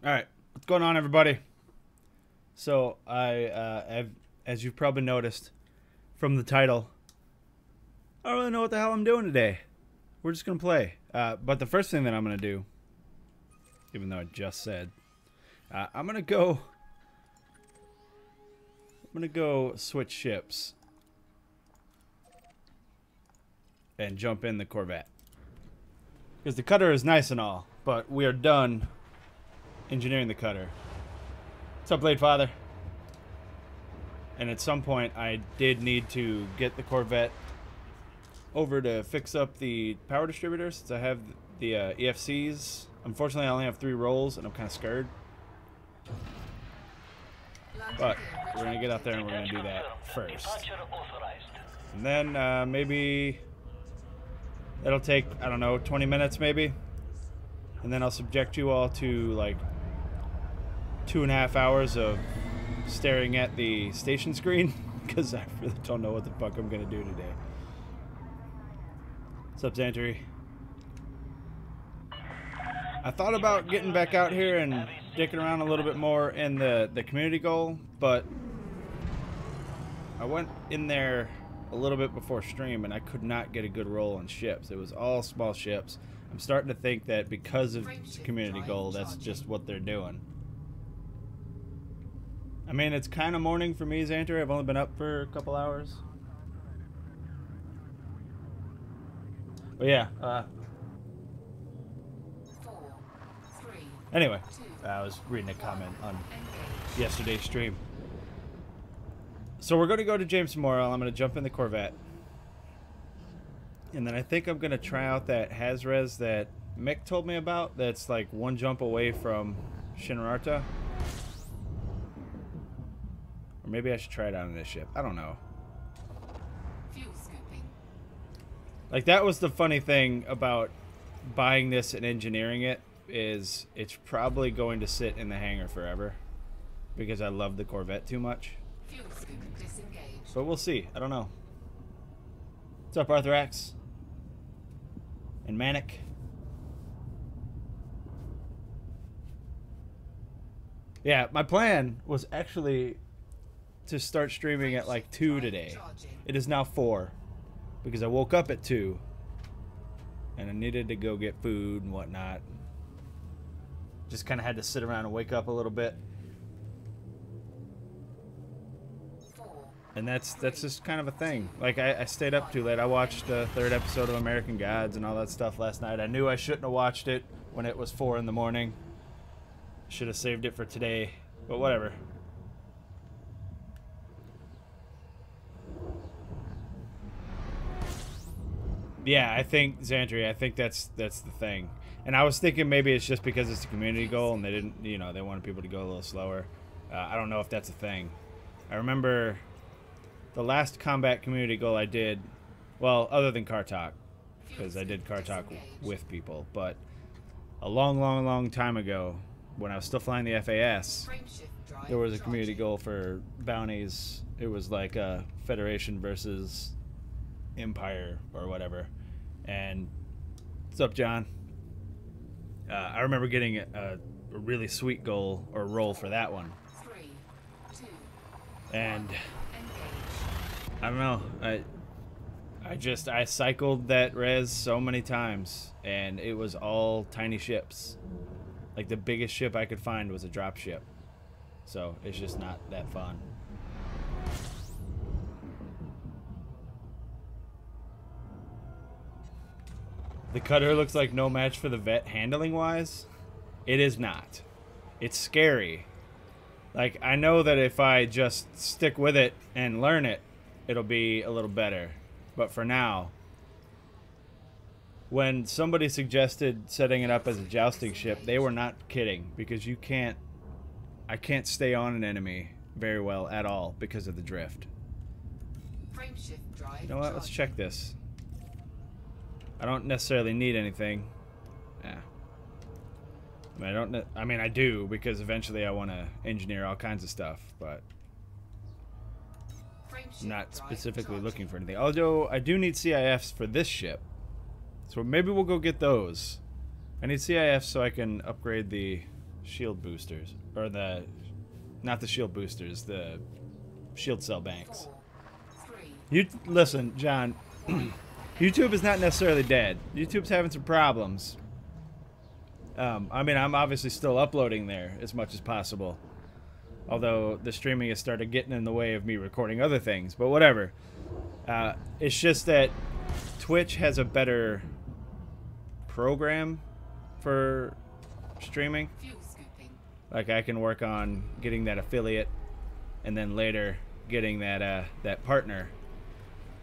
Alright, what's going on, everybody? So, as you've probably noticed from the title, I don't really know what the hell I'm doing today. We're just going to play. But the first thing that I'm going to do, even though I just said, I'm going to go switch ships and jump in the Corvette. Because the cutter is nice and all, but we are done engineering the cutter. What's up, Blade Father? And at some point, I did need to get the Corvette over to fix up the power distributor since I have the EFCs. Unfortunately, I only have 3 rolls, and I'm kind of scared. But we're going to get out there and we're going to do that first. And then maybe it'll take, I don't know, 20 minutes maybe. And then I'll subject you all to like 2.5 hours of staring at the station screen because I really don't know what the fuck I'm gonna do today. What's up, Planetary? I thought about getting back out here and dicking around a little bit more in the community goal, but I went in there a little bit before stream and I could not get a good roll on ships. It was all small ships. I'm starting to think that because of the community goal, that's just what they're doing. I mean, it's kind of morning for me, Xanter. I've only been up for a couple hours. But yeah. Anyway, I was reading a comment on yesterday's stream. So we're going to go to James Memorial. I'm going to jump in the Corvette. And then I think I'm going to try out that Hazres that Mick told me about. That's like 1 jump away from Shinrarta. Or maybe I should try it out on this ship. I don't know. Fuel scooping. Like, that was the funny thing about buying this and engineering it, is it's probably going to sit in the hangar forever because I love the Corvette too much. Fuel scooping disengaged. But we'll see. I don't know. What's up, Arthurax? And Manic? Yeah, my plan was actually to start streaming at like 2 today. It is now 4 because I woke up at 2 and I needed to go get food and whatnot. Just kind of had to sit around and wake up a little bit. And that's just kind of a thing. Like, I stayed up too late. I watched the 3rd episode of American Gods and all that stuff last night. I knew I shouldn't have watched it when it was 4 in the morning. Should have saved it for today, but whatever. Yeah, I think, Xantry, I think that's the thing. And I was thinking maybe it's just because it's a community goal and they didn't, you know, they wanted people to go a little slower. I don't know if that's a thing. I remember the last combat community goal I did, well, other than car talk, because I did car talk with people, but a long time ago, when I was still flying the FAS, there was a community goal for bounties. It was like a Federation versus Empire or whatever. And what's up, John? I remember getting a really sweet goal or roll for that one. And I don't know, I cycled that res so many times and it was all tiny ships. Like, the biggest ship I could find was a drop ship. So it's just not that fun. The cutter looks like no match for the vet handling wise. It is not. It's scary. Like, I know that if I just stick with it and learn it, it'll be a little better. But for now, when somebody suggested setting it up as a jousting ship, they were not kidding, because I can't stay on an enemy very well at all because of the drift. You know what? Let's check this. I don't necessarily need anything. Yeah. I mean, I do, because eventually I want to engineer all kinds of stuff, but I'm not specifically looking for anything. Although I do need CIFs for this ship, so maybe we'll go get those. I need CIFs so I can upgrade the shield boosters. Or the... Not the shield boosters, the shield cell banks. You listen, John. YouTube is not necessarily dead. YouTube's having some problems. I mean, I'm obviously still uploading there as much as possible. Although the streaming has started getting in the way of me recording other things. But whatever. It's just that Twitch has a better program for streaming. Like, I can work on getting that affiliate and then later getting that that partner.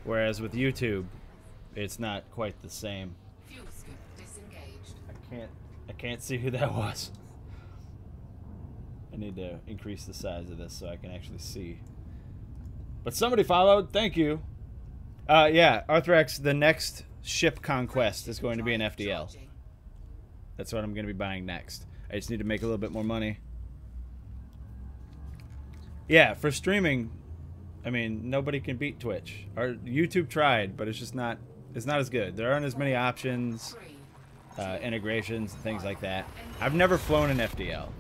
Whereas with YouTube, it's not quite the same. I can't see who that was. I need to increase the size of this so I can actually see. But somebody followed. Thank you. Yeah, Arthrex, the next ship conquest is going to be an FDL. That's what I'm going to be buying next. I just need to make a little bit more money. Yeah, for streaming, I mean, nobody can beat Twitch. Our YouTube tried, but it's just not. It's not as good. There aren't as many options, integrations, and things like that. I've never flown an FDL.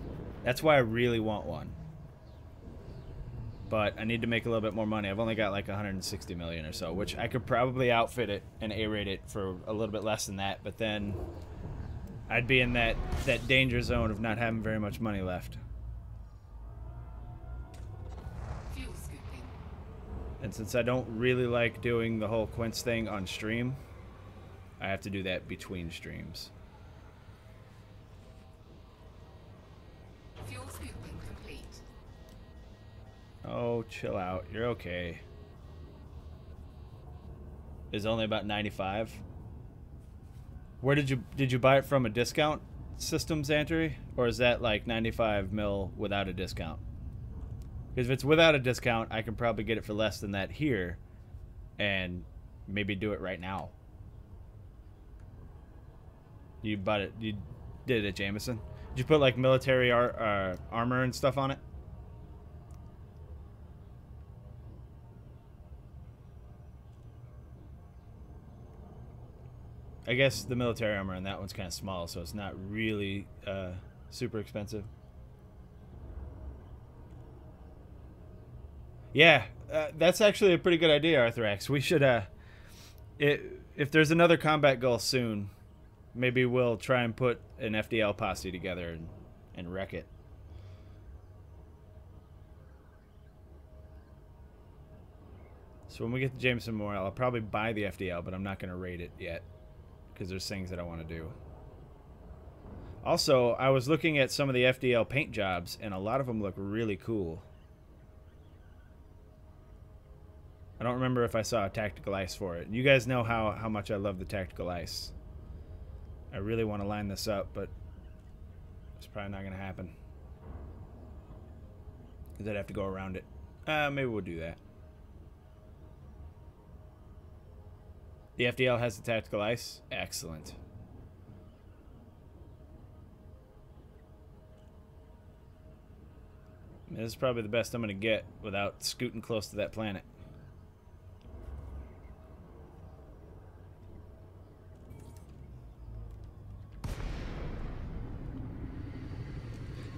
That's why I really want one. But I need to make a little bit more money. I've only got like 160 million or so, which I could probably outfit it and A-rate it for a little bit less than that. But then I'd be in that danger zone of not having very much money left. And since I don't really like doing the whole Quince thing on stream, I have to do that between streams. Fuel scooping complete. Oh, chill out. You're okay. It's only about 95. Where did you buy it from? A discount system, Xantry? Or is that like 95 mil without a discount? Because if it's without a discount, I can probably get it for less than that here and maybe do it right now. You bought it, you did it at Jameson? Did you put like military armor and stuff on it? I guess the military armor on that one's kind of small, so it's not really super expensive. Yeah, that's actually a pretty good idea, Arthrex. We should, if there's another combat goal soon, maybe we'll try and put an FDL posse together and wreck it. So when we get to Jameson Memorial, I'll probably buy the FDL, but I'm not going to raid it yet because there's things that I want to do. Also, I was looking at some of the FDL paint jobs, and a lot of them look really cool. I don't remember if I saw a tactical ice for it. You guys know how much I love the tactical ice. I really want to line this up, but it's probably not going to happen. Because I'd have to go around it. Maybe we'll do that. The FDL has the tactical ice. Excellent. This is probably the best I'm going to get without scooting close to that planet.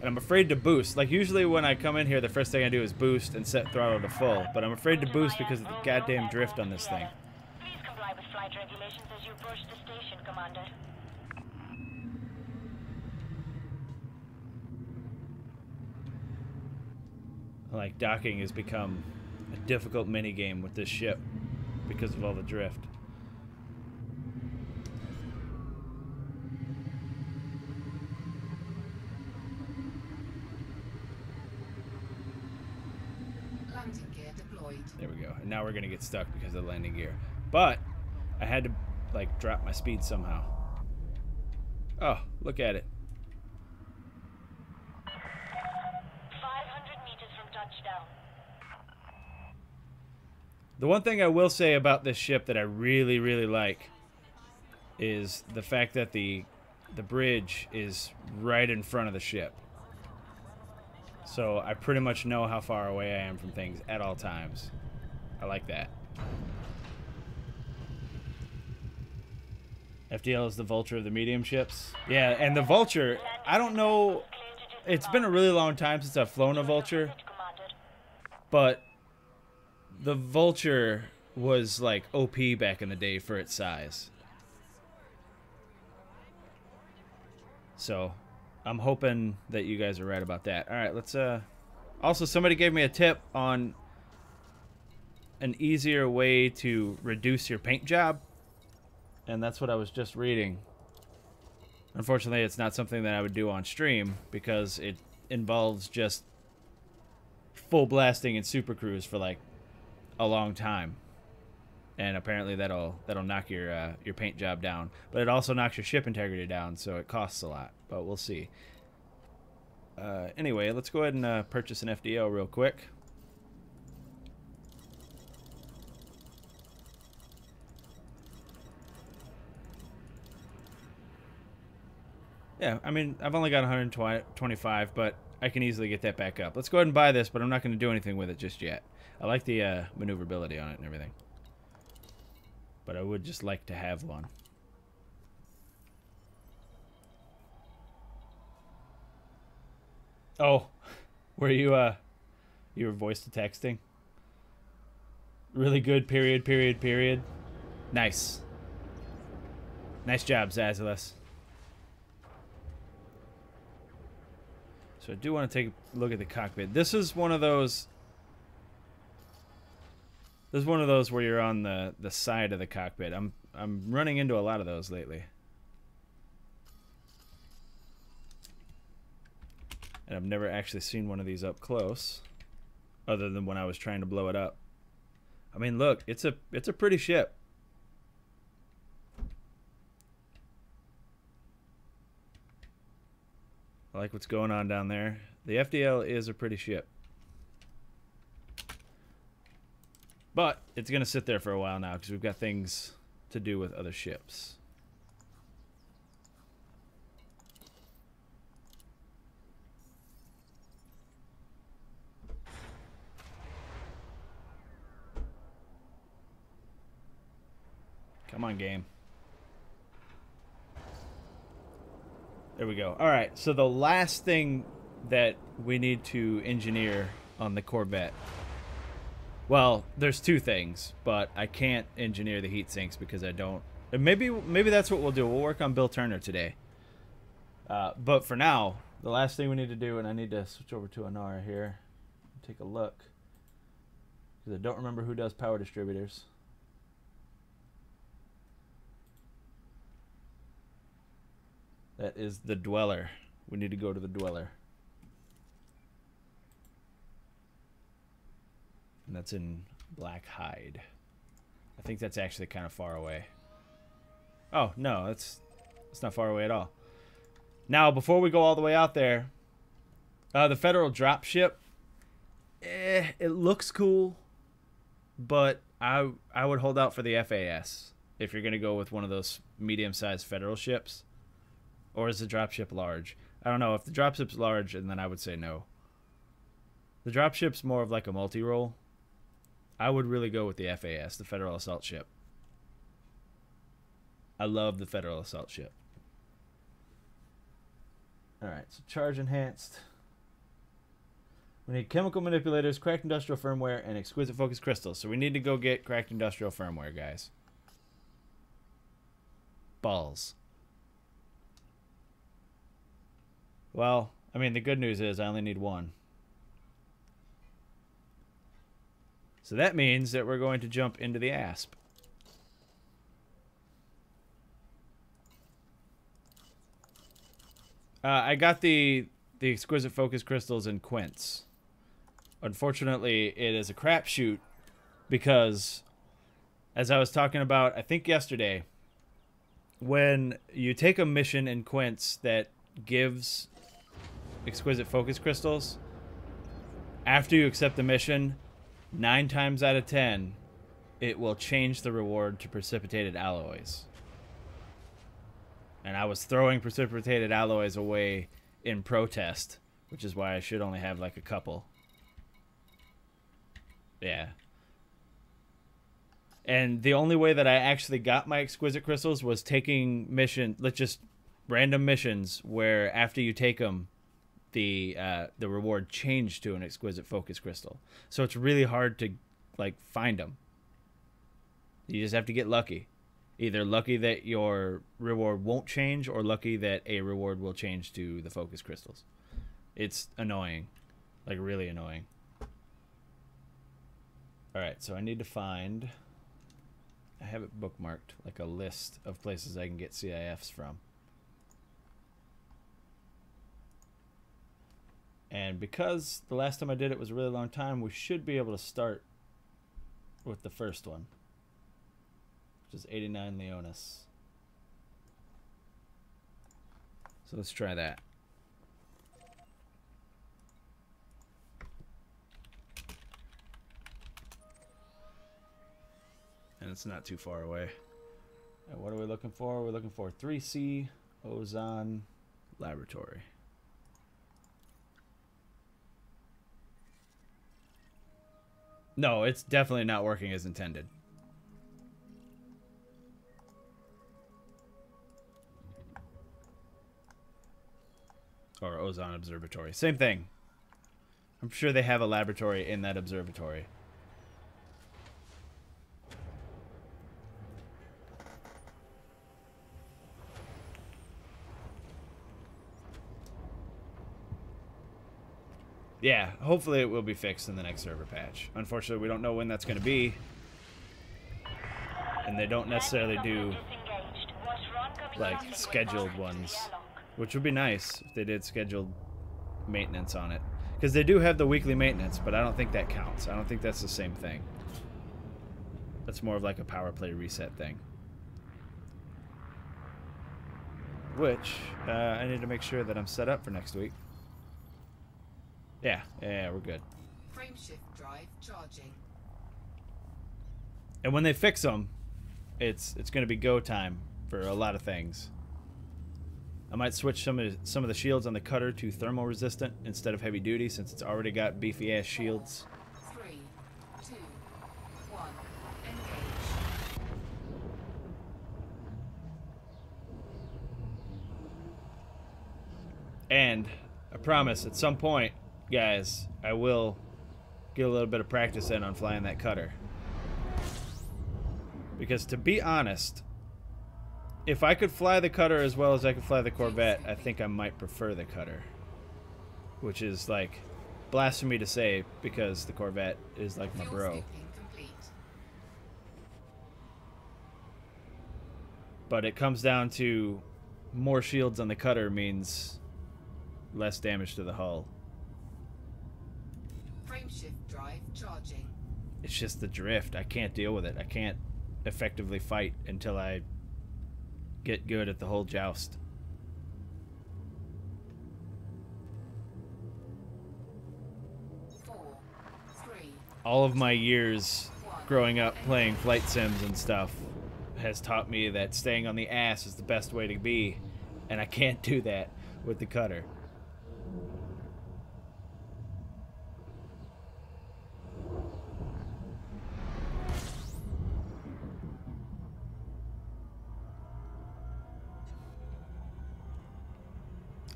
And I'm afraid to boost. Like, usually when I come in here, the first thing I do is boost and set throttle to full. But I'm afraid to boost because of the goddamn drift on this thing. Please comply with flight regulations as you approach the station, Commander. Like, docking has become a difficult minigame with this ship because of all the drift. Landing gear deployed. There we go. And now we're going to get stuck because of the landing gear. But I had to, like, drop my speed somehow. Oh, look at it. 500 meters from touchdown. The one thing I will say about this ship that I really, really like is the fact that the bridge is right in front of the ship. So I pretty much know how far away I am from things at all times. I like that. FDL is the Vulture of the medium ships. Yeah, and the Vulture, I don't know it's been a really long time since I've flown a Vulture, but the Vulture was like OP back in the day for its size. So I'm hoping that you guys are right about that. All right, let's also, somebody gave me a tip on an easier way to reduce your paint job, and that's what I was just reading. Unfortunately, it's not something that I would do on stream because it involves just full blasting and super cruise for like a long time, and apparently that'll knock your paint job down. But it also knocks your ship integrity down, so it costs a lot. But we'll see. Anyway, let's go ahead and purchase an FDL real quick. Yeah, I mean, I've only got 125, but I can easily get that back up. Let's go ahead and buy this, but I'm not going to do anything with it just yet. I like the maneuverability on it and everything. But I would just like to have one. Oh, were you were voice to texting? Really good, period, period, period. Nice. Nice job, Zazilis. So I do want to take a look at the cockpit. This is one of those. This is one of those where you're on the side of the cockpit. I'm running into a lot of those lately. And I've never actually seen one of these up close, other than when I was trying to blow it up. I mean, look, it's a pretty ship. I like what's going on down there. The FDL is a pretty ship. But it's going to sit there for a while now because we've got things to do with other ships. Come on, game. There we go. All right, so the last thing that we need to engineer on the Corvette. Well, there's two things, but I can't engineer the heat sinks because I don't. And maybe that's what we'll do. We'll work on Bill Turner today. But for now, the last thing we need to do, and I need to switch over to Anara here, take a look, because I don't remember who does power distributors. That is the Dweller. We need to go to the Dweller. And that's in Black Hide. I think that's actually kind of far away. Oh, no, it's not far away at all. Now, before we go all the way out there, the Federal dropship, it looks cool, but I would hold out for the FAS if you're going to go with one of those medium-sized Federal ships. Or is the dropship large? I don't know. If the dropship's large, then I would say no. The dropship's more of like a multi-role. I would really go with the FAS, the Federal Assault Ship. I love the Federal Assault Ship. Alright, so charge enhanced. We need chemical manipulators, cracked industrial firmware, and exquisite focus crystals. So we need to go get cracked industrial firmware, guys. Balls. Well, I mean, the good news is I only need one. So that means that we're going to jump into the ASP. I got the exquisite focus crystals in Quince. Unfortunately, it is a crapshoot because, as I was talking about, I think yesterday, when you take a mission in Quince that gives exquisite focus crystals, after you accept the mission, 9 times out of 10 it will change the reward to precipitated alloys. And I was throwing precipitated alloys away in protest, which is why I should only have like a couple. Yeah. And the only way that I actually got my exquisite crystals was taking just random missions where after you take them, the reward changed to an exquisite focus crystal. So it's really hard to like find them. You just have to get lucky. Either lucky that your reward won't change, or lucky that a reward will change to the focus crystals. It's annoying. Like, really annoying. Alright, so I need to find... I have it bookmarked, like a list of places I can get CIFs from. And because the last time I did it was a really long time, we should be able to start with the first one, which is 89 Leonis. So let's try that. And it's not too far away. And what are we looking for? We're looking for 3C Ozon Laboratory. No, it's definitely not working as intended. Or Ozon Observatory. Same thing. I'm sure they have a laboratory in that observatory. Yeah, hopefully it will be fixed in the next server patch. Unfortunately, we don't know when that's going to be. And they don't necessarily do, like, scheduled ones. Which would be nice if they did scheduled maintenance on it. Because they do have the weekly maintenance, but I don't think that counts. I don't think that's the same thing. That's more of like a power play reset thing. Which, I need to make sure that I'm set up for next week. Yeah, we're good. Frameshift drive charging. And when they fix them, it's going to be go time for a lot of things. I might switch some of the shields on the cutter to thermal resistant instead of heavy duty, since it's already got beefy ass shields. 3, 2, 1, engage. And I promise at some point, guys, I will get a little bit of practice in on flying that cutter. Because to be honest, if I could fly the cutter as well as I could fly the Corvette, I think I might prefer the cutter. Which is like blasphemy to say, because the Corvette is like my bro. But it comes down to more shields on the cutter means less damage to the hull. Frameshift drive charging. It's just the drift. I can't deal with it. I can't effectively fight until I get good at the whole joust. All of my years growing up playing flight sims and stuff has taught me that staying on the ass is the best way to be, and I can't do that with the cutter.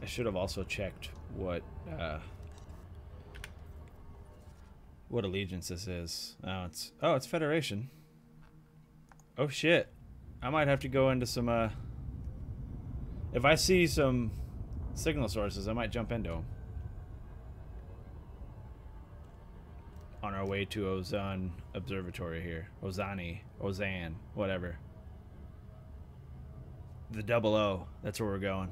I should have also checked what allegiance this is. Oh, it's Federation. Oh shit. I might have to go into some if I see some signal sources, I might jump into them. On our way to Ozon Observatory here. Ozan, whatever. The 00, that's where we're going.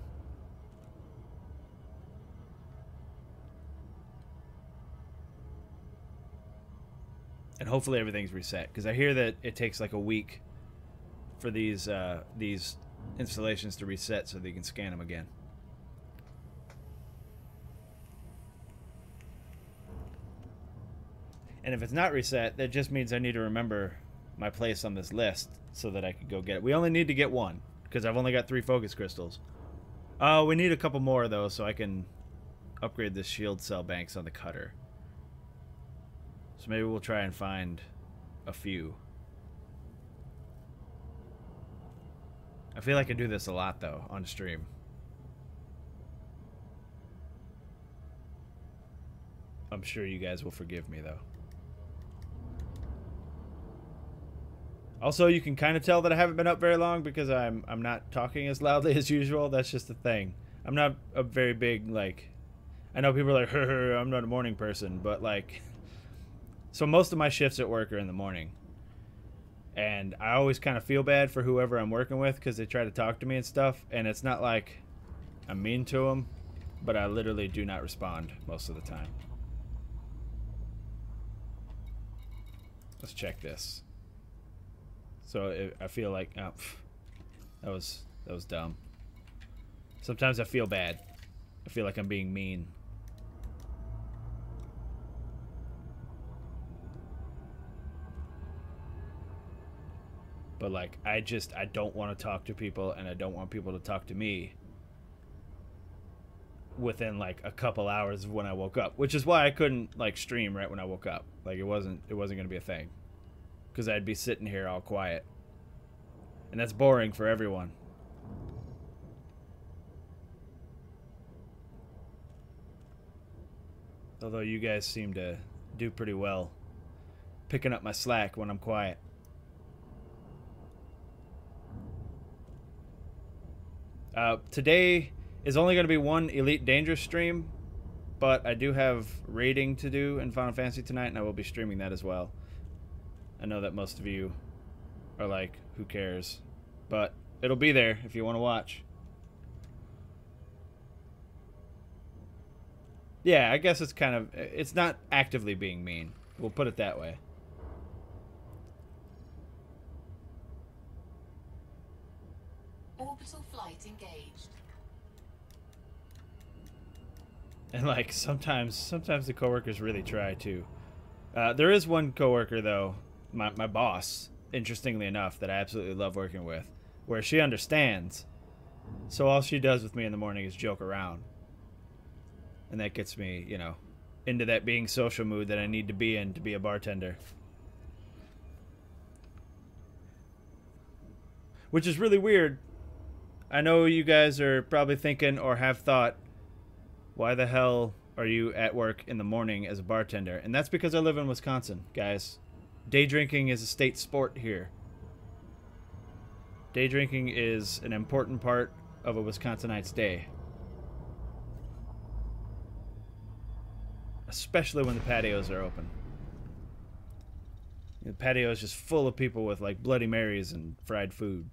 And hopefully everything's reset, because I hear that it takes like a week for these installations to reset so they can scan them again. And if it's not reset, that just means I need to remember my place on this list so that I can go get it. We only need to get one, because I've only got 3 focus crystals. We need a couple more though, so I can upgrade the shield cell banks on the cutter. So maybe we'll try and find a few. I feel like I do this a lot though on stream. I'm sure you guys will forgive me, though. Also, you can kind of tell that I haven't been up very long because I'm not talking as loudly as usual. That's just the thing. I'm not a very big, like... I know people are like, I'm not a morning person, but, like... So most of my shifts at work are in the morning. And I always kind of feel bad for whoever I'm working with because they try to talk to me and stuff. And it's not like I'm mean to them, but I literally do not respond most of the time. Let's check this. So I feel like, oh, that was dumb. Sometimes I feel bad. I feel like I'm being mean. But like, I don't want to talk to people, and I don't want people to talk to me within like a couple hours of when I woke up, which is why I couldn't like stream right when I woke up. Like it wasn't gonna be a thing, because I'd be sitting here all quiet, and that's boring for everyone. Although you guys seem to do pretty well picking up my slack when I'm quiet. Today is only going to be one Elite Dangerous stream, but I do have raiding to do in Final Fantasy tonight, and I will be streaming that as well. I know that most of you are like, who cares? But it'll be there if you want to watch. Yeah, I guess it's kind of... It's not actively being mean. We'll put it that way. Orbital flight engaged. And like sometimes the coworkers really try too. There is one coworker though, my boss, interestingly enough, that I absolutely love working with, where she understands. So all she does with me in the morning is joke around. And that gets me, you know, into that being social mood that I need to be in to be a bartender. Which is really weird. I know you guys are probably thinking or have thought, why the hell are you at work in the morning as a bartender? And that's because I live in Wisconsin, guys. Day drinking is a state sport here. Day drinking is an important part of a Wisconsinite's day. Especially when the patios are open. The patio is just full of people with like Bloody Marys and fried food.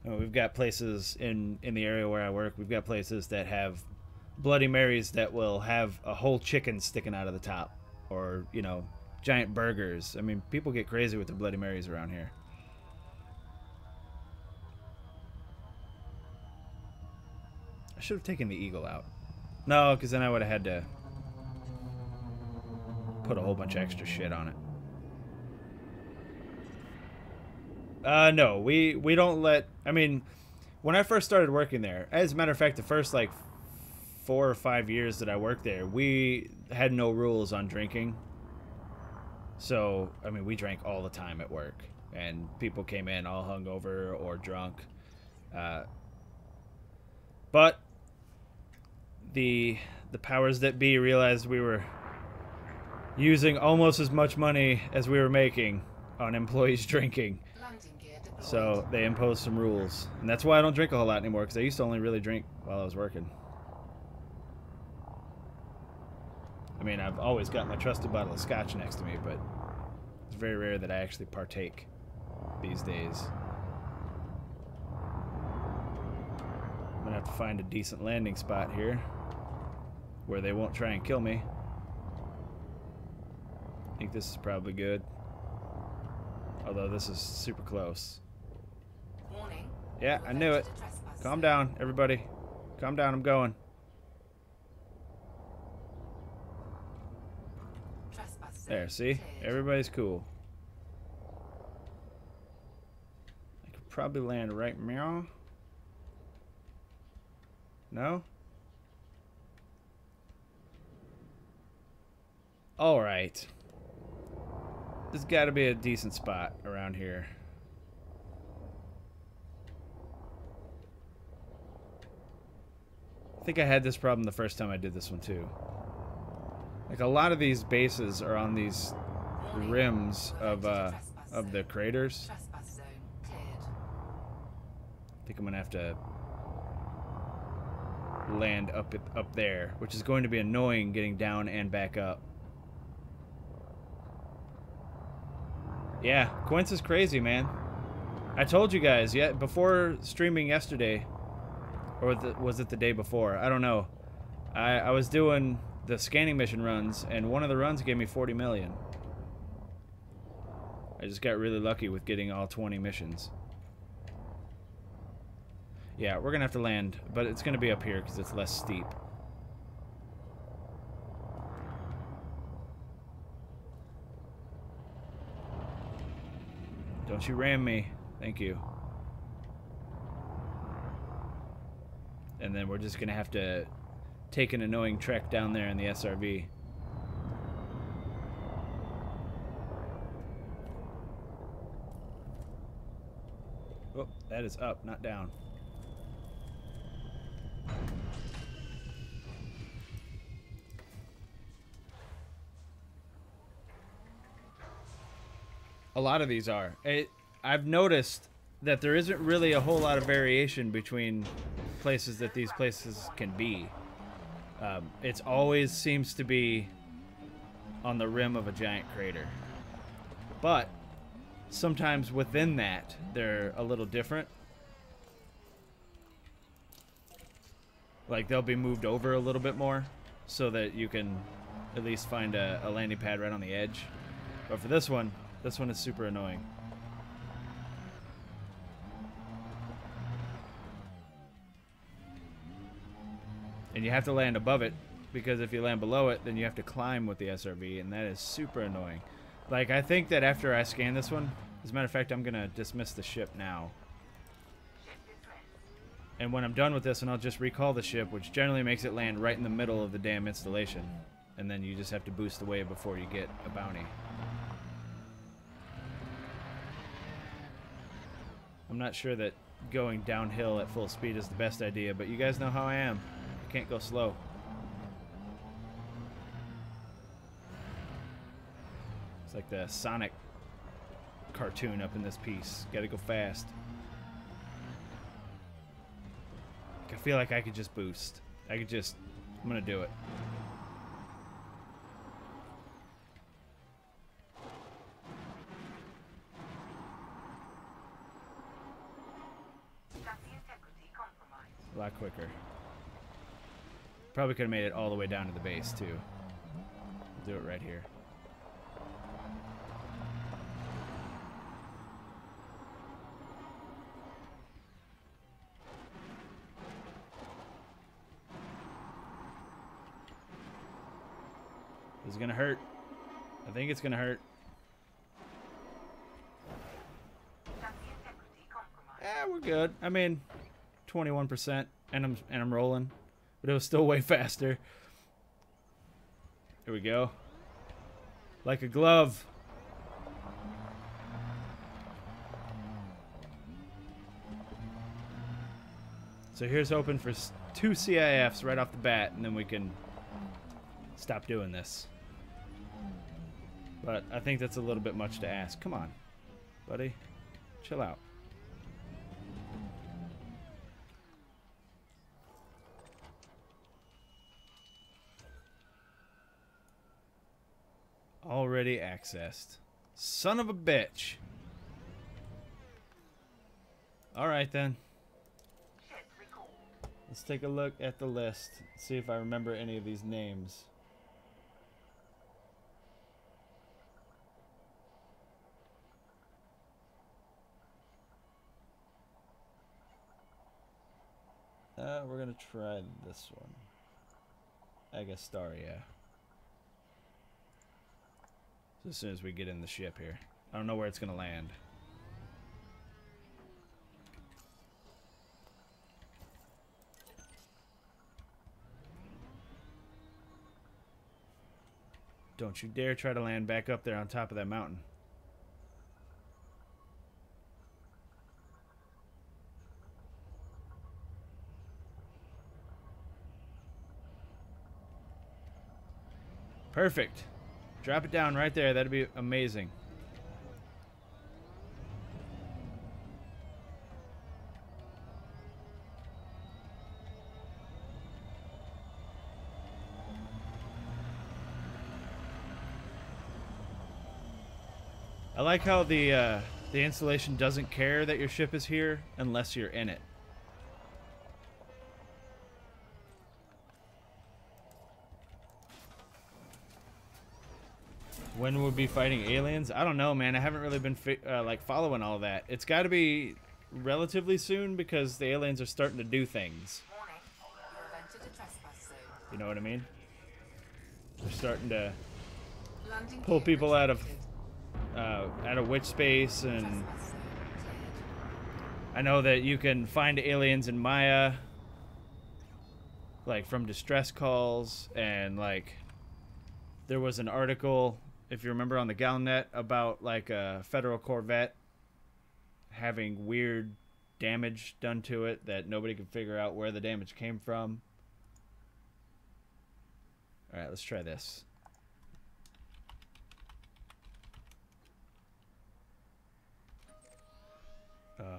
We've got places in the area where I work, we've got places that have Bloody Marys that will have a whole chicken sticking out of the top. Or, you know, giant burgers. I mean, people get crazy with their Bloody Marys around here. I should have taken the Eagle out. No, because then I would have had to put a whole bunch of extra shit on it. No, we don't let... I mean, when I first started working there, as a matter of fact, the first, like, 4 or 5 years that I worked there, we had no rules on drinking. So, I mean, we drank all the time at work. And people came in all hungover or drunk. But the powers that be realized we were using almost as much money as we were making on employees drinking. So they imposed some rules. And that's why I don't drink a whole lot anymore, because I used to only really drink while I was working. I mean, I've always got my trusted bottle of scotch next to me, but it's very rare that I actually partake these days. I'm gonna have to find a decent landing spot here where they won't try and kill me. I think this is probably good. Although this is super close. Warning. Yeah, I knew it. Calm down, everybody. Calm down, I'm going. There, see? Everybody's cool. I could probably land right meow. No? Alright. There's got to be a decent spot around here. I think I had this problem the first time I did this one too. Like a lot of these bases are on these rims of the craters. Trespass zone cleared. I think I'm gonna have to land up there, which is going to be annoying getting down and back up. Yeah, Quince is crazy, man. I told you guys, yeah, before streaming yesterday, or was it the day before? I don't know. I was doing the scanning mission runs, and one of the runs gave me 40 million. I just got really lucky with getting all 20 missions. Yeah, we're gonna have to land, but it's gonna be up here because it's less steep. Don't you ram me. Thank you. And then we're just gonna have to take an annoying trek down there in the SRV. Oh, that is up, not down. A lot of these are. I've noticed that there isn't really a whole lot of variation between places that these places can be. It always seems to be on the rim of a giant crater. But sometimes within that, they're a little different. Like they'll be moved over a little bit more so that you can at least find a landing pad right on the edge. But for this one is super annoying. And you have to land above it, because if you land below it, then you have to climb with the SRV, and that is super annoying. Like, I think that after I scan this one, as a matter of fact, I'm going to dismiss the ship now. And when I'm done with this, and I'll just recall the ship, which generally makes it land right in the middle of the damn installation. And then you just have to boost away before you get a bounty. I'm not sure that going downhill at full speed is the best idea, but you guys know how I am. I can't go slow. It's like the Sonic cartoon up in this piece. Gotta go fast. I feel like I could just boost. I'm gonna do it. A lot quicker. Probably could have made it all the way down to the base too. Do it right here. This is gonna hurt. I think it's gonna hurt. Yeah, we're good. I mean, 21%, and I'm rolling, but it was still way faster. Here we go. Like a glove. So here's hoping for 2 CIFs right off the bat, and then we can stop doing this. But I think that's a little bit much to ask. Come on, buddy. Chill out. Already accessed. Son of a bitch. Alright then. Let's take a look at the list. See if I remember any of these names. We're gonna try this one. Agastaria. So as soon as we get in the ship here. I don't know where it's gonna land. Don't you dare try to land back up there on top of that mountain. Perfect. Drop it down right there. That'd be amazing. I like how the installation doesn't care that your ship is here unless you're in it. When we'll be fighting aliens? I don't know, man. I haven't really been like following all that. It's got to be relatively soon because the aliens are starting to do things. Warning. You've entered a trespass zone. You know what I mean? They're starting to Landing pull gear people out of detected. witch space, and Trespass zone cleared. I know that you can find aliens in Maya, like from distress calls, and like there was an article, if you remember, on the Galnet about like a federal Corvette having weird damage done to it that nobody could figure out where the damage came from. All right, let's try this.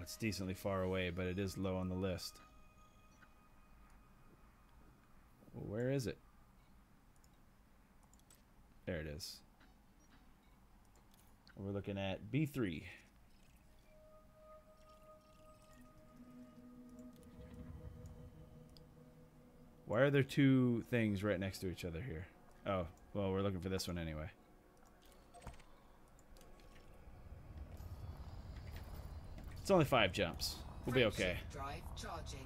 It's decently far away, but it is low on the list. Where is it? There it is. We're looking at B3. Why are there two things right next to each other here? Oh, well, we're looking for this one anyway. It's only 5 jumps. We'll be okay. Frameshift drive charging.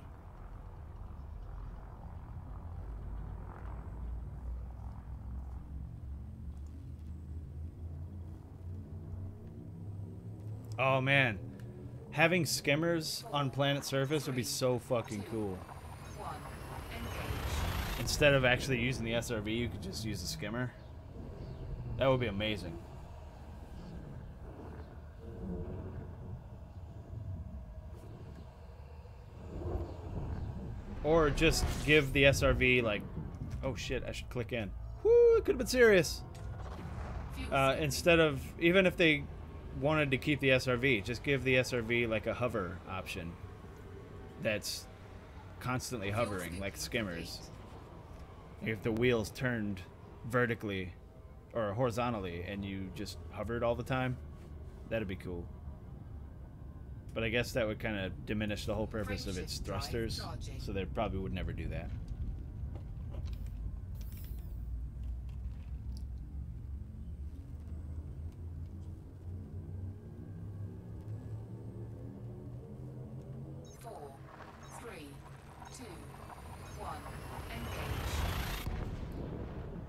Oh man, having skimmers on planet surface would be so fucking cool. 1. Engage. Instead of actually using the SRV, you could just use the skimmer. That would be amazing. Or just give the SRV like, oh shit, I should click in. Whoo, it could have been serious. Instead of, even if they wanted to keep the SRV, just give the SRV like a hover option that's constantly hovering, like skimmers. If the wheels turned vertically or horizontally and you just hovered all the time, that'd be cool. But I guess that would kind of diminish the whole purpose of its thrusters, so they probably would never do that.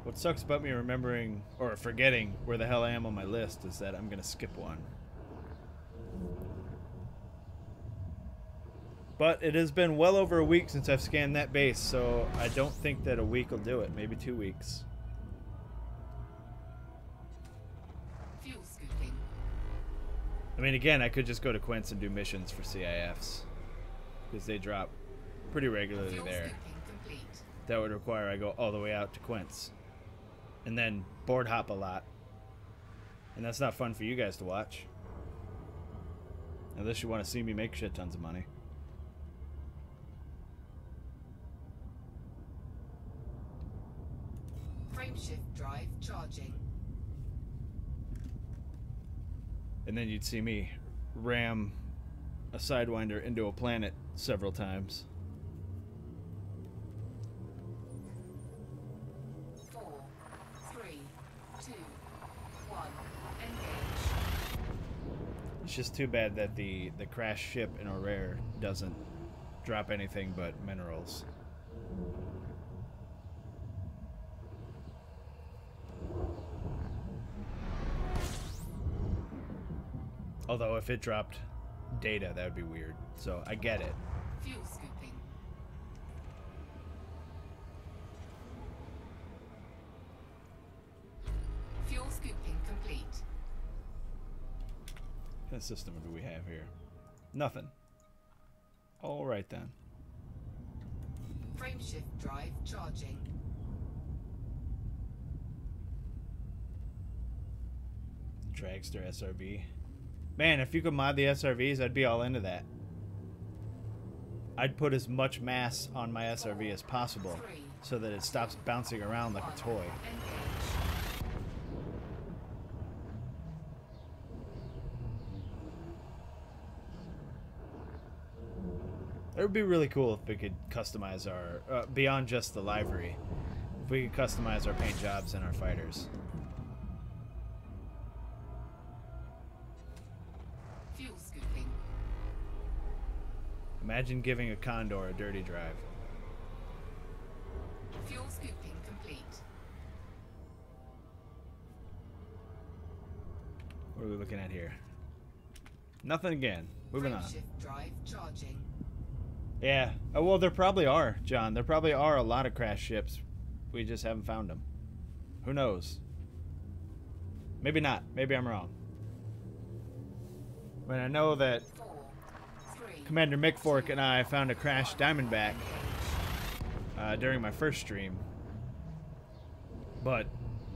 What sucks about me remembering or forgetting where the hell I am on my list is that I'm gonna skip one. But it has been well over a week since I've scanned that base, so I don't think that a week will do it. Maybe 2 weeks. Fuel scooping. I mean, again, I could just go to Quince and do missions for CIFs, because they drop pretty regularly Fuel there. scooping complete. That would require I go all the way out to Quince, and then board hop a lot. And that's not fun for you guys to watch. Unless you want to see me make shit tons of money. Frameshift drive charging. And then you'd see me ram a Sidewinder into a planet several times. 4, 3, 2, 1. Engage. It's just too bad that the crash ship in a rare doesn't drop anything but minerals. Although if it dropped data, that would be weird. So I get it. Fuel scooping. Fuel scooping complete. What kind of system do we have here? Nothing. All right then. Frameshift drive charging. Dragster SRV. Man, if you could mod the SRVs, I'd be all into that. I'd put as much mass on my SRV as possible so that it stops bouncing around like a toy. Engage. It would be really cool if we could customize our, beyond just the livery, if we could customize our paint jobs and our fighters. Fuel scooping. Imagine giving a Condor a dirty drive. Fuel scooping complete. What are we looking at here? Nothing again. Moving on. Frameshift drive charging. Yeah. Oh, well, there probably are, John. There probably are a lot of crash ships. We just haven't found them. Who knows? Maybe not. Maybe I'm wrong. But I know that 4, 3, Commander Mickfork and I found a crashed Diamondback during my first stream. But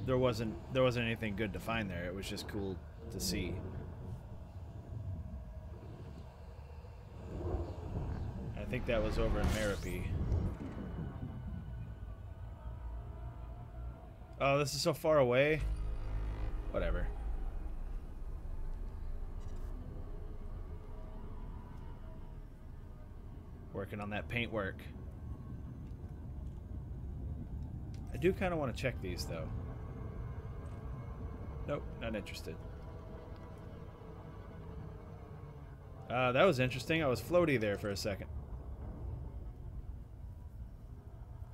there wasn't anything good to find there. It was just cool to see. I think that was over in Merope. Oh, this is so far away. Whatever. Working on that paint work. I do kind of want to check these, though. Nope, not interested. That was interesting. I was floaty there for a second.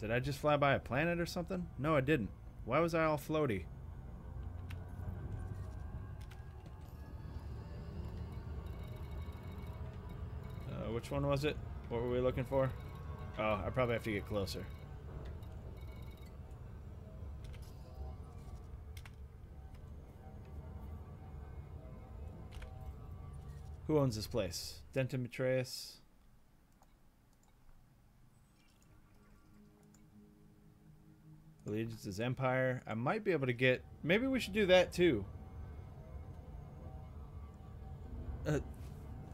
Did I just fly by a planet or something? No, I didn't. Why was I all floaty? Which one was it? What were we looking for? Oh, I probably have to get closer. Who owns this place? Dentimetreus. Allegiance is Empire. I might be able to get... Maybe we should do that too.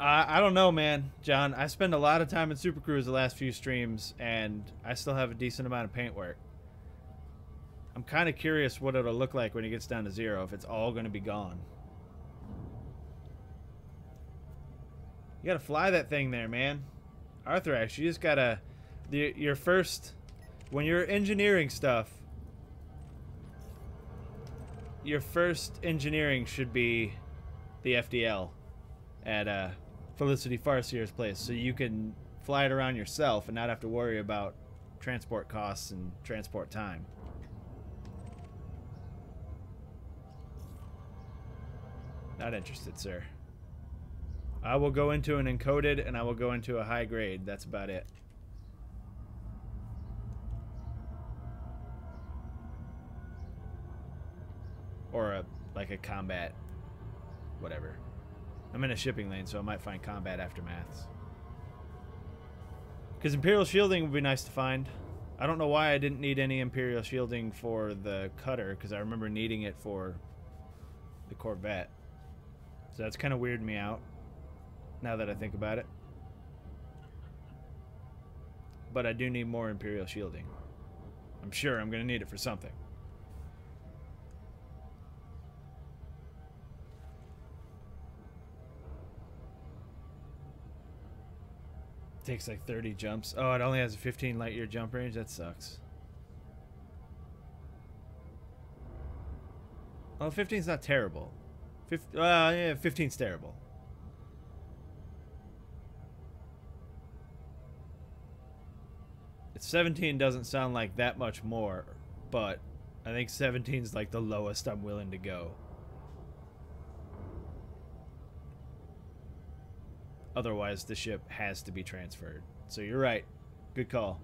I don't know, man. John, I spend a lot of time in Super Cruise the last few streams, and I still have a decent amount of paint work. I'm kind of curious what it'll look like when it gets down to 0, if it's all going to be gone. You gotta fly that thing there, man. Arthrax, you just gotta... Your first... When you're engineering stuff, your first engineering should be the FDL at Felicity Farseer's place, so you can fly it around yourself and not have to worry about transport costs and transport time. Not interested, sir. I will go into an encoded and I will go into a high grade. That's about it. Or like a combat, whatever. I'm in a shipping lane, so I might find combat aftermaths. Because Imperial shielding would be nice to find. I don't know why I didn't need any Imperial shielding for the cutter, because I remember needing it for the Corvette. So that's kind of weirded me out, now that I think about it. But I do need more Imperial shielding. I'm sure I'm going to need it for something. Takes like 30 jumps. Oh, it only has a 15 light year jump range? That sucks. Well, 15's not terrible. Yeah, 15's terrible. It's 17 doesn't sound like that much more, but I think 17's like the lowest I'm willing to go. Otherwise, the ship has to be transferred. So you're right. Good call.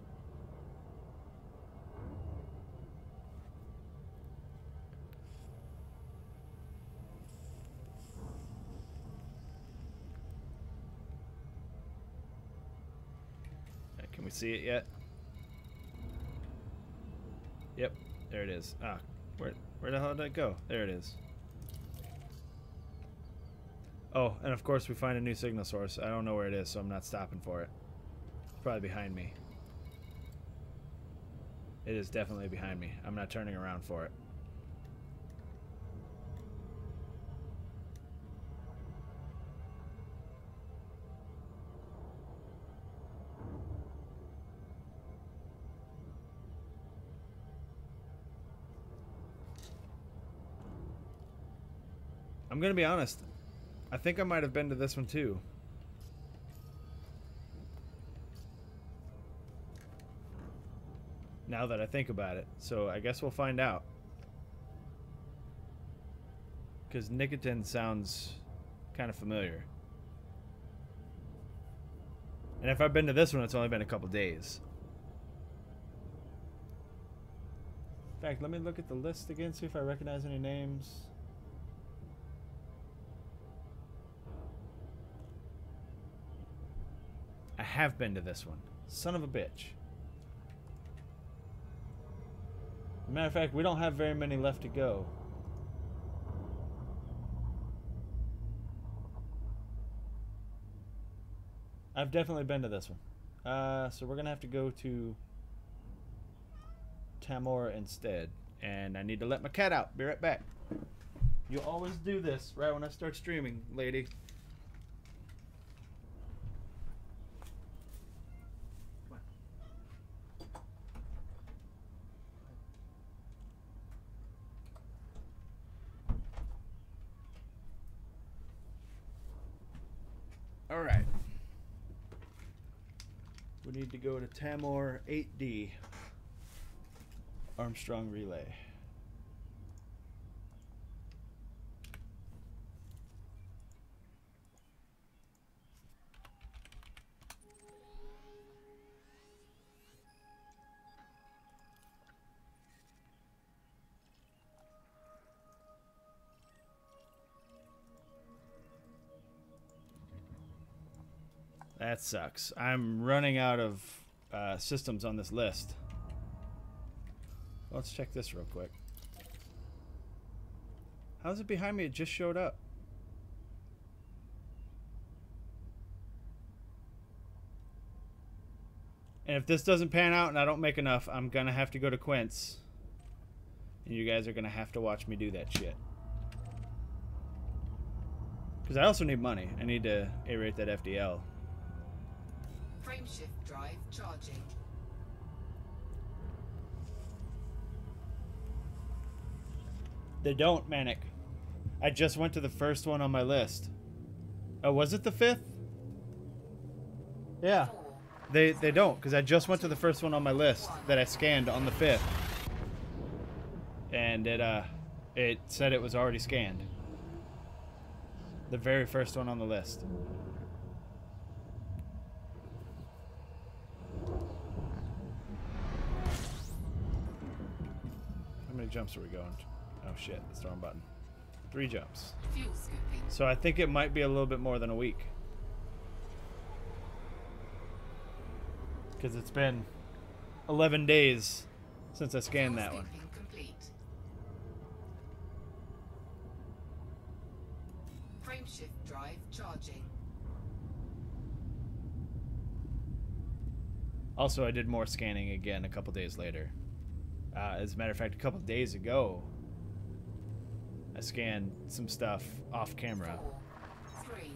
Can we see it yet? Yep, there it is. Ah, where the hell did it go? There it is. Oh, and of course we find a new signal source. I don't know where it is, so I'm not stopping for it. It's probably behind me. It is definitely behind me. I'm not turning around for it. I'm gonna be honest. I think I might have been to this one too. Now that I think about it. So I guess we'll find out. Because nicotine sounds kind of familiar. And if I've been to this one, it's only been a couple days. In fact, let me look at the list again, see if I recognize any names. I have been to this one. Son of a bitch. Matter of fact, we don't have very many left to go. I've definitely been to this one. So we're going to have to go to Tamor instead. And I need to let my cat out. Be right back. You always do this right when I start streaming, lady. All right. We need to go to Tamor 8D. Armstrong Relay. That sucks. I'm running out of systems on this list. Let's check this real quick. How's it behind me? It just showed up. And if this doesn't pan out and I don't make enough, I'm going to have to go to Quince. And you guys are going to have to watch me do that shit. Because I also need money. I need to A-rate that FDL. Frameshift drive charging. They don't, Manic. I just went to the first one on my list. Oh, was it the 5th? Yeah. They don't, because I just went to the first one on my list that I scanned on the 5th. And it said it was already scanned. The very first one on the list. How many jumps are we going? Oh shit, that's the wrong button. 3 jumps. Fuel scooping. So I think it might be a little bit more than a week. Because it's been 11 days since I scanned that one. Scooping complete. Frameshift drive charging. Also, I did more scanning again a couple days later. As a matter of fact, a couple days ago, I scanned some stuff off camera 4, 3,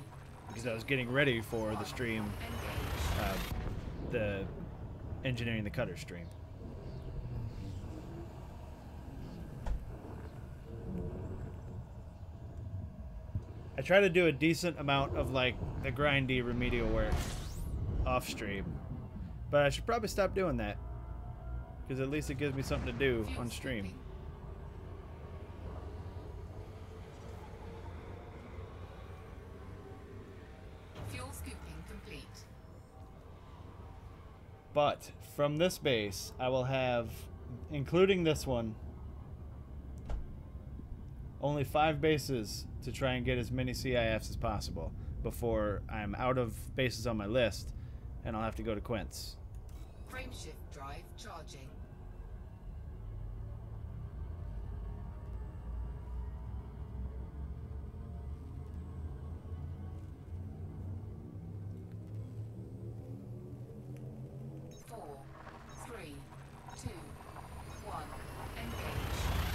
because I was getting ready for the stream, engage. the engineering the cutter stream. I try to do a decent amount of like the grindy remedial work off stream, but I should probably stop doing that because at least it gives me something to do Fuel on stream. scooping. Fuel scooping complete. But from this base, I will have, including this one, only 5 bases to try and get as many CIFs as possible before I'm out of bases on my list and I'll have to go to Quince. Frameshift drive charging.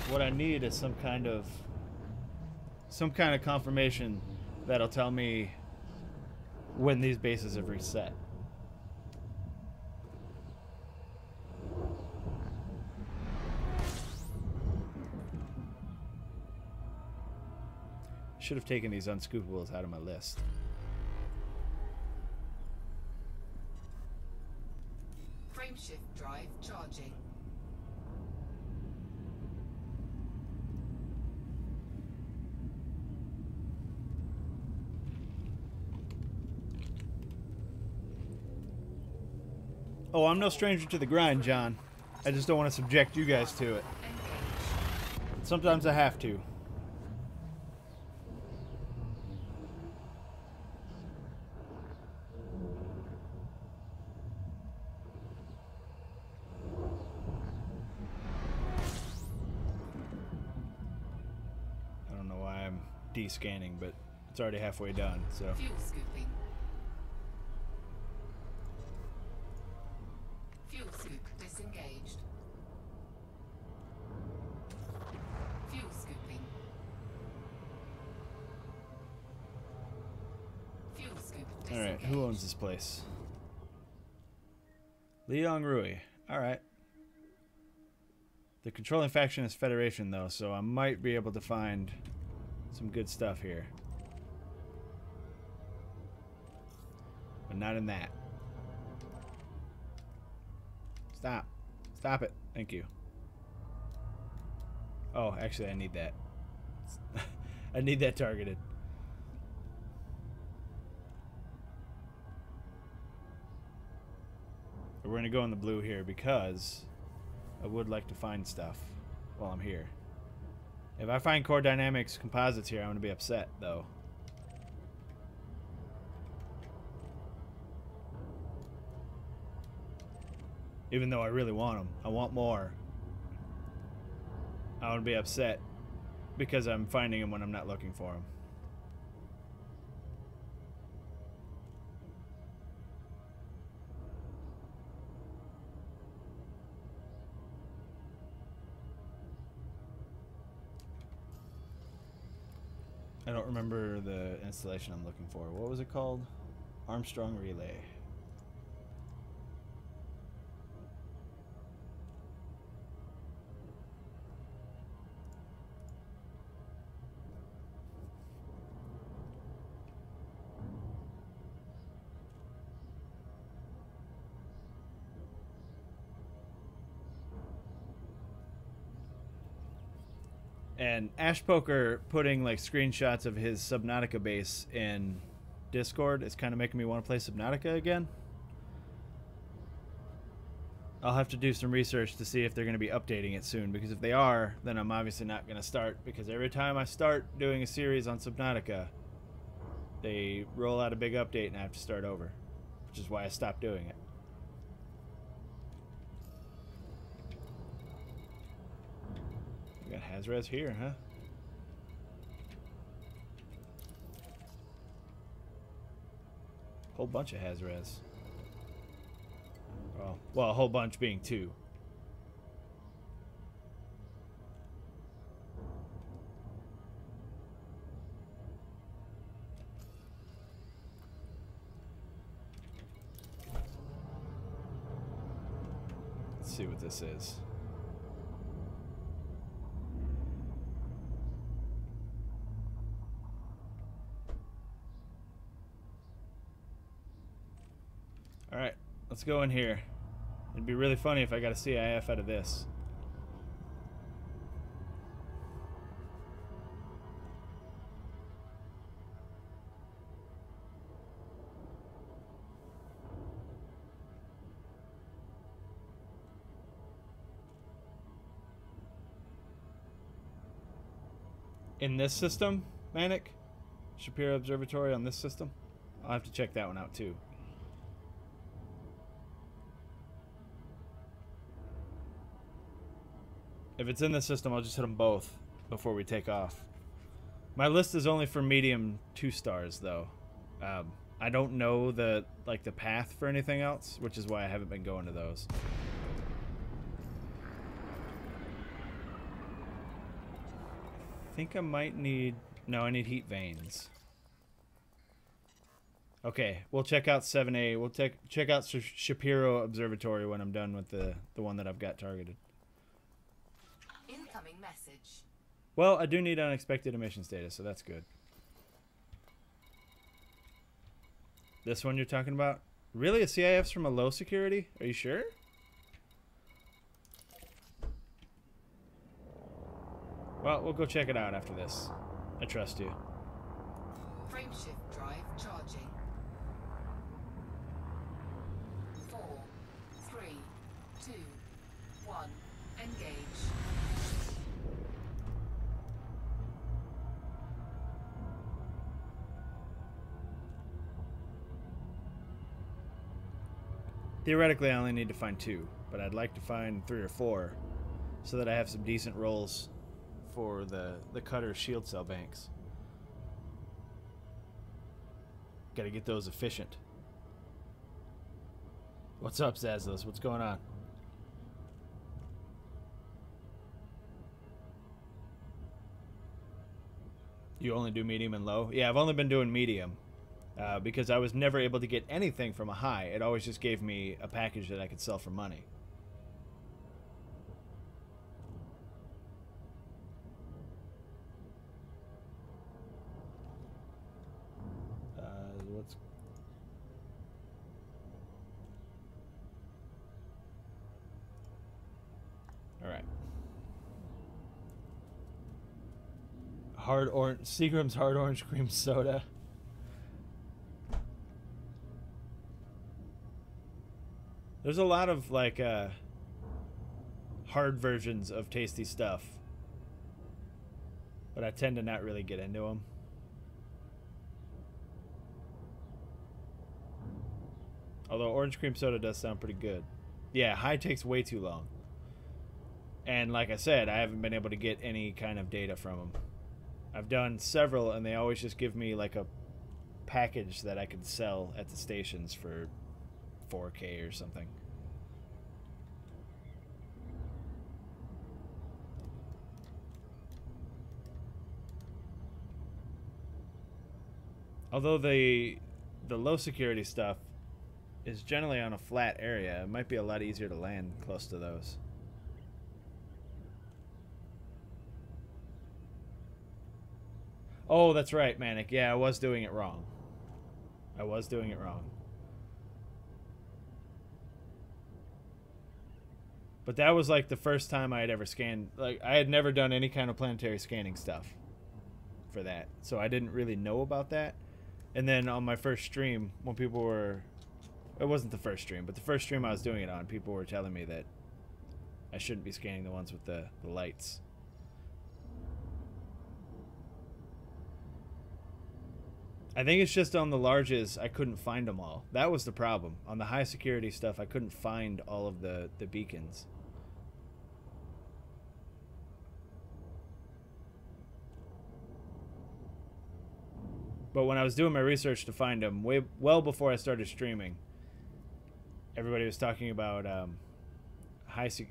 what I need is some kind of confirmation that'll tell me when these bases have reset. Should have taken these unscoopables out of my list. Frameshift drive charging. Oh, I'm no stranger to the grind, John. I just don't want to subject you guys to it. Engage. Sometimes I have to. I don't know why I'm de-scanning, but it's already halfway done, so. Fuel scooping. Fuel scoop disengaged. Fuel scooping. Fuel scoop disengaged. Alright, who owns this place? Liang Rui. Alright. The controlling faction is Federation, though, so I might be able to find some good stuff here. But not in that. Stop. Stop it. Thank you. Oh, actually, I need that. I need that targeted. We're going to go in the blue here because I would like to find stuff while I'm here. If I find core dynamics composites here, I'm going to be upset, though. Even though I really want them. I want more. I want to be upset because I'm finding them when I'm not looking for them. I don't remember the installation I'm looking for. What was it called? Armstrong Relay. And Ash Poker putting like screenshots of his Subnautica base in Discord is kind of making me want to play Subnautica again. I'll have to do some research to see if they're going to be updating it soon, because if they are, then I'm obviously not going to start, because every time I start doing a series on Subnautica, they roll out a big update and I have to start over, which is why I stopped doing it. We got Hazres here, huh? Whole bunch of Hazres. Well, a whole bunch being 2. Let's see what this is. Alright, let's go in here. It'd be really funny if I got a CIF out of this. In this system, Manic? Shapiro Observatory on this system? I'll have to check that one out too. If it's in the system, I'll just hit them both before we take off. My list is only for medium 2 stars, though. I don't know the path for anything else, which is why I haven't been going to those. think I might need... No, I need heat vanes. Okay, we'll check out 7A. We'll check out Shapiro Observatory when I'm done with the one that I've got targeted. Incoming message. Well, I do need unexpected emissions data, so that's good. This one you're talking about? Really? A CIF's from a low security? Are you sure? Well, we'll go check it out after this. I trust you. Frameshift drive charging. 4, 3, 2, 1. Engage. Theoretically, I only need to find 2, but I'd like to find 3 or 4 so that I have some decent rolls for the cutter shield cell banks. Gotta get those efficient. What's up, Zazlos? What's going on? You only do medium and low? Yeah, I've only been doing medium because I was never able to get anything from a high. It always just gave me a package that I could sell for money. Alright. Seagram's hard orange cream soda. There's a lot of like hard versions of tasty stuff, but I tend to not really get into them. Although orange cream soda does sound pretty good. Yeah, high takes way too long. And like I said, I haven't been able to get any kind of data from them. I've done several, and they always just give me like a package that I can sell at the stations for 4K or something. Although the low security stuff is generally on a flat area, it might be a lot easier to land close to those. Oh, that's right, Manic. Yeah, I was doing it wrong. I was doing it wrong. But that was like the first time I had ever scanned. Like, I had never done any kind of planetary scanning stuff for that. So I didn't really know about that. And then on my first stream, when people were... It wasn't the first stream, but the first stream I was doing it on, people were telling me that I shouldn't be scanning the ones with the lights. I think it's just on the larges, I couldn't find them all. That was the problem. On the high security stuff, I couldn't find all of the beacons. But when I was doing my research to find them, well before I started streaming, everybody was talking about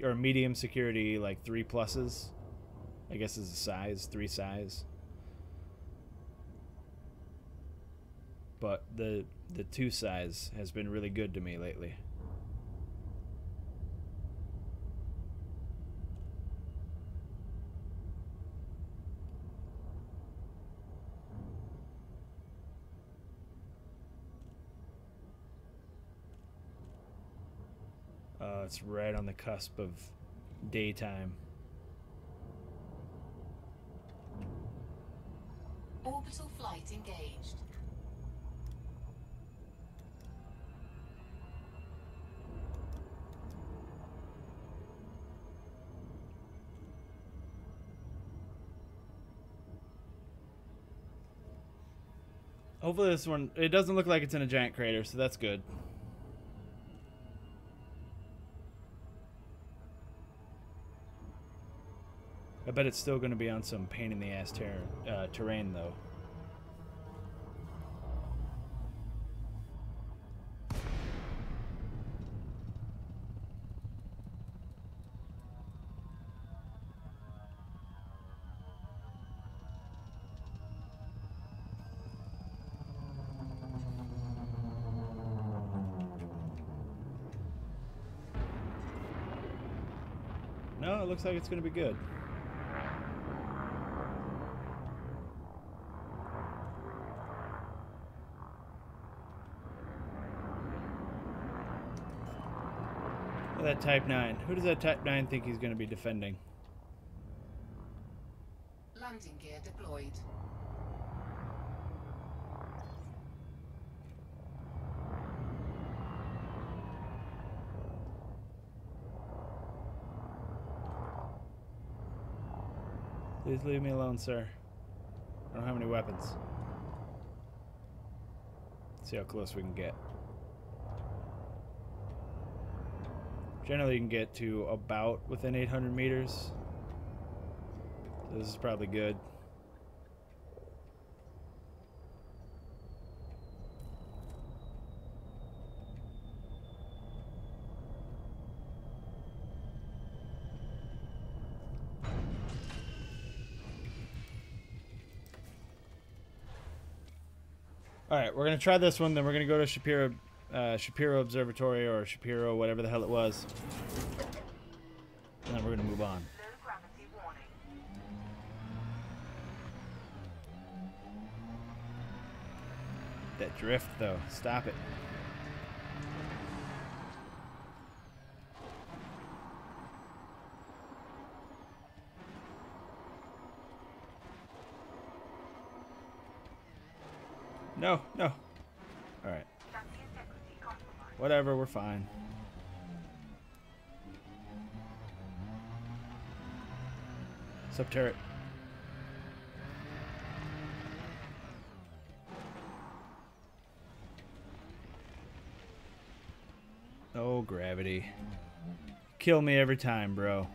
or medium security, like 3+. I guess is the size, 3 size. But the 2 size has been really good to me lately. It's right on the cusp of daytime. Orbital flight engaged. Hopefully this one, it doesn't look like it's in a giant crater, so that's good. I bet it's still going to be on some pain in the ass terrain though. Well, it looks like it's going to be good. Look at that Type 9. Who does that Type 9 think he's going to be defending? Landing gear deployed. Please leave me alone, sir. I don't have any weapons. Let's see how close we can get. Generally, you can get to about within 800 meters. So this is probably good. All right, we're gonna try this one. Then we're gonna go to Shapiro Observatory, or Shapiro, whatever the hell it was, and then we're gonna move on. Low gravity warning. That drift, though, stop it. No, no. All right. Chassis integrity compromised. Whatever, we're fine. Sub turret. Oh, gravity. Kill me every time, bro.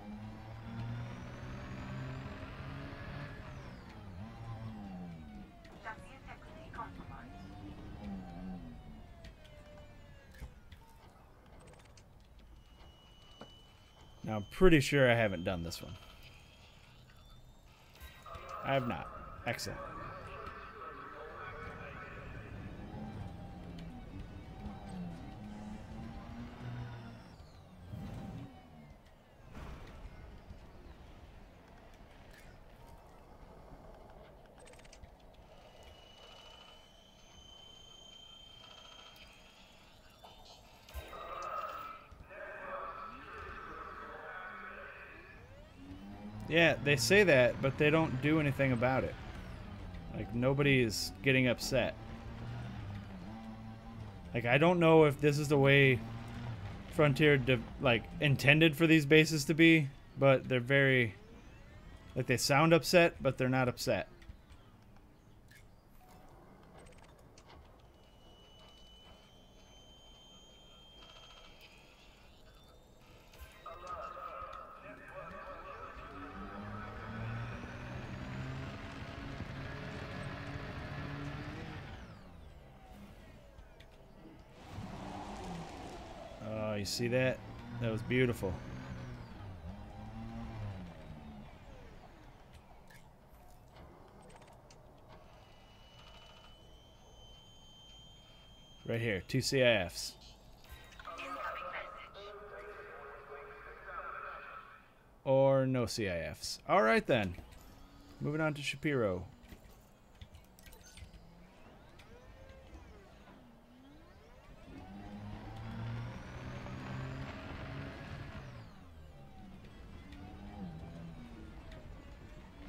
Chassis integrity compromised. Now, I'm pretty sure I haven't done this one. I have not. Excellent. Yeah, they say that, but they don't do anything about it. Like, nobody is getting upset. Like, I don't know if this is the way Frontier intended for these bases to be, but they're very, like, they sound upset, but they're not upset. Oh, you see that? That was beautiful. Right here, 2 CIFs. Or no CIFs. Alright then. Moving on to Shapiro.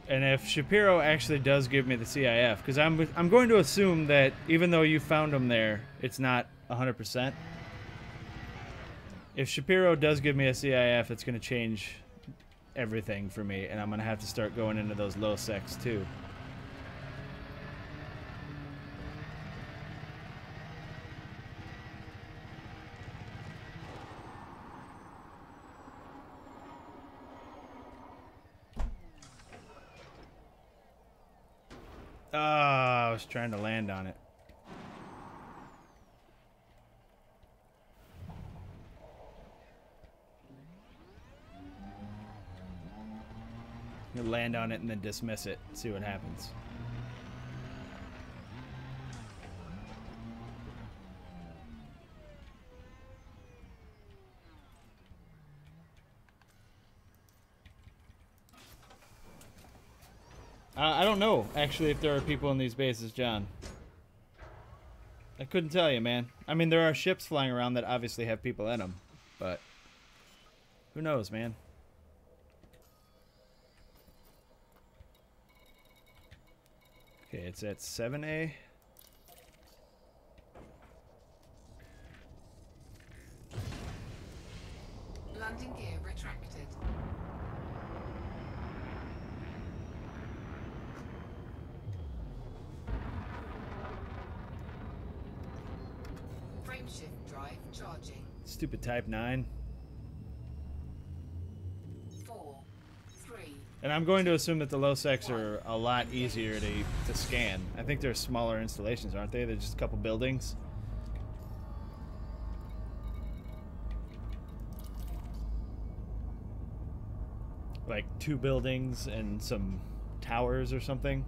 And if Shapiro actually does give me the CIF, because I'm going to assume that even though you found them there, it's not 100%. If Shapiro does give me a CIF, it's going to change everything for me, and I'm going to have to start going into those low secs too. I was trying to land on it. You land on it and then dismiss it. See what happens. I don't know, actually, if there are people in these bases, John. I couldn't tell you, man. I mean, there are ships flying around that obviously have people in them, but who knows, man? Okay, it's at 7A. Landing gear retracted. Frameshift drive charging. Stupid Type 9. 4, 3. And I'm going to assume that the low secs are a lot easier to scan. I think they're smaller installations, aren't they? They're just a couple buildings. Like 2 buildings and some towers or something.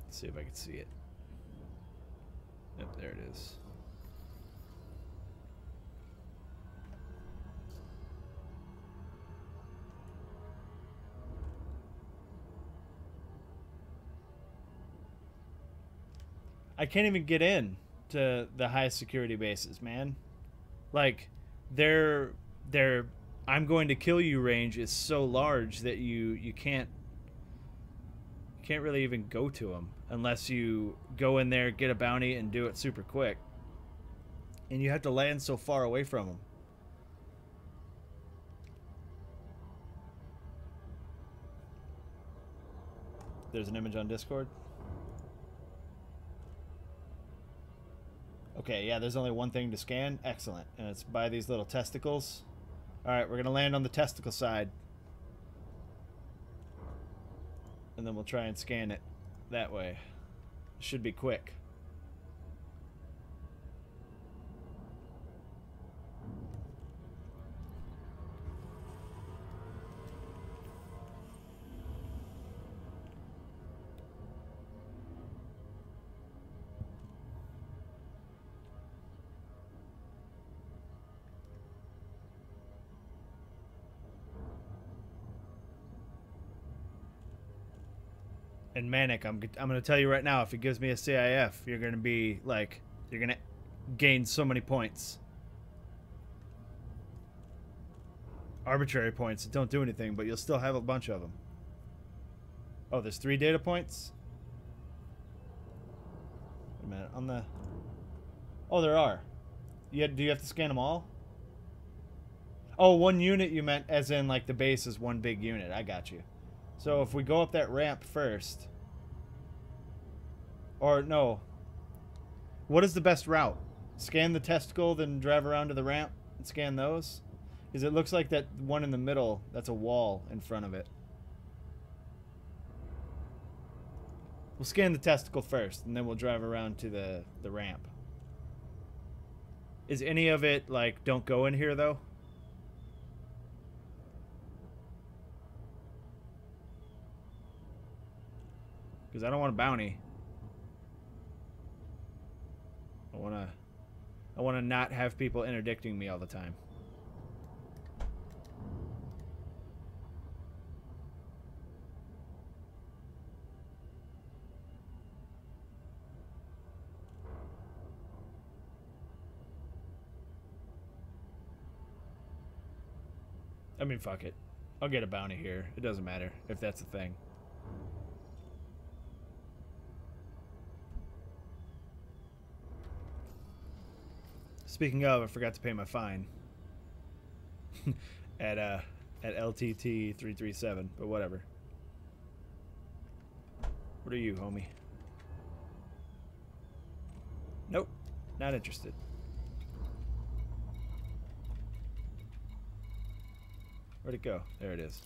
Let's see if I can see it. Yep, there it is. I can't even get in to the highest security bases, man. Like, their I'm going to kill you range is so large that you can't really even go to them unless you go in there, get a bounty, and do it super quick. And you have to land so far away from them. There's an image on Discord. Okay, yeah, there's only one thing to scan. Excellent. And it's by these little testicles. Alright, we're going to land on the testicle side. And then we'll try and scan it that way. Should be quick. And Manic, I'm going to tell you right now, if it gives me a CIF, you're going to be, like, you're going to gain so many points. Arbitrary points that don't do anything, but you'll still have a bunch of them. Oh, there's 3 data points? Wait a minute, on the... Oh, there are. Do you have to scan them all? Oh, 1 unit you meant as in, like, the base is 1 big unit. I got you. So if we go up that ramp first, or no, what is the best route? Scan the testicle, then drive around to the ramp and scan those? Because it looks like that one in the middle, that's a wall in front of it. We'll scan the testicle first, and then we'll drive around to the ramp. Is any of it, like, don't go in here, though? Because I don't want a bounty. I want to not have people interdicting me all the time. I mean, fuck it. I'll get a bounty here. It doesn't matter if that's the thing. Speaking of, I forgot to pay my fine at LTT 337, but whatever. What are you, homie? Nope, not interested. Where'd it go? There it is.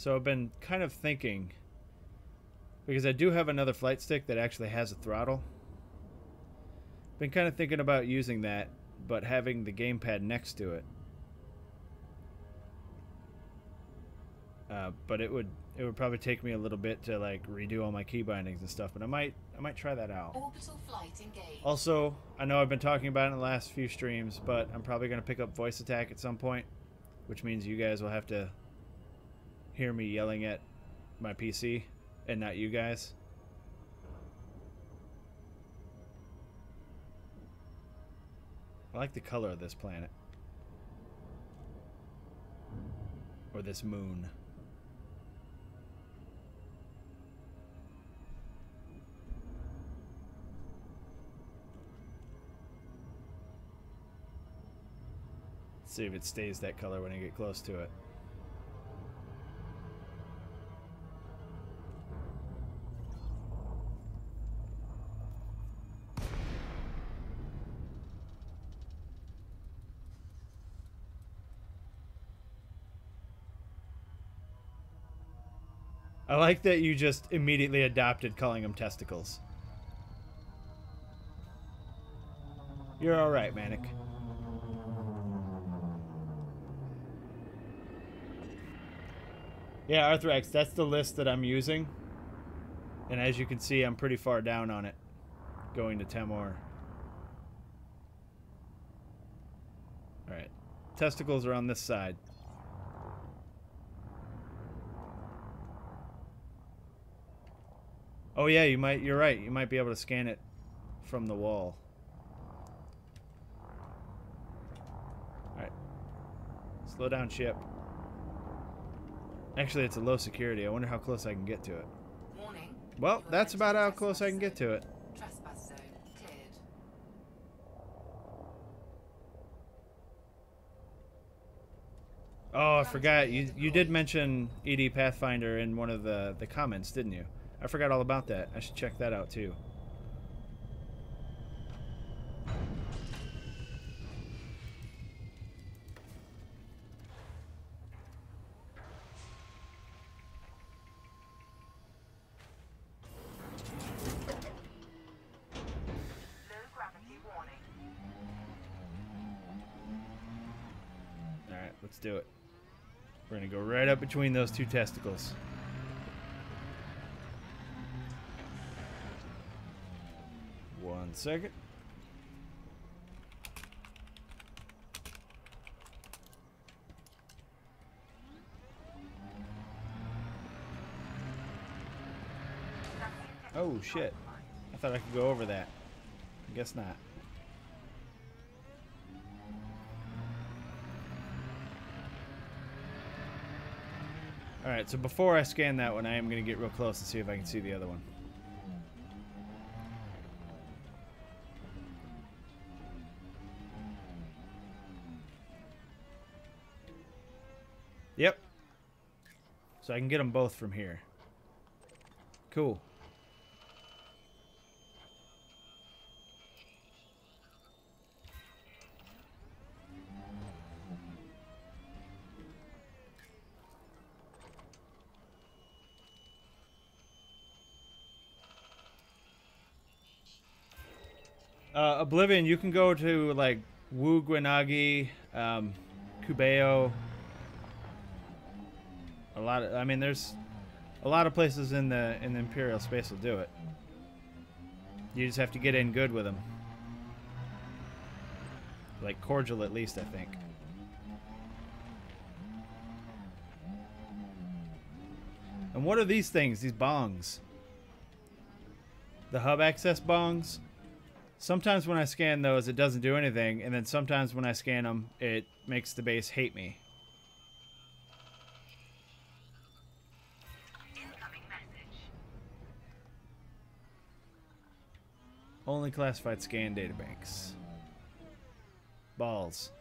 So I've been kind of thinking, because I do have another flight stick that actually has a throttle. Been kind of thinking about using that, but having the gamepad next to it. But it would probably take me a little bit to like redo all my key bindings and stuff. But I might try that out. Orbital flight engaged. Also, I know I've been talking about it in the last few streams, but I'm probably going to pick up voice attack at some point, which means you guys will have to hear me yelling at my PC and not you guys. I like the color of this planet. Or this moon. Let's see if it stays that color when I get close to it. I like that you just immediately adopted calling them testicles. You're alright, Manic. Yeah, Arthrex, that's the list that I'm using. And as you can see, I'm pretty far down on it. Going to Temor. Alright. Testicles are on this side. Oh yeah, you're right. You might be able to scan it from the wall. Alright. Slow down, ship. Actually, it's a low security. I wonder how close I can get to it. Warning. Well, that's about how close I can get to it. Trespass zone cleared. Oh, I forgot. You did mention ED Pathfinder in one of the comments, didn't you? I forgot all about that. I should check that out too. Low gravity warning. Alright, let's do it. We're going to go right up between those two testicles. One second. Oh shit. I thought I could go over that. I guess not. Alright, so before I scan that one, I am going to get real close and see if I can see the other one. Yep. So I can get them both from here. Cool. Oblivion, you can go to like Wu Guanagi, Cubeo. I mean, there's a lot of places in the Imperial space will do it. You just have to get in good with them. Like Cordial, at least, I think. And what are these things? These bongs? The hub access bongs? Sometimes when I scan those, it doesn't do anything, and then sometimes when I scan them, it makes the base hate me. Incoming message. Only classified scan databanks. Balls.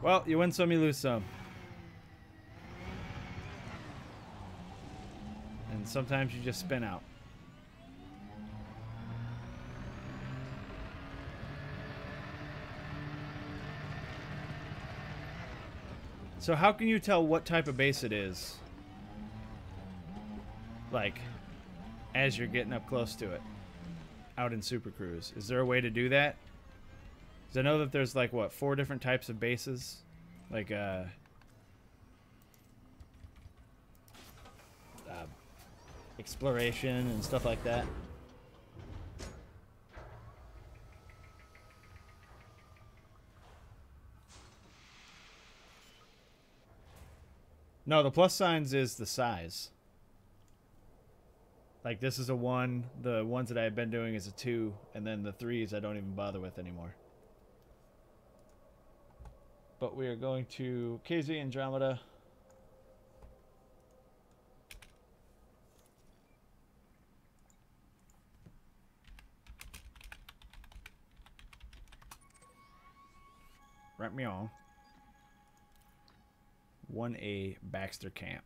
Well, you win some, you lose some. And sometimes you just spin out. So how can you tell what type of base it is? Like, as you're getting up close to it, out in Super Cruise. Is there a way to do that? Because I know that there's like, what, 4 different types of bases? Like, exploration and stuff like that. No, the plus signs is the size. Like, this is a 1. The ones that I've been doing is a 2. And then the 3s I don't even bother with anymore. But we are going to KZ Andromeda. Right me on. 1A Baxter Camp.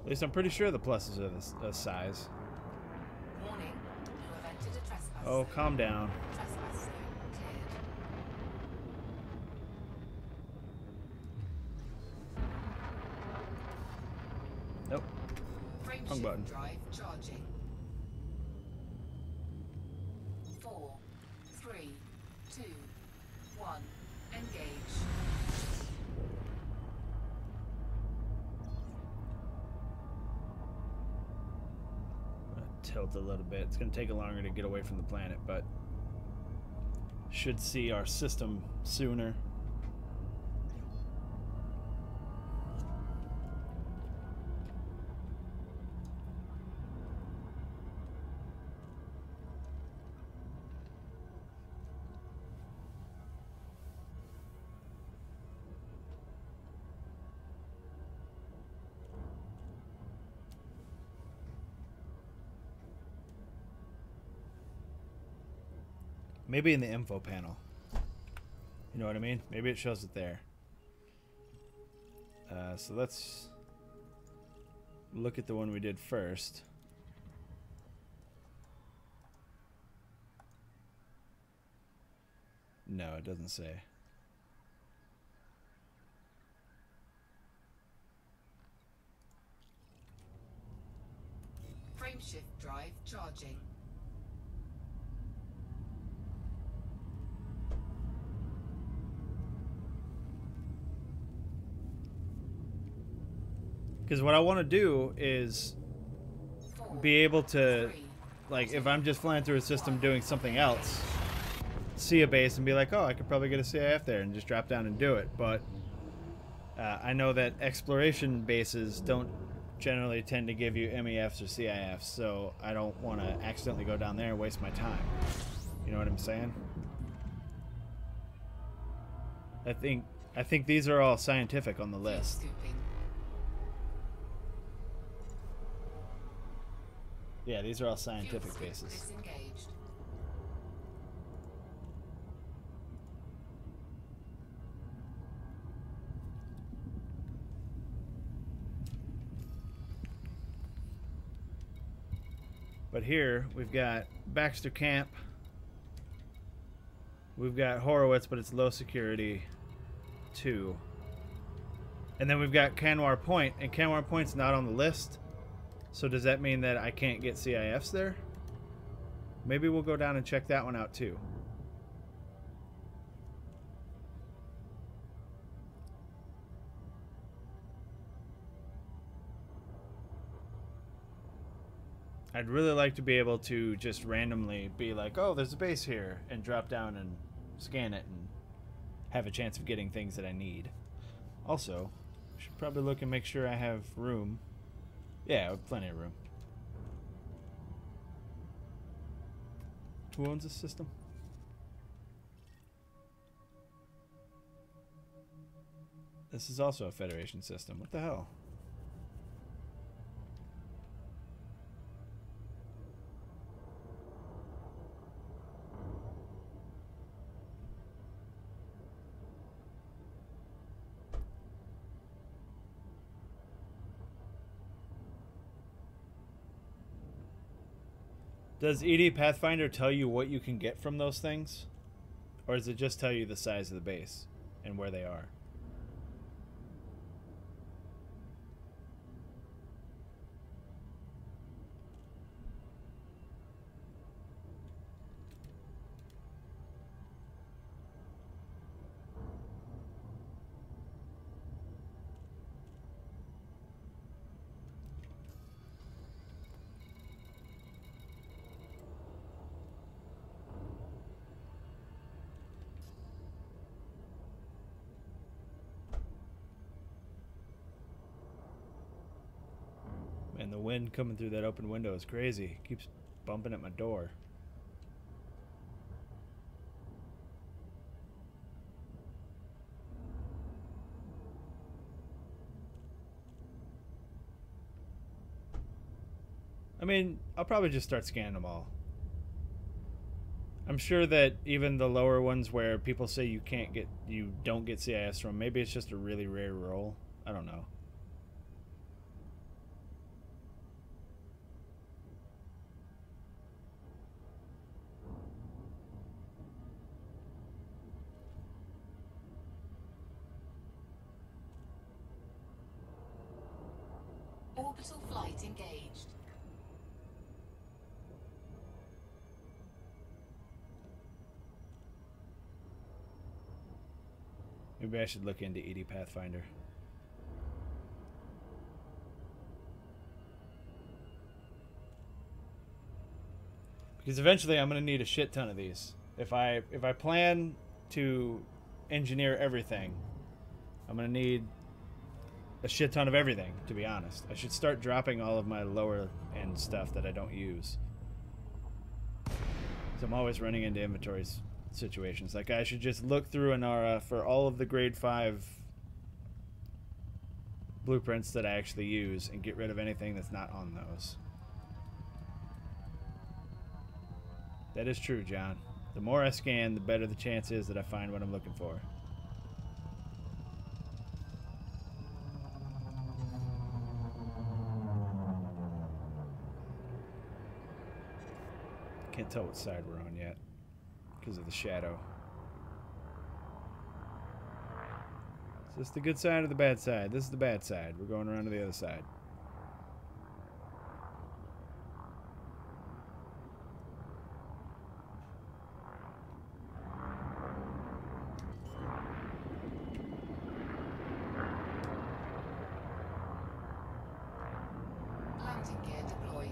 At least I'm pretty sure the pluses are the size. Warning, you have entered a trespass Oh, zone. calm down. Trespass zone cleared. Nope. Frame Wrong shift button. drive charging. 4, 3, 2, 1. Engage. Tilt a little bit. It's going to take longer to get away from the planet, but should see our system sooner. Maybe in the info panel. You know what I mean? Maybe it shows it there. So let's look at the one we did first. No, it doesn't say. Frame shift drive charging. Because what I want to do is 4, be able to, 3, like, if I'm just flying through a system doing something else, see a base and be like, oh, I could probably get a CIF there and just drop down and do it. But I know that exploration bases don't generally tend to give you MEFs or CIFs, so I don't want to accidentally go down there and waste my time. You know what I'm saying? I think these are all scientific on the list. scooping. Yeah, these are all Fuel scientific scoop bases. disengaged. But here we've got Baxter Camp. We've got Horowitz, but it's low security 2. And then we've got Canwar Point, and Canwar Point's not on the list. So does that mean that I can't get CIFs there? Maybe we'll go down and check that one out too. I'd really like to be able to just randomly be like, oh, there's a base here, and drop down and scan it and have a chance of getting things that I need. Also, I should probably look and make sure I have room. Yeah, plenty of room. Who owns this system? This is also a Federation system. What the hell? Does ED Pathfinder tell you what you can get from those things? Or does it just tell you the size of the base and where they are? And the wind coming through that open window is crazy. It keeps bumping at my door. I mean, I'll probably just start scanning them all. I'm sure that even the lower ones where people say you don't get CIFs from, maybe it's just a really rare roll. I don't know. Orbital flight engaged. Maybe I should look into ED Pathfinder. Because eventually I'm going to need a shit ton of these. If I plan to engineer everything, I'm going to need a shit ton of everything, to be honest. I should start dropping all of my lower end stuff that I don't use. So I'm always running into inventory situations. Like, I should just look through Inara for all of the grade 5 blueprints that I actually use and get rid of anything that's not on those. That is true, John. The more I scan, the better the chance is that I find what I'm looking for. Can't tell what side we're on yet because of the shadow. Is this the good side or the bad side? This is the bad side. We're going around to the other side. Landing gear deployed.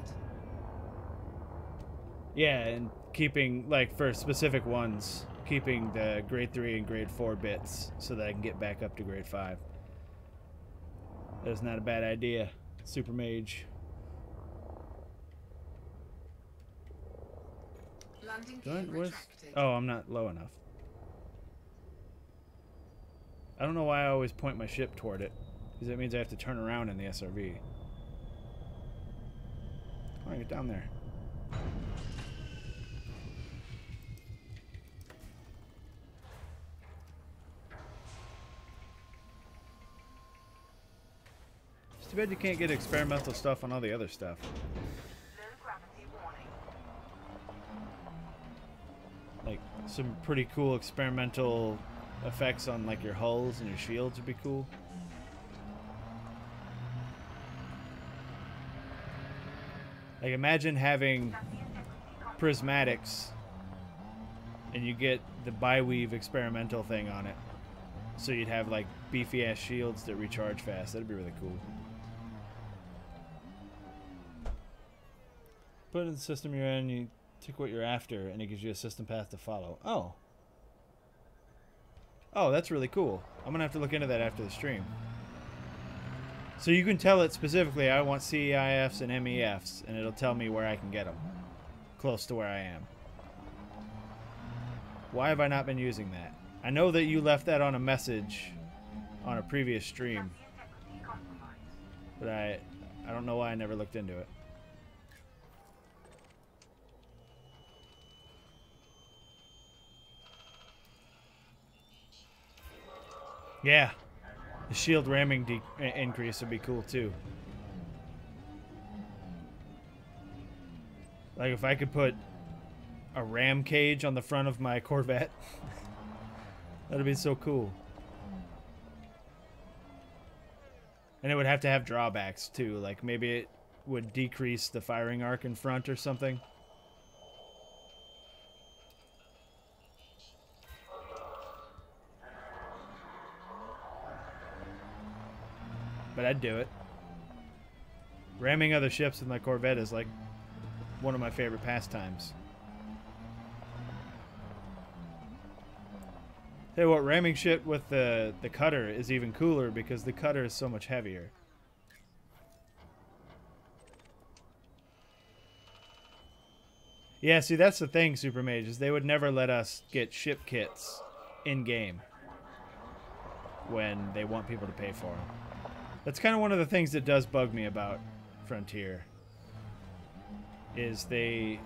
Yeah, and keeping, like, for specific ones, keeping the grade 3 and grade 4 bits so that I can get back up to grade 5. That's not a bad idea, Super Mage. Landing gear retracted. Oh, I'm not low enough. I don't know why I always point my ship toward it, because that means I have to turn around in the SRV. Come on, get down there. Too bad you can't get experimental stuff on all the other stuff. Like, some pretty cool experimental effects on, like, your hulls and your shields would be cool. Like, imagine having prismatics and you get the bi-weave experimental thing on it. So you'd have, like, beefy ass shields that recharge fast. That'd be really cool. Put in the system you're in, you tick what you're after, and it gives you a system path to follow. Oh. Oh, that's really cool. I'm going to have to look into that after the stream. So you can tell it specifically, I want CIFs and MEFs, and it'll tell me where I can get them. Close to where I am. Why have I not been using that? I know that you left that on a message on a previous stream. But I don't know why I never looked into it. Yeah, the shield ramming increase would be cool too. Like if I could put a ram cage on the front of my Corvette, that'd be so cool. And it would have to have drawbacks too, like maybe it would decrease the firing arc in front or something. But I'd do it. Ramming other ships with my Corvette is like one of my favorite pastimes. Tell you what, ramming shit with the cutter is even cooler because the cutter is so much heavier. Yeah, see, that's the thing, Super Mage, is they would never let us get ship kits in-game when they want people to pay for them. That's kind of one of the things that does bug me about Frontier, is they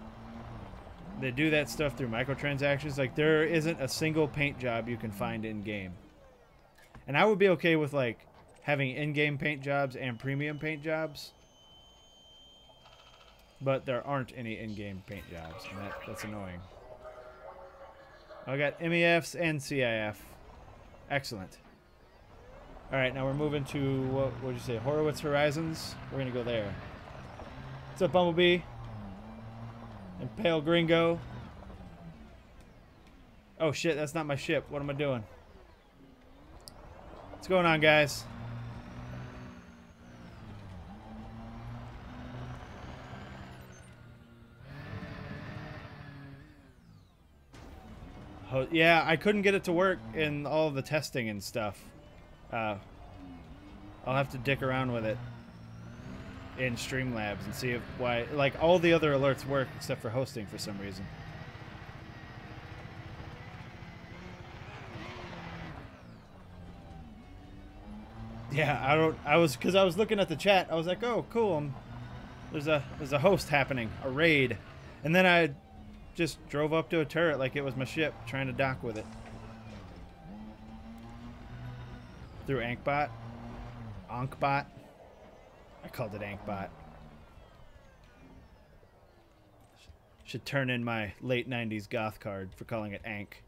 do that stuff through microtransactions. Like, there isn't a single paint job you can find in-game. And I would be okay with, like, having in-game paint jobs and premium paint jobs. But there aren't any in-game paint jobs, and that's annoying. I got MEFs and CIF. Excellent. Alright, now we're moving to, what would you say, Horowitz Horizons? We're going to go there. What's up, Bumblebee? And Pale Gringo. Oh shit, that's not my ship. What am I doing? What's going on, guys? Yeah, I couldn't get it to work in all of the testing and stuff. I'll have to dick around with it in Streamlabs and see if why, like, all the other alerts work except for hosting for some reason. Yeah, because I was looking at the chat. I was like, oh, cool. There's a host happening, a raid, and then I just drove up to a turret like it was my ship, trying to dock with it. Through Ankbot. Ankbot. I called it Ankbot. Should turn in my late 90s goth card for calling it Ank.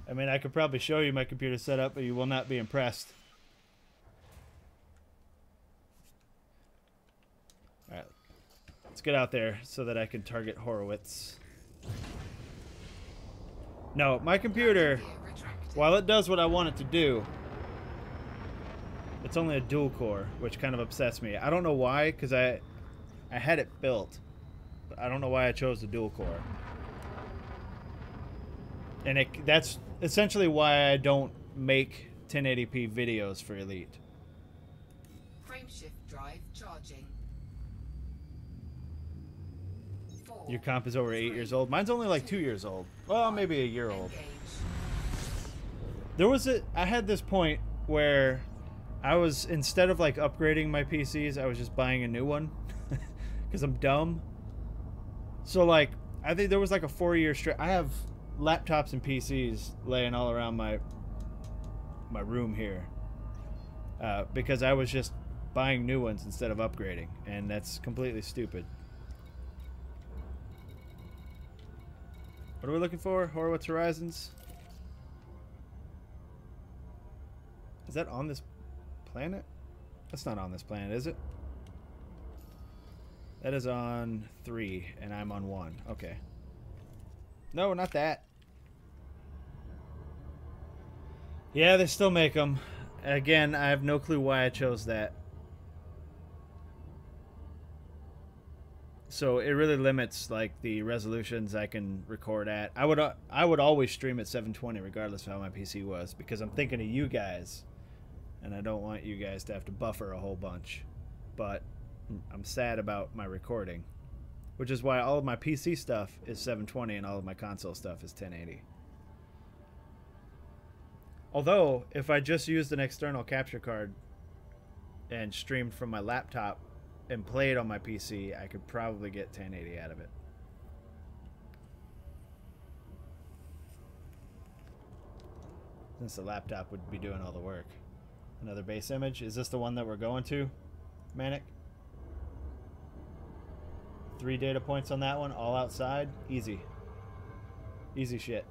I mean, I could probably show you my computer setup, but you will not be impressed. Alright. Let's get out there so that I can target Horowitz. No, my computer, while it does what I want it to do, it's only a dual core, which kind of upsets me. I don't know why, because I had it built. But I don't know why I chose the dual core. And that's essentially why I don't make 1080p videos for Elite. Frameshift drive charging. Your comp is over 8 years old. Mine's only like 2 years old. Well, maybe a year old. I had this point where I was, instead of like upgrading my PCs, I was just buying a new one because I'm dumb. So like, I think there was like a 4-year stretch. I have laptops and PCs laying all around my room here because I was just buying new ones instead of upgrading, and that's completely stupid. What are we looking for? Horowitz Horizons? Is that on this planet? That's not on this planet, is it? That is on 3, and I'm on 1. Okay. No, not that. Yeah, they still make them. Again, I have no clue why I chose that. So it really limits like the resolutions I can record at. I would always stream at 720 regardless of how my PC was, because I'm thinking of you guys, and I don't want you guys to have to buffer a whole bunch. But I'm sad about my recording, which is why all of my PC stuff is 720 and all of my console stuff is 1080. Although, if I just used an external capture card and streamed from my laptop and played on my PC, I could probably get 1080 out of it. since the laptop would be doing all the work. Another base image. Is this the one that we're going to, Manic? 3 data points on that one, all outside. Easy. Easy shit.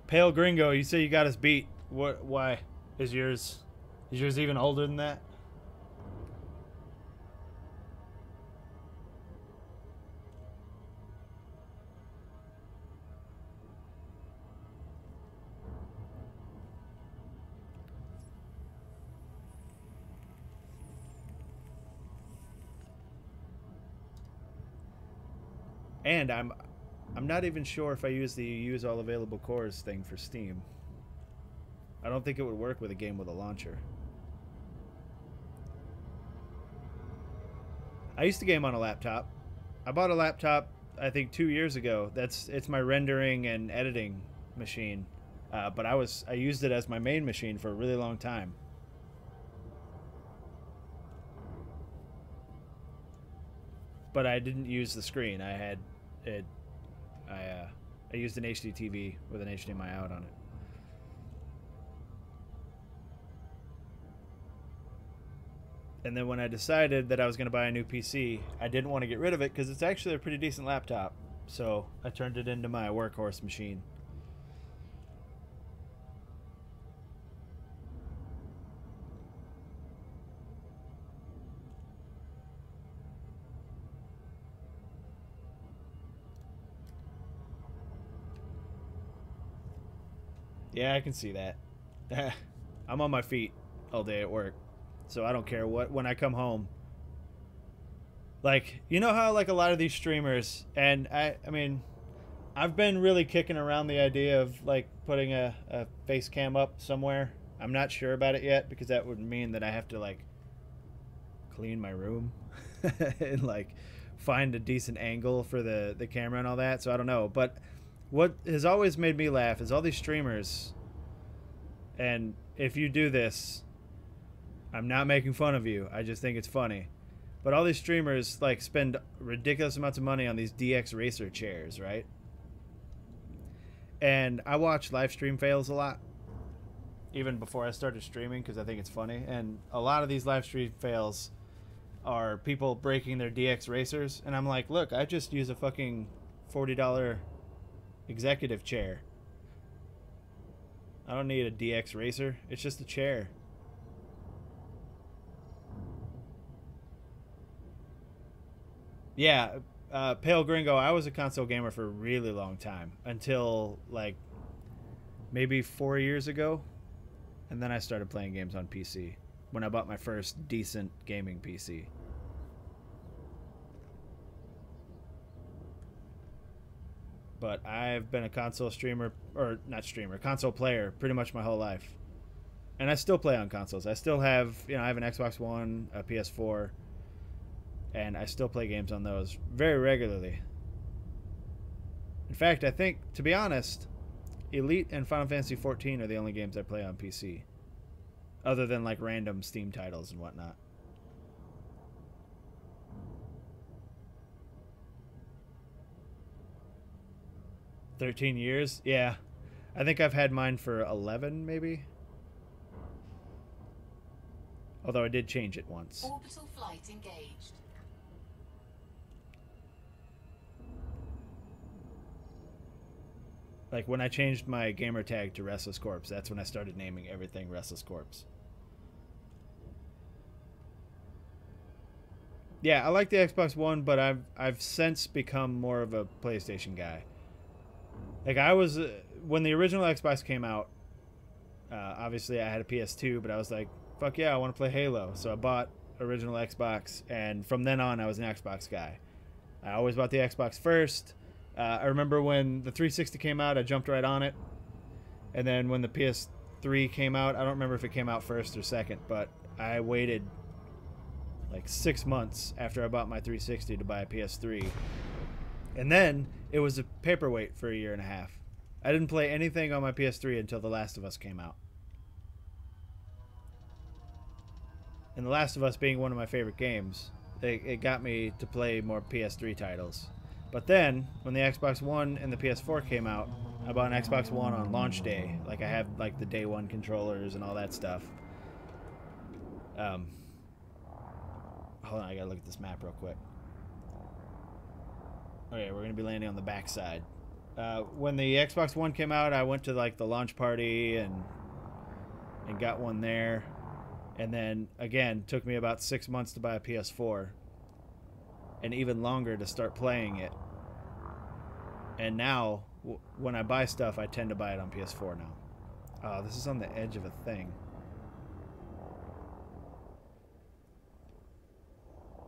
Pale Gringo, you say you got us beat. What? Why? Is yours even older than that? And I'm not even sure if I use the use all available cores thing for Steam. I don't think it would work with a game with a launcher. I used to game on a laptop. I bought a laptop I think 2 years ago. It's my rendering and editing machine. But I used it as my main machine for a really long time. But I didn't use the screen. I used an HD TV with an HDMI out on it. And then when I decided that I was going to buy a new PC, I didn't want to get rid of it because it's actually a pretty decent laptop. So I turned it into my workhorse machine. Yeah, I can see that. I'm on my feet all day at work, so I don't care when I come home. Like, you know how like a lot of these streamers, and I mean, I've been really kicking around the idea of like putting a face cam up somewhere. I'm not sure about it yet because that would mean that I have to like clean my room and like find a decent angle for the camera and all that. So I don't know, but what has always made me laugh is all these streamers, and if you do this, I'm not making fun of you, I just think it's funny, but all these streamers like spend ridiculous amounts of money on these DX Racer chairs, right? And I watch live stream fails a lot, even before I started streaming, because I think it's funny, and a lot of these live stream fails are people breaking their DX Racers, and I'm like, look, I just use a fucking $40 executive chair. I don't need a DX Racer. It's just a chair. Yeah, Pale Gringo, I was a console gamer for a really long time. Until, like, maybe 4 years ago. And then I started playing games on PC. When I bought my first decent gaming PC. But I've been a console streamer, or not streamer, console player pretty much my whole life. And I still play on consoles. I still have, I have an Xbox One, a PS4, and I still play games on those very regularly. In fact, I think, to be honest, Elite and Final Fantasy XIV are the only games I play on PC. Other than like random Steam titles and whatnot. 13 years? Yeah. I think I've had mine for 11, maybe. Although I did change it once. Orbital flight engaged. Like when I changed my gamer tag to RestlessCorpse, that's when I started naming everything RestlessCorpse. Yeah, I like the Xbox One, but I've since become more of a PlayStation guy. Like I was when the original Xbox came out. Obviously, I had a PS2, but I was like, "Fuck yeah, I want to play Halo." So I bought original Xbox, and from then on, I was an Xbox guy. I always bought the Xbox first. I remember when the 360 came out, I jumped right on it. And then when the PS3 came out, I don't remember if it came out first or second, but I waited like 6 months after I bought my 360 to buy a PS3. And then it was a paperweight for a year and a half. I didn't play anything on my PS3 until The Last of Us came out. And The Last of Us being one of my favorite games, it got me to play more PS3 titles. But then, when the Xbox One and the PS4 came out, I bought an Xbox One on launch day. Like, I have, like, the day one controllers and all that stuff. Hold on, I gotta look at this map real quick. Okay, we're gonna be landing on the back side. When the Xbox One came out, I went to, like, the launch party and got one there. And then, again, took me about 6 months to buy a PS4. And even longer to start playing it. And now, when I buy stuff, I tend to buy it on PS4 now. Oh, this is on the edge of a thing.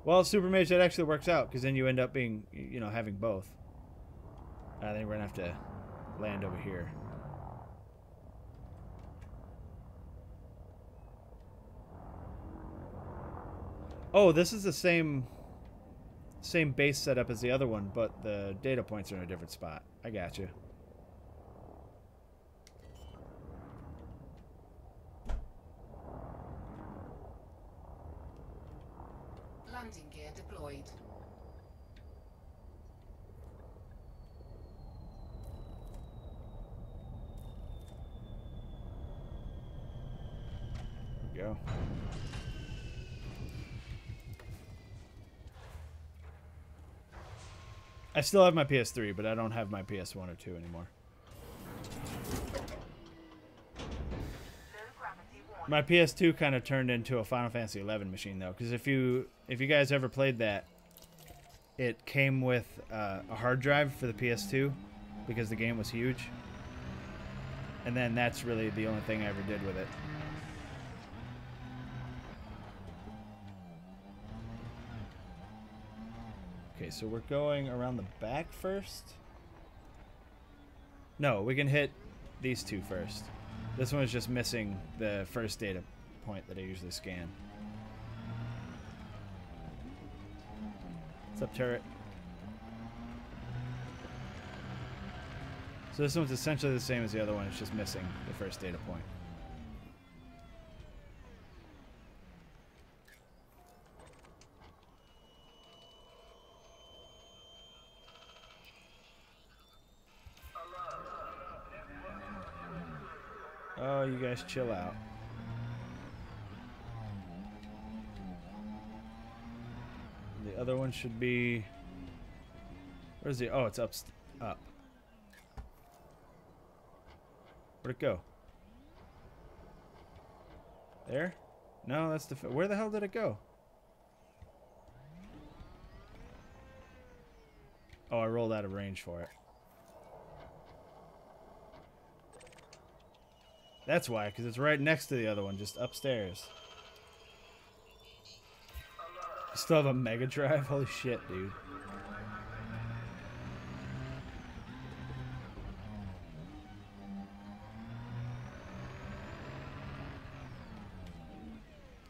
Well, Super Mage, that actually works out, because then you end up being, you know, having both. I think we're going to have to land over here. Oh, this is the same base setup as the other one, but the data points are in a different spot. I got you. Landing gear deployed. There we go. I still have my PS3, but I don't have my PS1 or 2 anymore. My PS2 kind of turned into a Final Fantasy XI machine, though, because if you guys ever played that, it came with a hard drive for the PS2 because the game was huge, and then that's really the only thing I ever did with it. Okay, so we're going around the back first. No, we can hit these two first. This one is just missing the first data point that I usually scan. What's up, turret? So this one's essentially the same as the other one. It's just missing the first data point. Oh, you guys chill out. The other one should be... Where's the... Oh, it's up. Where'd it go? There? No, that's the... Where the hell did it go? Oh, I rolled out of range for it. That's why, because it's right next to the other one, just upstairs. You still have a Mega Drive? Holy shit, dude.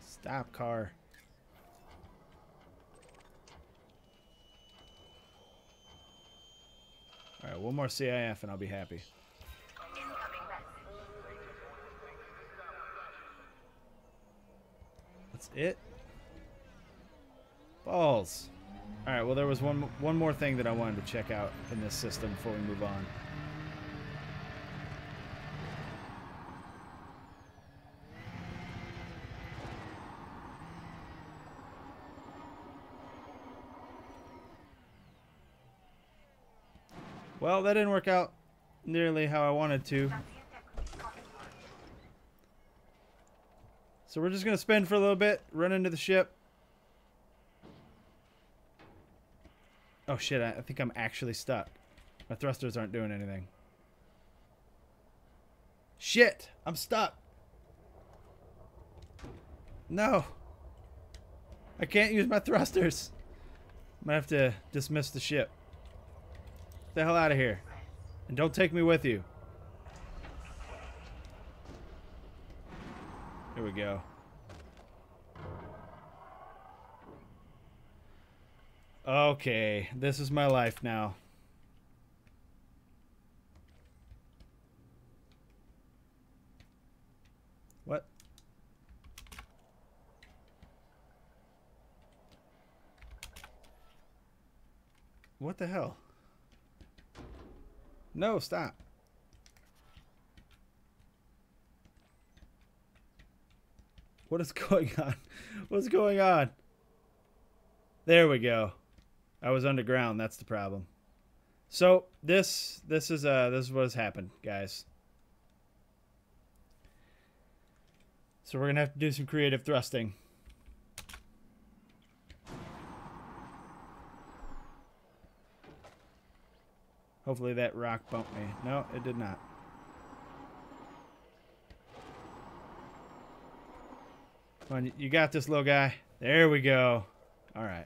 Stop, car. Alright, one more CIF and I'll be happy. That's it? Balls. Alright, well there was one more thing that I wanted to check out in this system before we move on. Well, that didn't work out nearly how I wanted to. So we're just going to spin for a little bit, run into the ship. Oh shit, I think I'm actually stuck. My thrusters aren't doing anything. Shit, I'm stuck. No. I can't use my thrusters. I'm going to have to dismiss the ship. Get the hell out of here. And don't take me with you. Here we go. Okay, this is my life now. What? What the hell? No, stop. What is going on? What's going on? There we go. I was underground. That's the problem. So this is what has happened, guys. So we're gonna have to do some creative thrusting. Hopefully that rock bumped me. No, it did not. Come on, you got this, little guy. There we go. All right.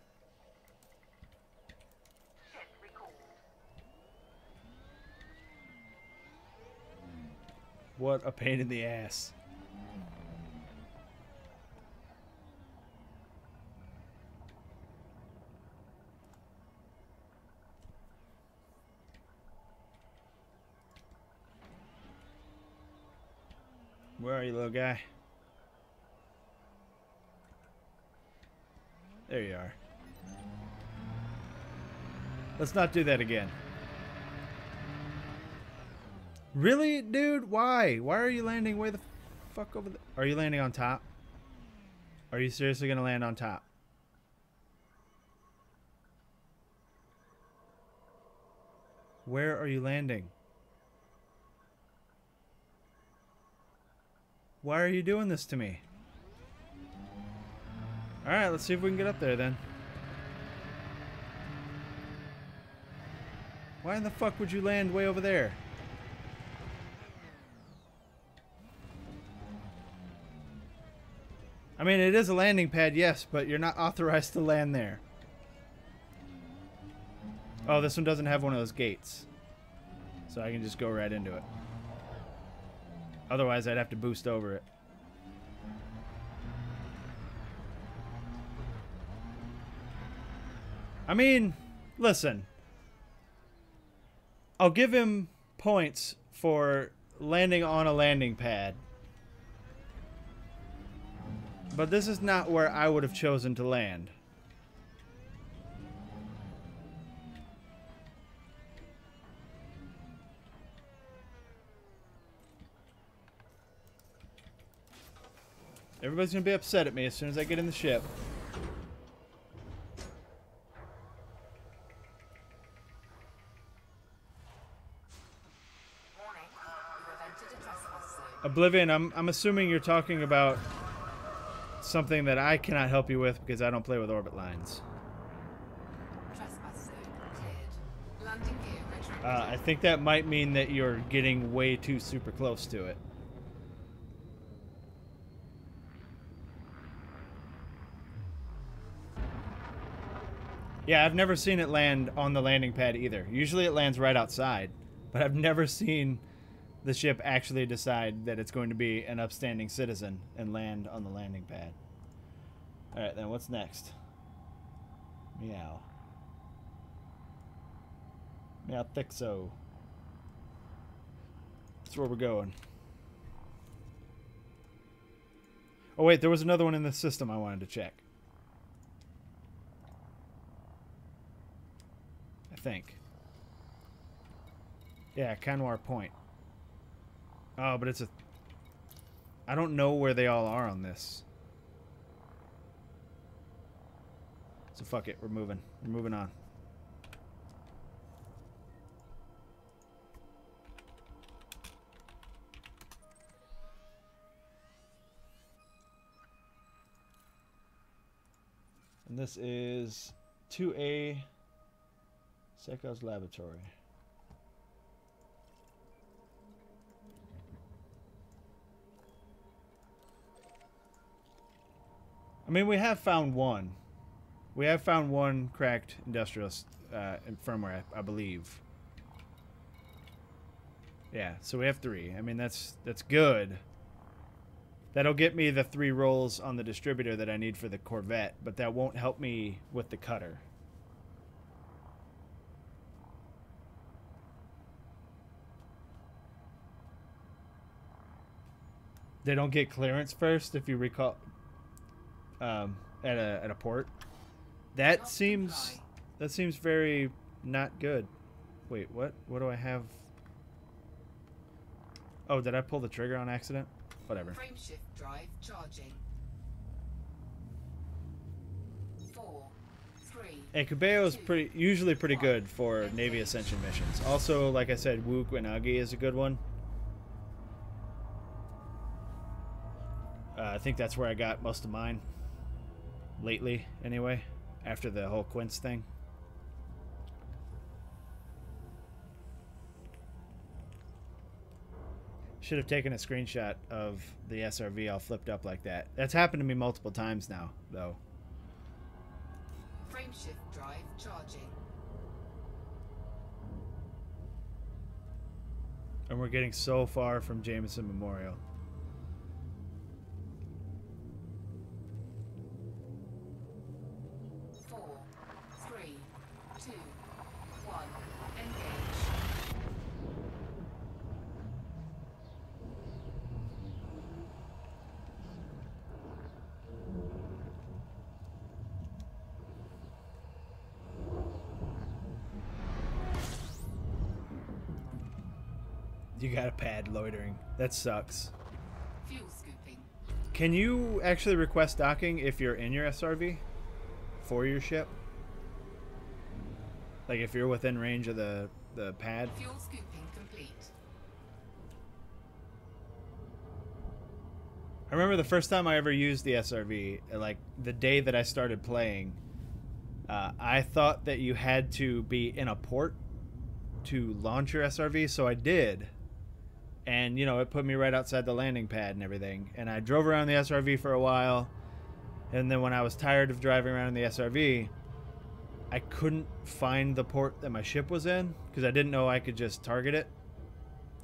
What a pain in the ass. Where are you, little guy? There you are. Let's not do that again. Really, dude? Why? Why are you landing way the fuck over there? Are you landing on top? Are you seriously gonna land on top? Where are you landing? Why are you doing this to me? Alright, let's see if we can get up there then. Why in the fuck would you land way over there? I mean, it is a landing pad, yes, but you're not authorized to land there. Oh, this one doesn't have one of those gates. So I can just go right into it. Otherwise, I'd have to boost over it. I mean, listen. I'll give him points for landing on a landing pad. But this is not where I would have chosen to land. Everybody's gonna be upset at me as soon as I get in the ship. Warning, you've entered a trespass zone. Oblivion, I'm assuming you're talking about something that I cannot help you with because I don't play with orbit lines. Trespass zone cleared. Landing gear retracted. I think that might mean that you're getting way too super close to it. Yeah, I've never seen it land on the landing pad either. Usually it lands right outside, but I've never seen the ship actually decide that it's going to be an upstanding citizen and land on the landing pad. Alright, then what's next? Meow. Meow thick so. That's where we're going. Oh wait, there was another one in the system I wanted to check. I think. Yeah, Canwar Point. Oh, but it's a... I don't know where they all are on this. So fuck it, we're moving. We're moving on. And this is 2A Seko's Laboratory. I mean, we have found one. We have found one cracked industrialist in firmware, I believe. Yeah, so we have 3. I mean, that's good. That'll get me the 3 rolls on the distributor that I need for the Corvette, but that won't help me with the cutter. They don't get clearance first, if you recall, at a port. That seems very not good. Wait, what? What do I have? Oh, did I pull the trigger on accident? Whatever. Frameshift drive charging. 4, 3. And Cabello is usually pretty good for Navy Ascension missions. Also, like I said, Wook and Agi is a good one. I think that's where I got most of mine. Lately, anyway. After the whole Quince thing. Should have taken a screenshot of the SRV all flipped up like that. That's happened to me multiple times now, though. Frameshift drive charging. And we're getting so far from Jameson Memorial. You got a pad loitering. That sucks. Fuel scooping. Can you actually request docking if you're in your SRV for your ship? Like if you're within range of the pad? Fuel scooping complete. I remember the first time I ever used the SRV, like the day that I started playing, I thought that you had to be in a port to launch your SRV, so I did. And, you know, it put me right outside the landing pad and everything. And I drove around the SRV for a while. And then when I was tired of driving around in the SRV, I couldn't find the port that my ship was in because I didn't know I could just target it.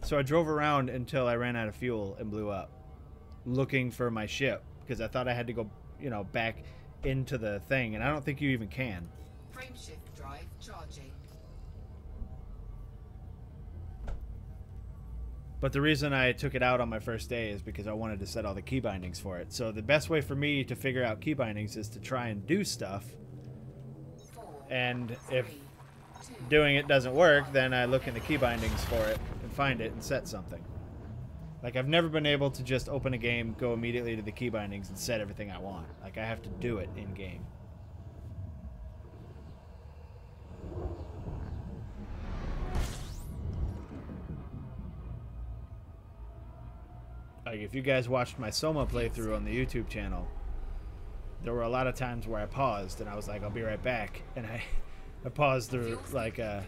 So I drove around until I ran out of fuel and blew up looking for my ship because I thought I had to go, you know, back into the thing. And I don't think you even can. Frameshift drive charging. But the reason I took it out on my first day is because I wanted to set all the key bindings for it. So the best way for me to figure out key bindings is to try and do stuff. 4, And if 3, 2, doing it doesn't work, then I look in the key bindings for it and find it and set something. Like I've never been able to just open a game, go immediately to the key bindings and set everything I want. Like I have to do it in game. Like if you guys watched my Soma playthrough on the YouTube channel, there were a lot of times where I paused and I was like, I'll be right back. And I paused through, like, I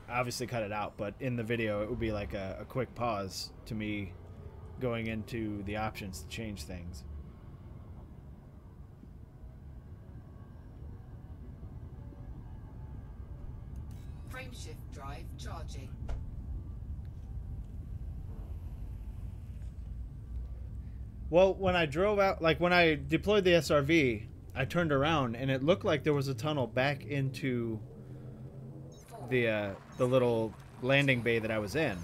obviously cut it out, but in the video it would be like a quick pause to me going into the options to change things. Frameshift drive charging. Well, when I drove out, like when I deployed the SRV, I turned around and it looked like there was a tunnel back into the little landing bay that I was in.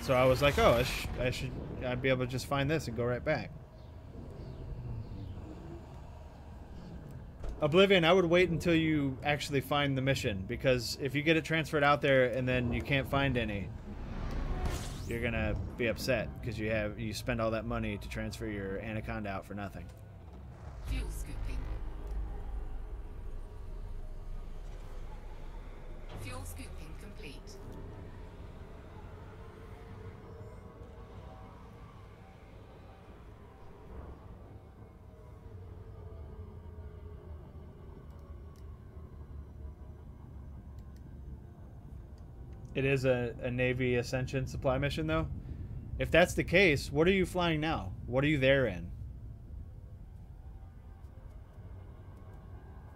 So I was like, oh, I'd be able to just find this and go right back. Oblivion, I would wait until you actually find the mission, because if you get it transferred out there and then you can't find any, you're gonna be upset because you spend all that money to transfer your Anaconda out for nothing. Fuel scooping. Fuel scooping complete. It is a Navy Ascension supply mission, though. If that's the case, what are you flying now? What are you there in?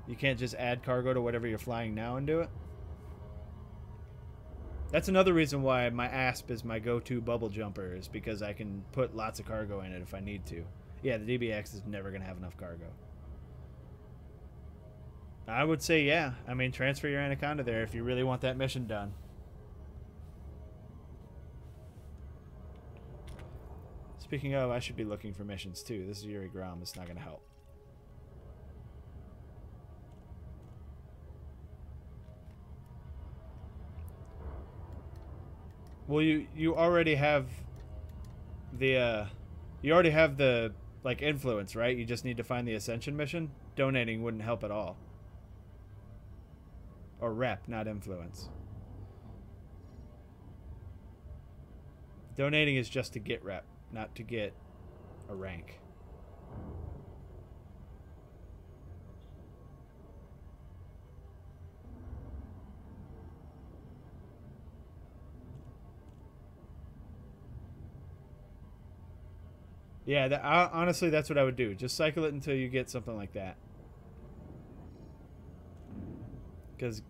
You can't just add cargo to whatever you're flying now and do it? That's another reason why my ASP is my go-to bubble jumper, is because I can put lots of cargo in it if I need to. Yeah, the DBX is never going to have enough cargo. I would say, yeah. I mean, transfer your Anaconda there if you really want that mission done. Speaking of, I should be looking for missions too. This is Yuri Grom. It's not going to help. Well, you already have the like influence, right? You just need to find the ascension mission. Donating wouldn't help at all. Or rep, not influence. Donating is just to get rep, not to get a rank. Yeah, honestly, that's what I would do. Just cycle it until you get something like that. Because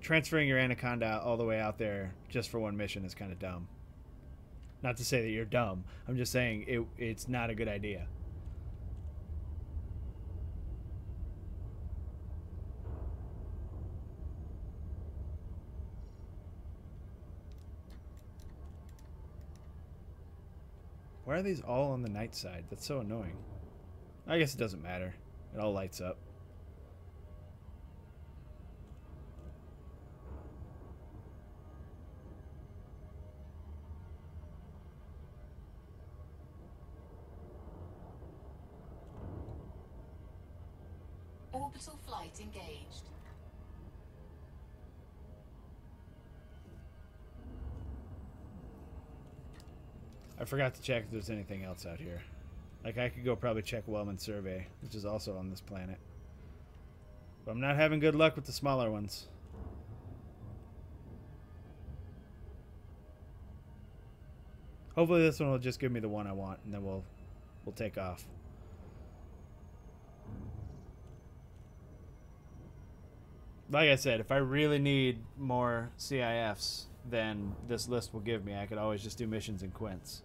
transferring your Anaconda all the way out there just for one mission is kind of dumb. Not to say that you're dumb. I'm just saying it's not a good idea. Why are these all on the night side? That's so annoying. I guess it doesn't matter. It all lights up. Orbital flight engaged. I forgot to check if there's anything else out here. Like, I could go probably check Wellman Survey, which is also on this planet. But I'm not having good luck with the smaller ones. Hopefully this one will just give me the one I want, and then we'll take off. Like I said, if I really need more CIFs than this list will give me, I could always just do missions in Quints.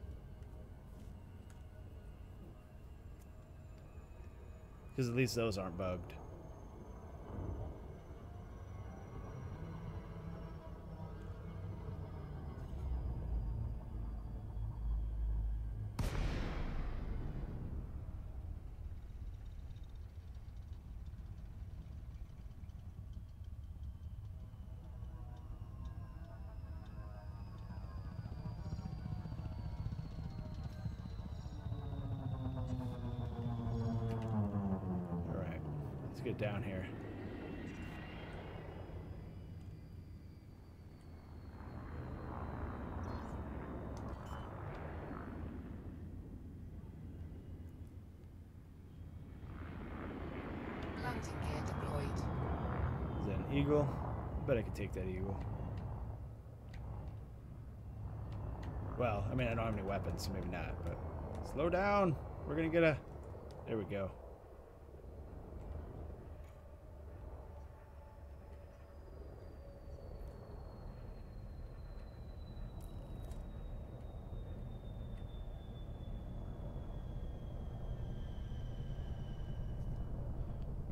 Because at least those aren't bugged. Get down here. Landing gear deployed. Is that an eagle? I bet I could take that eagle. Well, I mean, I don't have any weapons, so maybe not, but slow down. We're gonna get a... There we go.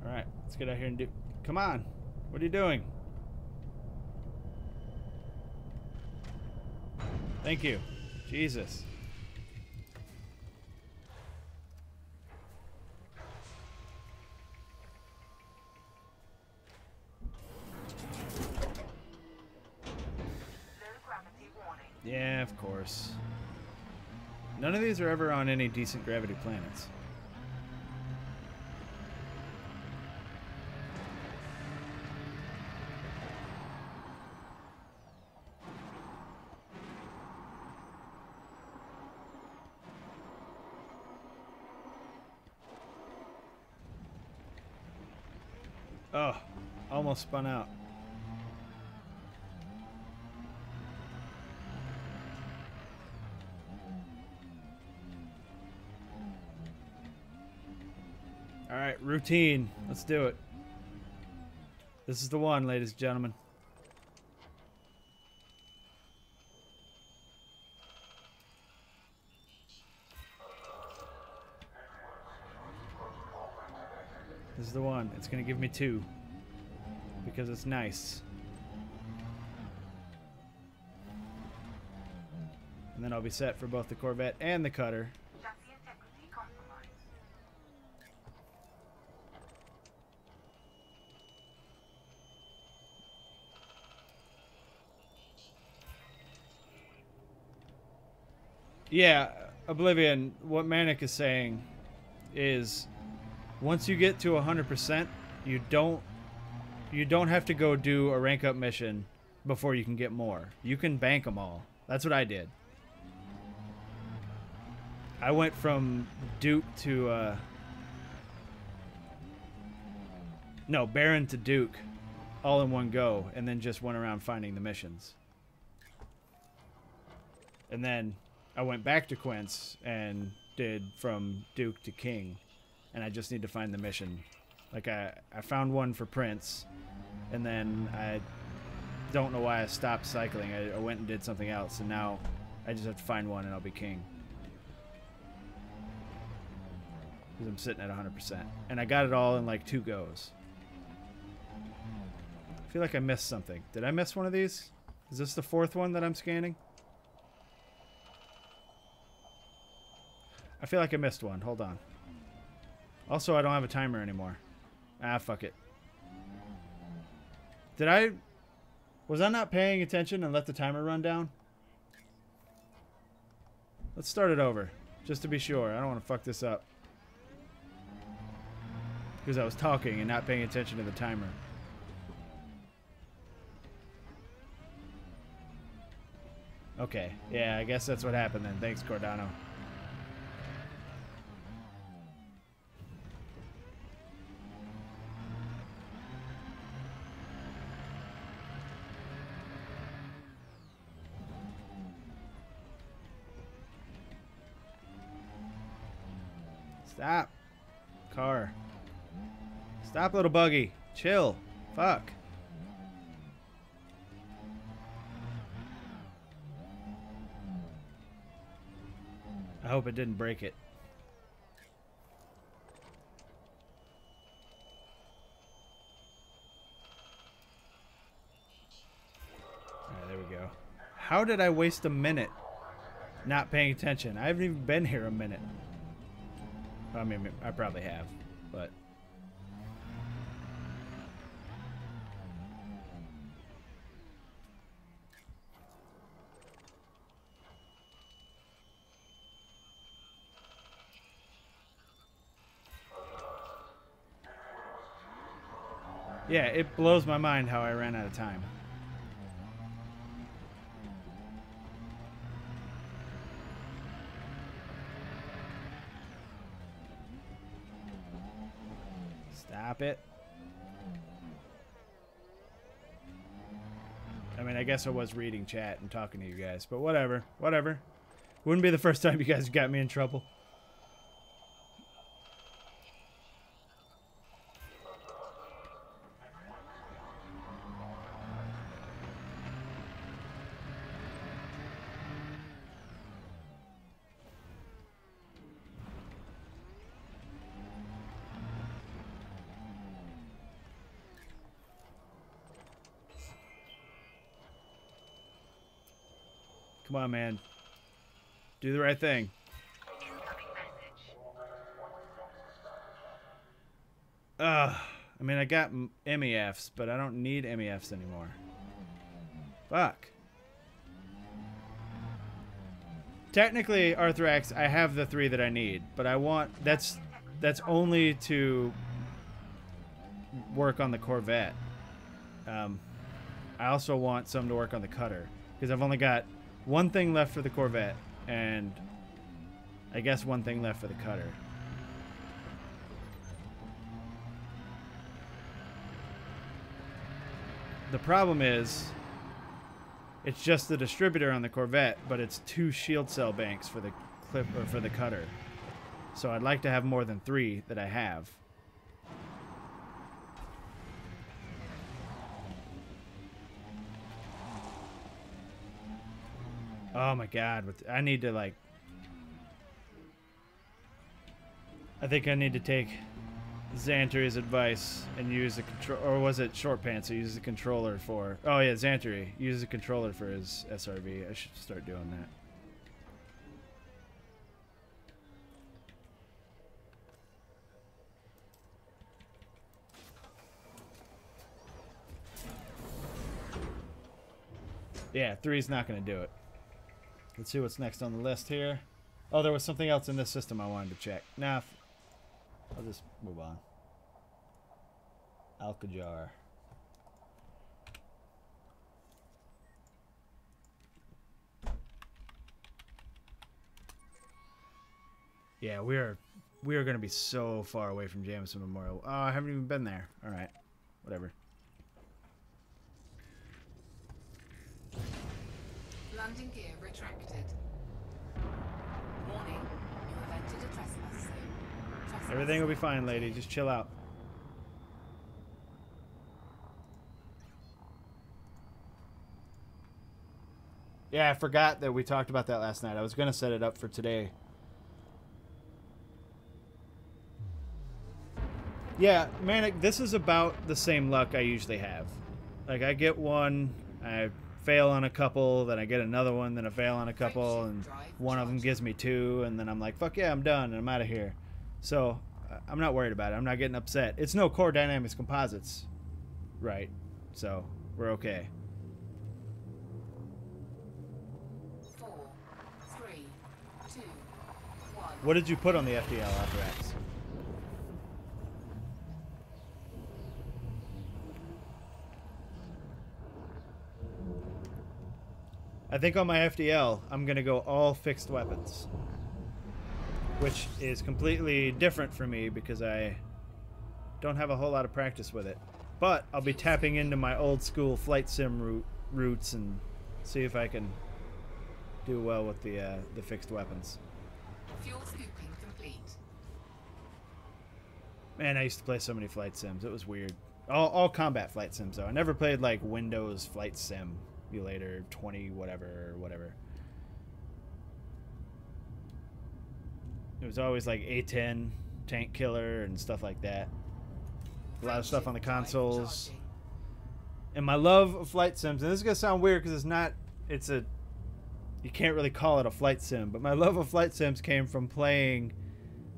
Alright, let's get out here and do... Come on! What are you doing? Thank you. Jesus. Yeah, of course. None of these are ever on any decent gravity planets. Oh, almost spun out. All right, routine. Let's do it. This is the one, ladies and gentlemen. This is the one. It's going to give me 2. Because it's nice. And then I'll be set for both the Corvette and the cutter. Yeah, Oblivion, what Manic is saying is once you get to 100%, you don't have to go do a rank up mission before you can get more. You can bank them all. That's what I did. I went from Duke to no, Baron to Duke all in one go, and then just went around finding the missions. And then I went back to Quince and did from Duke to King, and I just need to find the mission. Like I found one for Prince, and then I don't know why I stopped cycling. I went and did something else, and now I just have to find one and I'll be King. Because I'm sitting at 100%. And I got it all in like 2 goes. I feel like I missed something. Did I miss one of these? Is this the 4th one that I'm scanning? I feel like I missed one. Hold on. Also, I don't have a timer anymore. Ah, fuck it. Was I not paying attention and let the timer run down? Let's start it over, just to be sure. I don't want to fuck this up. Because I was talking and not paying attention to the timer. Okay, yeah, I guess that's what happened then. Thanks, Cordano. Stop. Car. Stop, little buggy. Chill. Fuck. I hope it didn't break it. Alright, there we go. How did I waste a minute not paying attention? I haven't even been here a minute. I mean, I probably have, but... Yeah, it blows my mind how I ran out of time. Stop it. I mean, I guess I was reading chat and talking to you guys, but whatever. Whatever. Wouldn't be the first time you guys got me in trouble. Come on, man. Do the right thing. I mean, I got MEFs, but I don't need MEFs anymore. Fuck. Technically, Arthrax, I have the 3 that I need, but I want... That's only to work on the Corvette. I also want some to work on the Cutter, because I've only got 1 thing left for the Corvette, and I guess 1 thing left for the Cutter. The problem is, it's just the distributor on the Corvette, but it's 2 shield cell banks for the clip or for the Cutter. So I'd like to have more than 3 that I have. Oh my god, I need to like... I think I need to take Xantary's advice and use the control... Or was it Short Pants who used the controller for... Oh yeah, Xantary. Use the controller for his SRV. I should start doing that. Yeah, 3's not going to do it. Let's see what's next on the list here. Oh, there was something else in this system I wanted to check. Nah, I'll just move on. Alcajar. Yeah, we are going to be so far away from Jameson Memorial. Oh, I haven't even been there. All right, whatever. Landing gear retracted. Warning, you have entered a trespass zone. Trespass Everything will be fine, lady. Just chill out. Yeah, I forgot that we talked about that last night. I was going to set it up for today. Yeah, man, this is about the same luck I usually have. Like, I get one, I fail on a couple, then I get another one, then I fail on a couple, and one of them gives me two, and then I'm like, fuck yeah, I'm done, and I'm out of here. So, I'm not worried about it. I'm not getting upset. It's no Core Dynamics Composites, right? So, we're okay. 4, 3, 2, 1. What did you put on the FDL Althrax? I think on my FDL, I'm going to go all fixed weapons. Which is completely different for me because I don't have a whole lot of practice with it. But I'll be tapping into my old school flight sim roots and see if I can do well with the fixed weapons. Fuel scooping complete. Man, I used to play so many flight sims. It was weird. All combat flight sims, though. I never played, like, Windows Flight Simulator 20 whatever. It was always, like, A-10, Tank Killer, and stuff like that. A lot of stuff on the consoles. And my love of flight sims, and this is going to sound weird because you can't really call it a flight sim, but my love of flight sims came from playing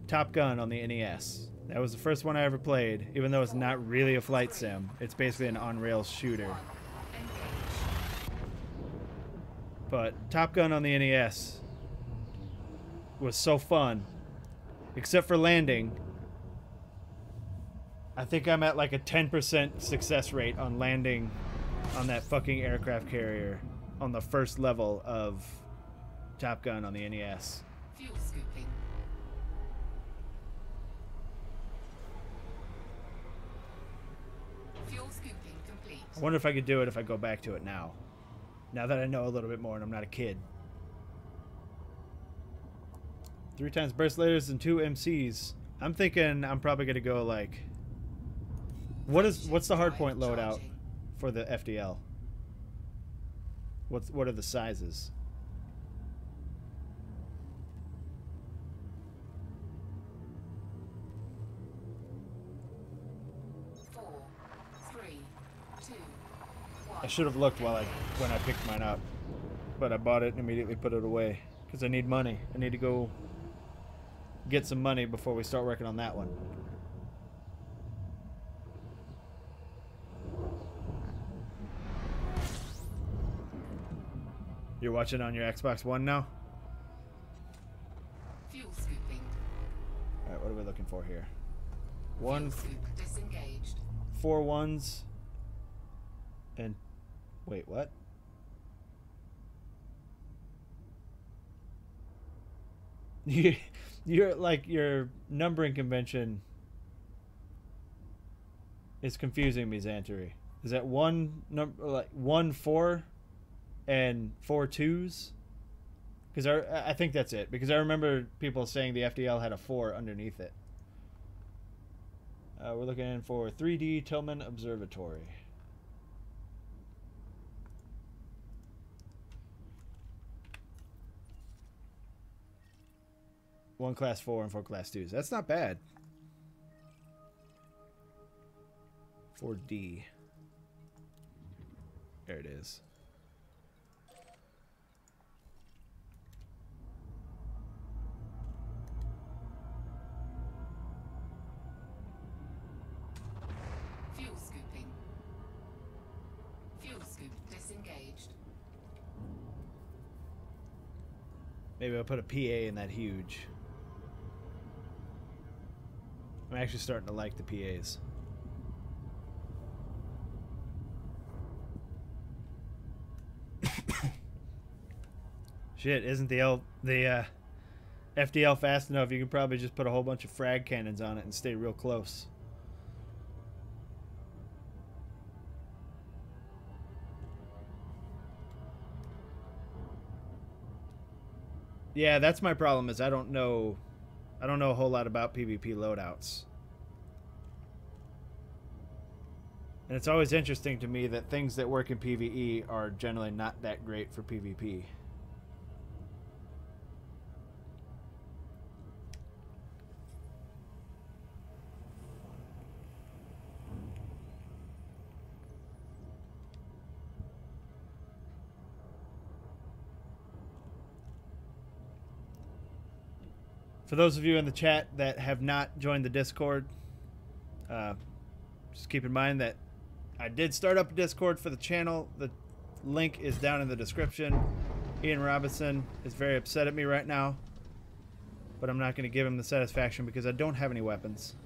Top Gun on the NES. That was the first one I ever played, even though it's not really a flight sim. It's basically an on-rails shooter. But Top Gun on the NES was so fun, except for landing. I think I'm at like a 10% success rate on landing on that fucking aircraft carrier on the first level of Top Gun on the NES. Fuel scooping. Fuel scooping complete. I wonder if I could do it if I go back to it now. Now that I know a little bit more and I'm not a kid. 3 times burst layers and 2 MCs. I'm thinking I'm probably gonna go like. What's the hardpoint loadout for the FDL? What are the sizes? I should have looked when I picked mine up, but I bought it and immediately put it away because I need money. I need to go get some money before we start working on that one. You're watching on your Xbox One now? Fuel scooping. Alright, what are we looking for here? Fuel scoop disengaged. 4 ones. And wait, what? You're like your numbering convention is confusing me, Xantary. Is that one number like 1 4 and 4 2s? Because I think that's it. Because I remember people saying the FDL had a 4 underneath it. We're looking for 3D Tillman Observatory. One class 4 and 4 class 2s. That's not bad. 4D. There it is. Fuel scooping. Fuel scoop disengaged. Maybe I'll put a PA in that huge. I'm actually starting to like the PAs. Shit, isn't the FDL fast enough? You could probably just put a whole bunch of frag cannons on it and stay real close. Yeah, that's my problem. Is I don't know a whole lot about PvP loadouts. And it's always interesting to me that things that work in PvE are generally not that great for PvP. For those of you in the chat that have not joined the Discord, just keep in mind that I did start up a Discord for the channel. The link is down in the description. Ian Robinson is very upset at me right now, but I'm not going to give him the satisfaction because I don't have any weapons.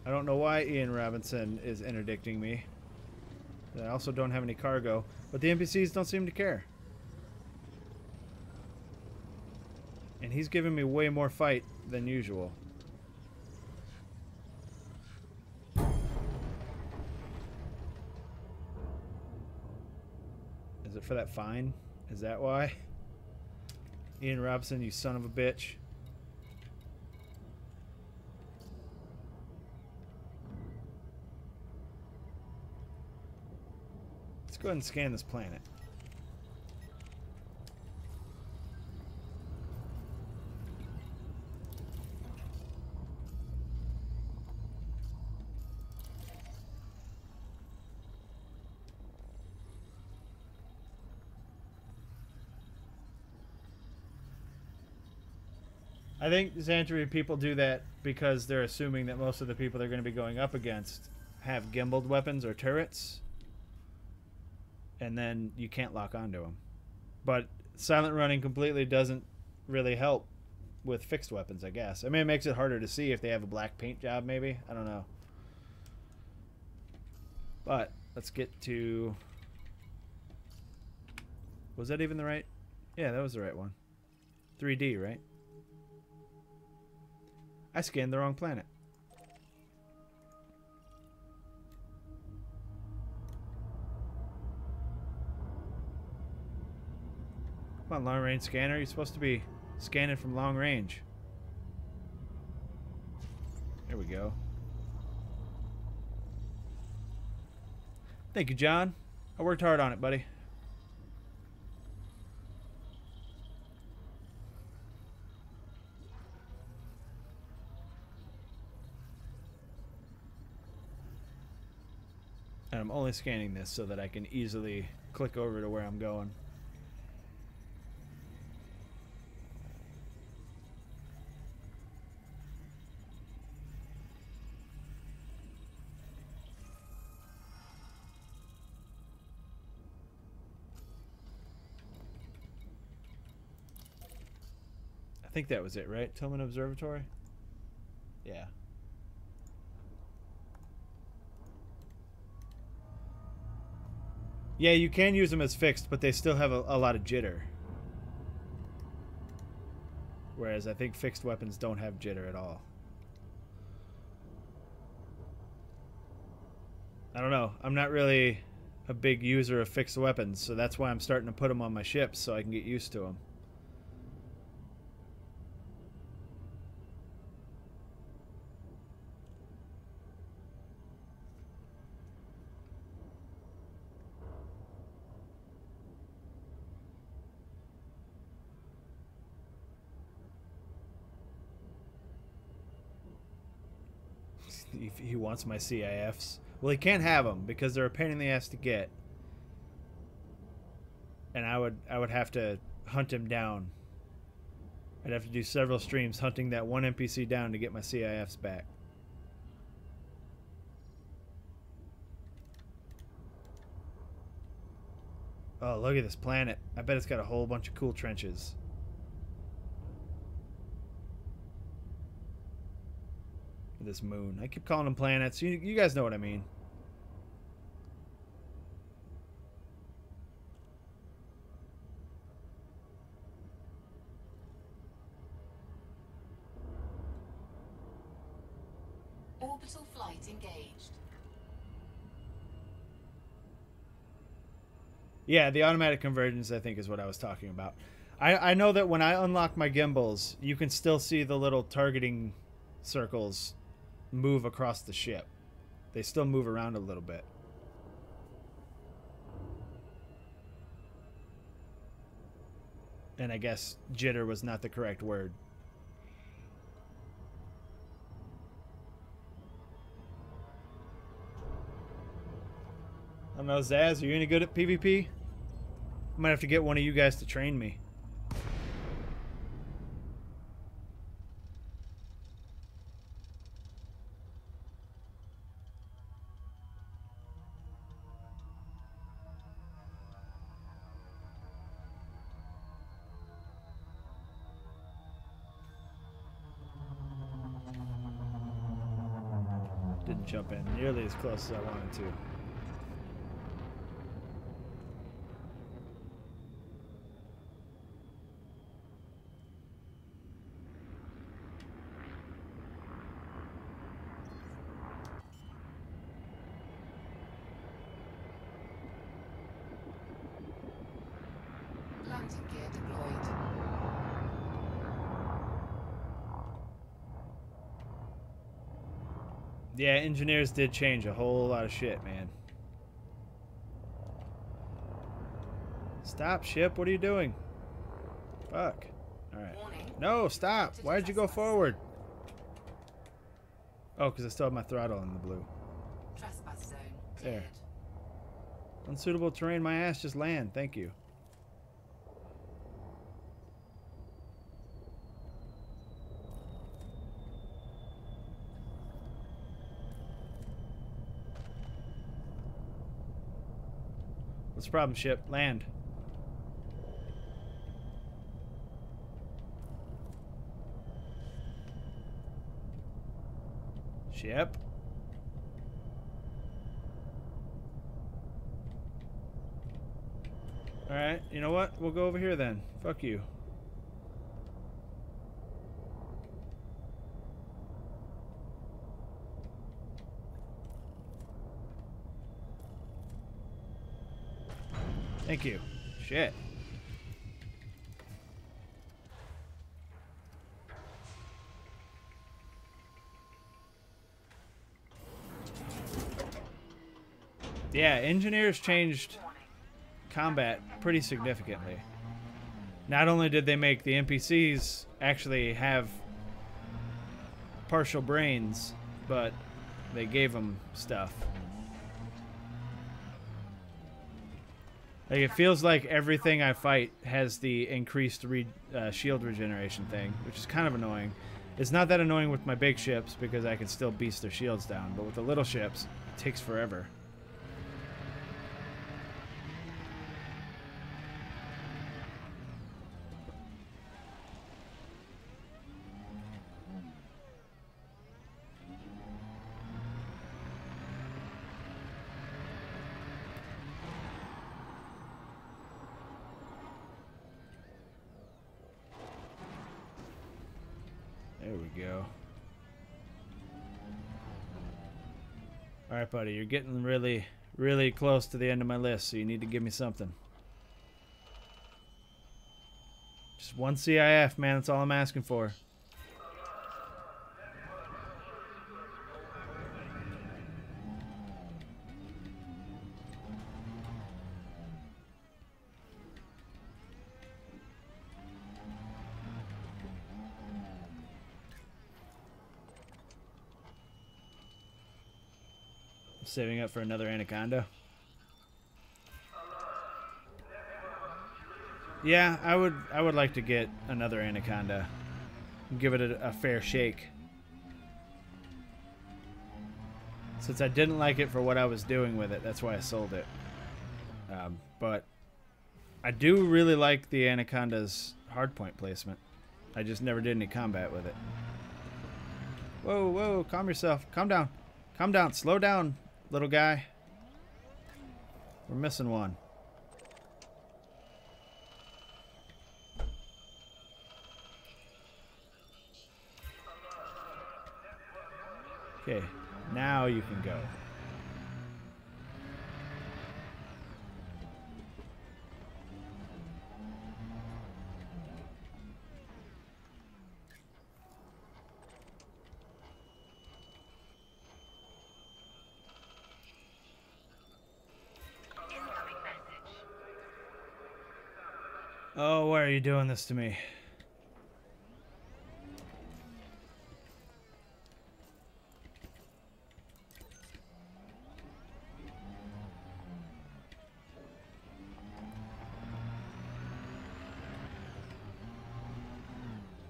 I don't know why Ian Robinson is interdicting me. I also don't have any cargo, but the NPCs don't seem to care. And he's giving me way more fight than usual. Is it for that fine? Is that why? Ian Robson, you son of a bitch. Let's go ahead and scan this planet. I think Xantry people do that because they're assuming that most of the people they're going to be going up against have gimbaled weapons or turrets, and then you can't lock onto them. But silent running completely doesn't really help with fixed weapons, I guess. I mean, it makes it harder to see if they have a black paint job, maybe. I don't know. But let's get to... Was that even the right? Yeah, that was the right one. 3D, right? I scanned the wrong planet. Come on, long range scanner. You're supposed to be scanning from long range. There we go. Thank you, John. I worked hard on it, buddy. And I'm only scanning this so that I can easily click over to where I'm going. I think that was it, right? Tillman Observatory? Yeah. Yeah, you can use them as fixed, but they still have a lot of jitter. Whereas I think fixed weapons don't have jitter at all. I don't know. I'm not really a big user of fixed weapons, so that's why I'm starting to put them on my ships so I can get used to them. He wants my CIFs. Well, he can't have them because they're a pain in the ass to get. And I would have to hunt him down. I'd have to do several streams hunting that one NPC down to get my CIFs back. Oh, look at this planet. I bet it's got a whole bunch of cool trenches. This moon. I keep calling them planets. You guys know what I mean. Orbital flight engaged. Yeah, the automatic convergence, I think, is what I was talking about. I know that when I unlock my gimbals, you can still see the little targeting circles move across the ship. They still move around a little bit. And I guess jitter was not the correct word. I don't know, Zaz, are you any good at PvP? I might have to get one of you guys to train me. Didn't jump in nearly as close as I wanted to. Landing gear deployed. Yeah, engineers did change a whole lot of shit, man. Stop, ship. What are you doing? Fuck. Alright. No, stop. Why did you go forward? Oh, because I still have my throttle in the blue. Trespass zone There. cleared. Unsuitable terrain, my ass, just land. Thank you. What's the problem, ship? Land. Ship? Alright, you know what? We'll go over here then. Fuck you. Thank you. Shit. Yeah, engineers changed combat pretty significantly. Not only did they make the NPCs actually have partial brains, but they gave them stuff. Like, it feels like everything I fight has the increased shield regeneration thing, which is kind of annoying. It's not that annoying with my big ships because I can still beast their shields down, but with the little ships, it takes forever. There we go. Alright, buddy, you're getting really, really close to the end of my list, so you need to give me something. Just one CIF, man, that's all I'm asking for. Saving up for another anaconda. Yeah, I would like to get another anaconda. Give it a fair shake. Since I didn't like it for what I was doing with it, that's why I sold it. But I do really like the Anaconda's hardpoint placement. I just never did any combat with it. Whoa, whoa, calm yourself. Calm down. Calm down. Slow down, little guy. We're missing one. Okay, now you can go. Oh, why are you doing this to me?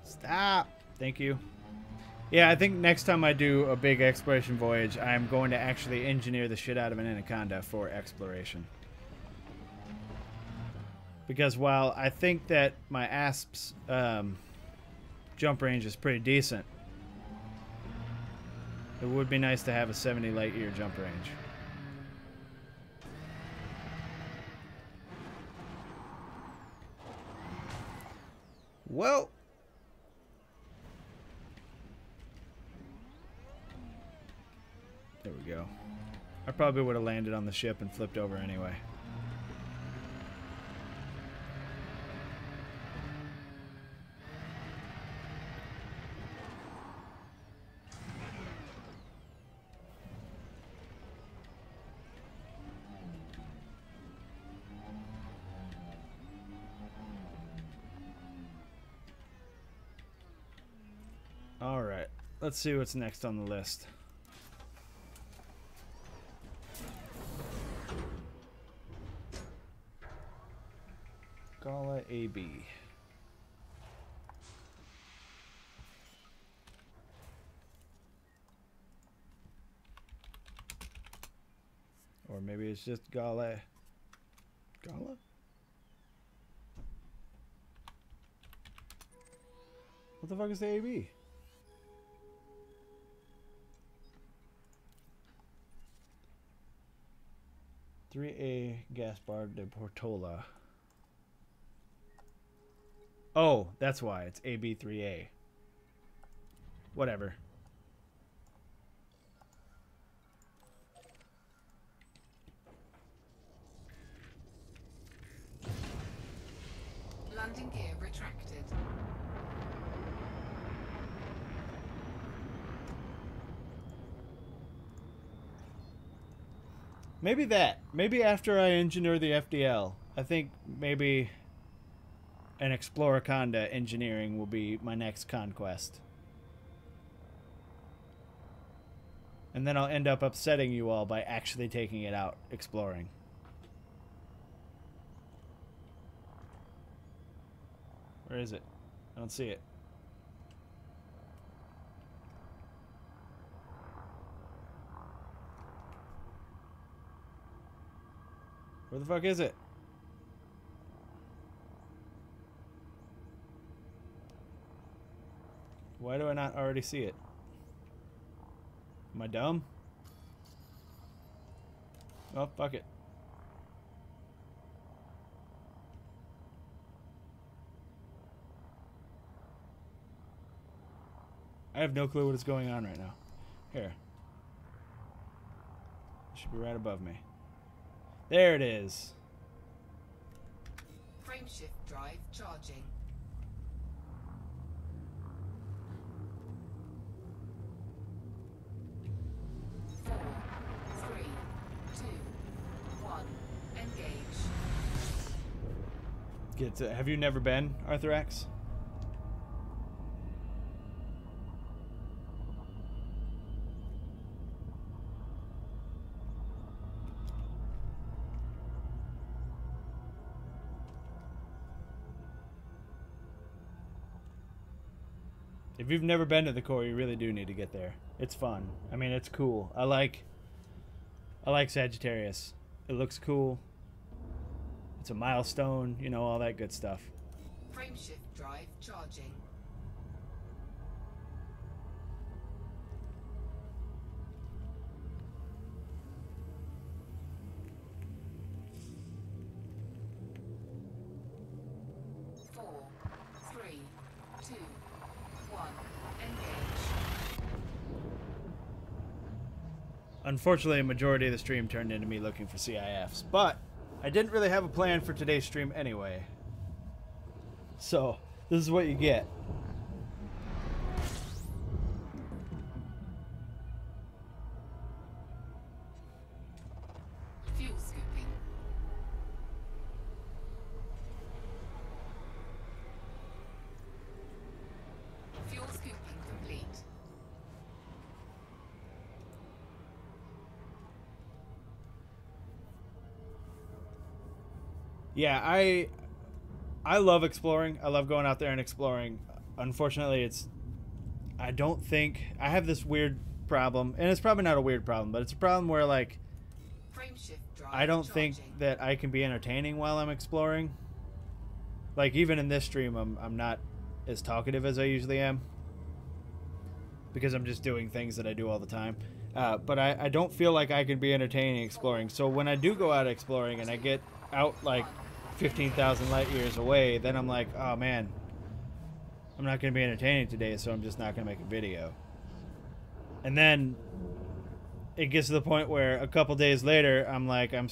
Stop. Thank you. Yeah, I think next time I do a big exploration voyage, I'm going to actually engineer the shit out of an Anaconda for exploration. Because while I think that my ASP's jump range is pretty decent, it would be nice to have a 70 light year jump range. Well, there we go. I probably would have landed on the ship and flipped over anyway. Alright, let's see what's next on the list. Gala AB. Or maybe it's just Gala. Gala? What the fuck is the AB? A Gaspar de Portola. Oh, that's why it's AB3A. Whatever. Landing gear retracted. Maybe that. Maybe after I engineer the FDL, I think maybe an Exploraconda engineering will be my next conquest. And then I'll end up upsetting you all by actually taking it out exploring. Where is it? I don't see it. Where the fuck is it? Why do I not already see it? Am I dumb? Oh, fuck it. I have no clue what is going on right now. Here. It should be right above me. There it is. Frameshift drive charging. 4, 3, 2, 1. Engage. Have you never been, Arthur X? If you've never been to the core, you really do need to get there. It's fun. I mean, it's cool. I like Sagittarius. It looks cool. It's a milestone, you know, all that good stuff. Frameshift drive charging. Four, three, two, one. Engage. Unfortunately, a majority of the stream turned into me looking for CIFs, but I didn't really have a plan for today's stream anyway. So, this is what you get. Fuel scooping. Fuel scooping complete. Yeah, I love exploring. I love going out there and exploring. Unfortunately, I don't think I have this weird problem, and it's probably not a weird problem, but it's a problem where like Frameshift drive I don't think charging. that I can be entertaining while I'm exploring. Like even in this stream, I'm not as talkative as I usually am because I'm just doing things that I do all the time. But I don't feel like I can be entertaining exploring. So when I do go out exploring and I get out like 15,000 light years away, then I'm like, oh man, I'm not going to be entertaining today, so I'm just not going to make a video. And then it gets to the point where a couple days later, I'm like, I don't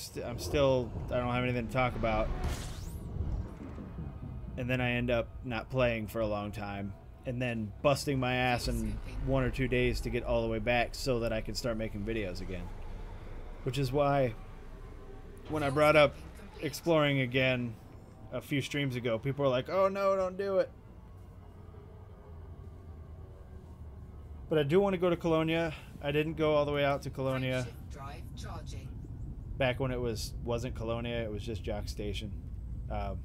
have anything to talk about. And then I end up not playing for a long time, and then busting my ass in 1 or 2 days to get all the way back so that I can start making videos again. Which is why when I brought up exploring again a few streams ago, people were like, oh no, don't do it. But I do want to go to Colonia. I didn't go all the way out to Colonia Frameshift drive charging. back when it wasn't Colonia, it was just Jock Station. I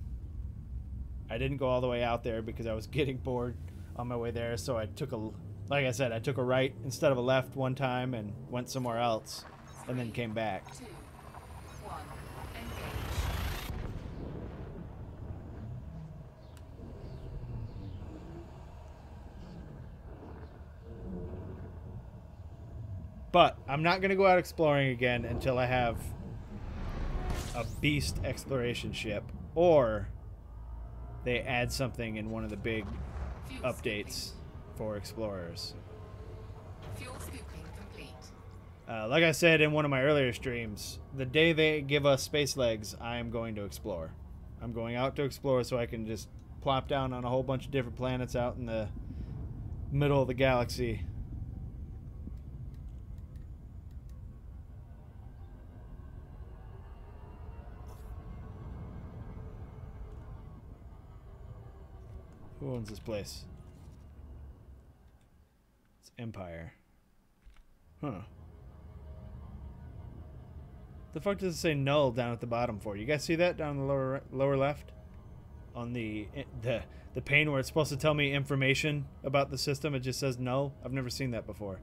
didn't go all the way out there because I was getting bored on my way there, so I took like I said, I took a right instead of a left one time and went somewhere else and then came back. 2, 1. Engage. But I'm not going to go out exploring again until I have a beast exploration ship, or they add something in one of the big Fuel updates for explorers. scooping. Fuel scooping complete. Like I said in one of my earlier streams, the day they give us space legs, I am going to explore. I'm going out to explore so I can just plop down on a whole bunch of different planets out in the middle of the galaxy. Who owns this place? It's Empire. Huh. The fuck does it say null down at the bottom for? You guys see that down in the lower left? On the pane where it's supposed to tell me information about the system, it just says null. I've never seen that before.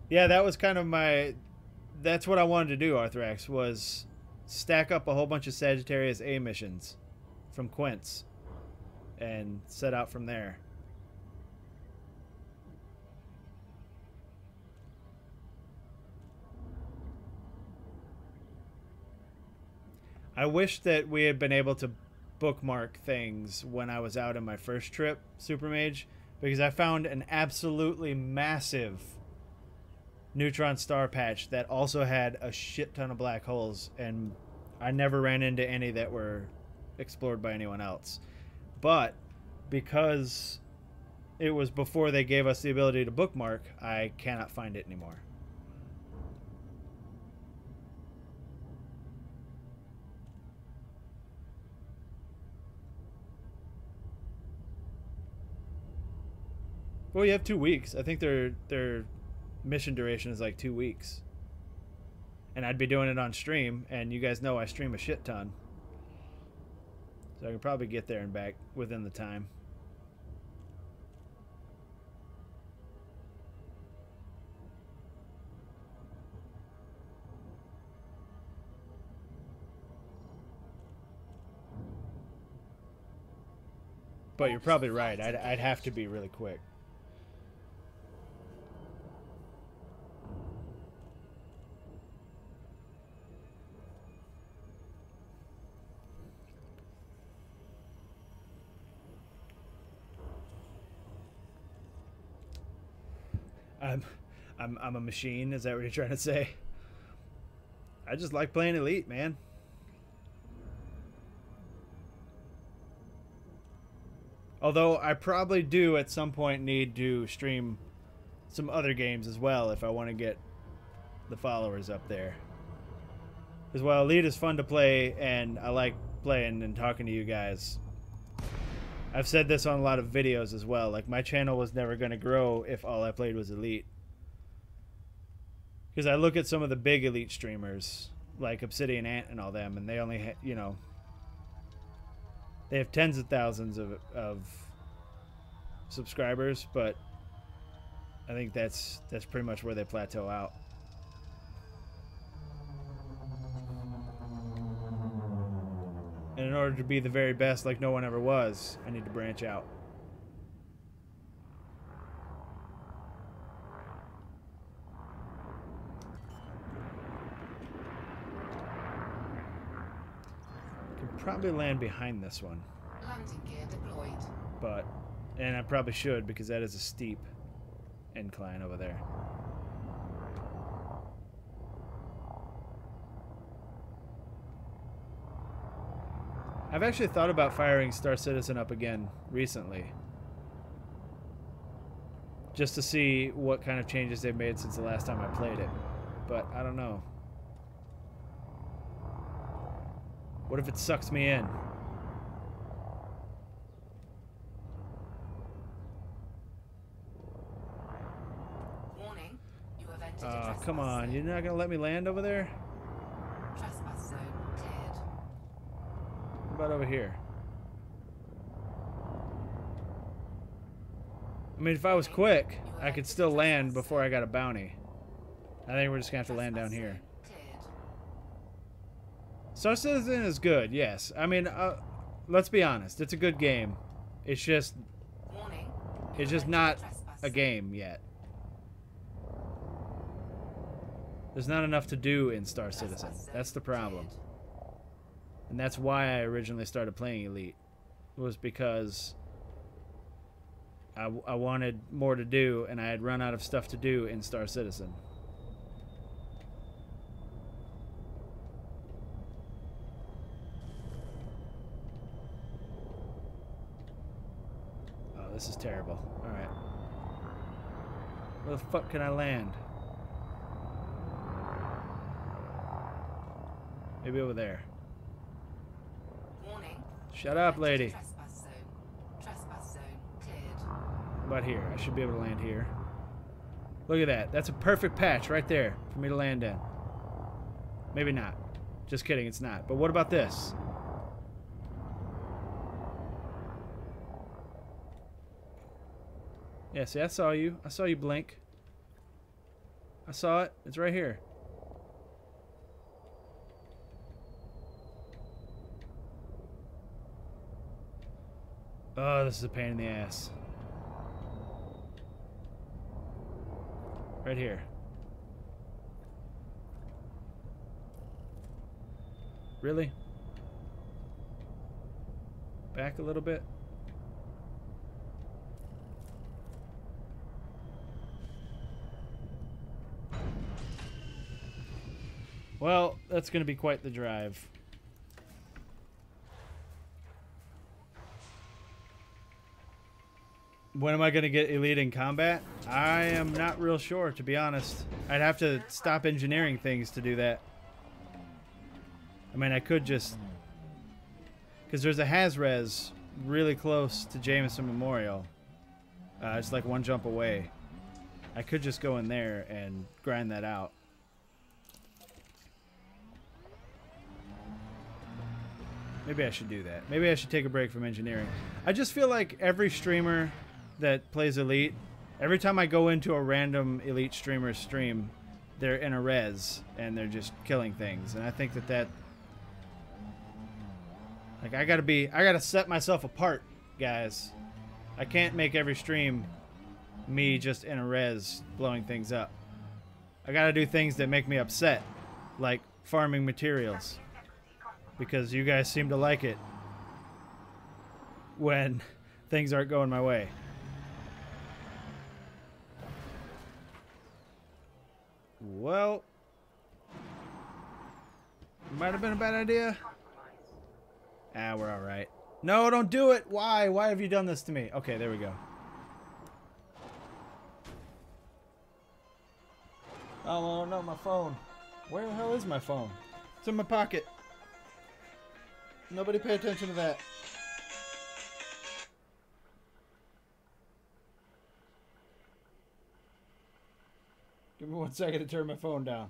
Yeah, that was kind of that's what I wanted to do, Arthrax, was stack up a whole bunch of Sagittarius A missions from Quince and set out from there. I wish that we had been able to bookmark things when I was out in my first trip, Super Mage, because I found an absolutely massive neutron star patch that also had a shit ton of black holes, and I never ran into any that were explored by anyone else. But because it was before they gave us the ability to bookmark, I cannot find it anymore. Well, you have 2 weeks. I think their mission duration is like 2 weeks. And I'd be doing it on stream, and you guys know I stream a shit ton. So I can probably get there and back within the time. But you're probably right. I'd have to be really quick. I'm a machine. Is that what you're trying to say? I just like playing Elite, man. Although I probably do at some point need to stream some other games as well if I want to get the followers up there. Because while Elite is fun to play and I like playing and talking to you guys, I've said this on a lot of videos as well. Like, my channel was never going to grow if all I played was Elite. Because I look at some of the big Elite streamers, like Obsidian Ant and all them, and they only, you know, they have tens of thousands of subscribers, but I think that's pretty much where they plateau out. And in order to be the very best, like no one ever was, I need to branch out. Could probably land behind this one. Landing gear deployed. And I probably should, because that is a steep incline over there. I've actually thought about firing Star Citizen up again recently, just to see what kind of changes they've made since the last time I played it. But I don't know. What if it sucks me in? Warning, you have entered a trespass Come on, zone. you're not gonna let me land over there? Trespass zone cleared. What about over here? I mean, if I was quick, I could still land before I got a bounty. I think we're just gonna have to land down here. Cleared. Star Citizen is good, yes. I mean, let's be honest, it's a good game. It's just, Warning, it's just not a game yet. There's not enough to do in Star Citizen. That's the problem. And that's why I originally started playing Elite, was because I wanted more to do, and I had run out of stuff to do in Star Citizen. Oh, this is terrible. Alright. Where the fuck can I land? Maybe over there. Warning. Shut up, lady. Trespass zone. Trespass zone cleared. How about here? I should be able to land here. Look at that. That's a perfect patch right there for me to land in. Maybe not. Just kidding, it's not. But what about this? Yeah, see, I saw you. I saw you blink. I saw it. It's right here. Oh, this is a pain in the ass. Right here. Really? Back a little bit. Well, that's going to be quite the drive. When am I going to get Elite in combat? I am not real sure, to be honest. I'd have to stop engineering things to do that. I mean, I could just... Because there's a Haz-Res really close to Jameson Memorial. It's like one jump away. I could just go in there and grind that out. Maybe I should do that. Maybe I should take a break from engineering. I just feel like every streamer that plays Elite, every time I go into a random Elite streamer stream, they're in a res and they're just killing things. And I think that like I gotta set myself apart, guys. I can't make every stream me just in a res blowing things up. I gotta do things that make me upset, like farming materials, because you guys seem to like it when things aren't going my way. Well, might have been a bad idea. Ah, we're all right. No, don't do it. Why? Why have you done this to me? Okay, there we go. Oh, no, my phone. Where the hell is my phone? It's in my pocket. Nobody pay attention to that. Give me 1 second to turn my phone down.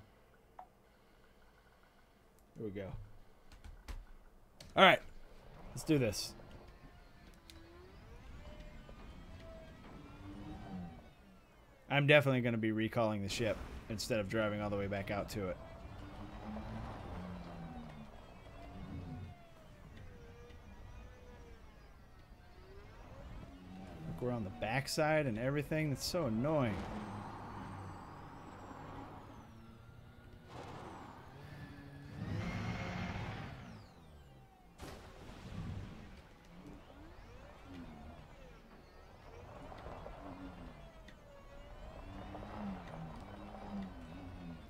Here we go. All right. Let's do this. I'm definitely going to be recalling the ship instead of driving all the way back out to it. Look, we're on the backside and everything. That's so annoying.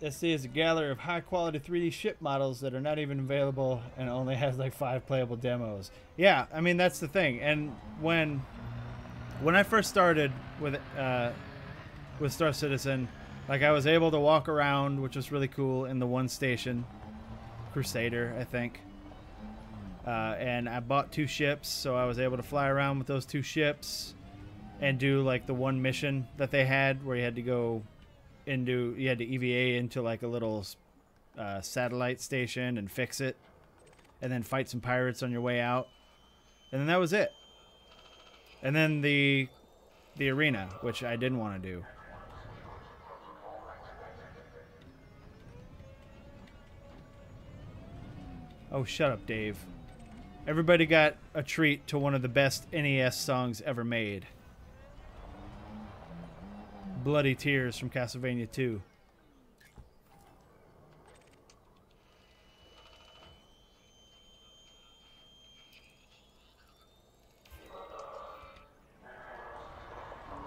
SC is a gallery of high-quality 3D ship models that are not even available and only has like 5 playable demos. Yeah, I mean that's the thing. And when I first started with Star Citizen, like I was able to walk around, which was really cool, in the one station, Crusader, I think. And I bought 2 ships, so I was able to fly around with those 2 ships and do like the one mission that they had, where you had to go into, you had to EVA into like a little satellite station and fix it, and then fight some pirates on your way out, and then that was it. And then the arena, which I didn't want to do. Oh, shut up, Dave. Everybody got a treat to one of the best NES songs ever made. Bloody Tears from Castlevania 2.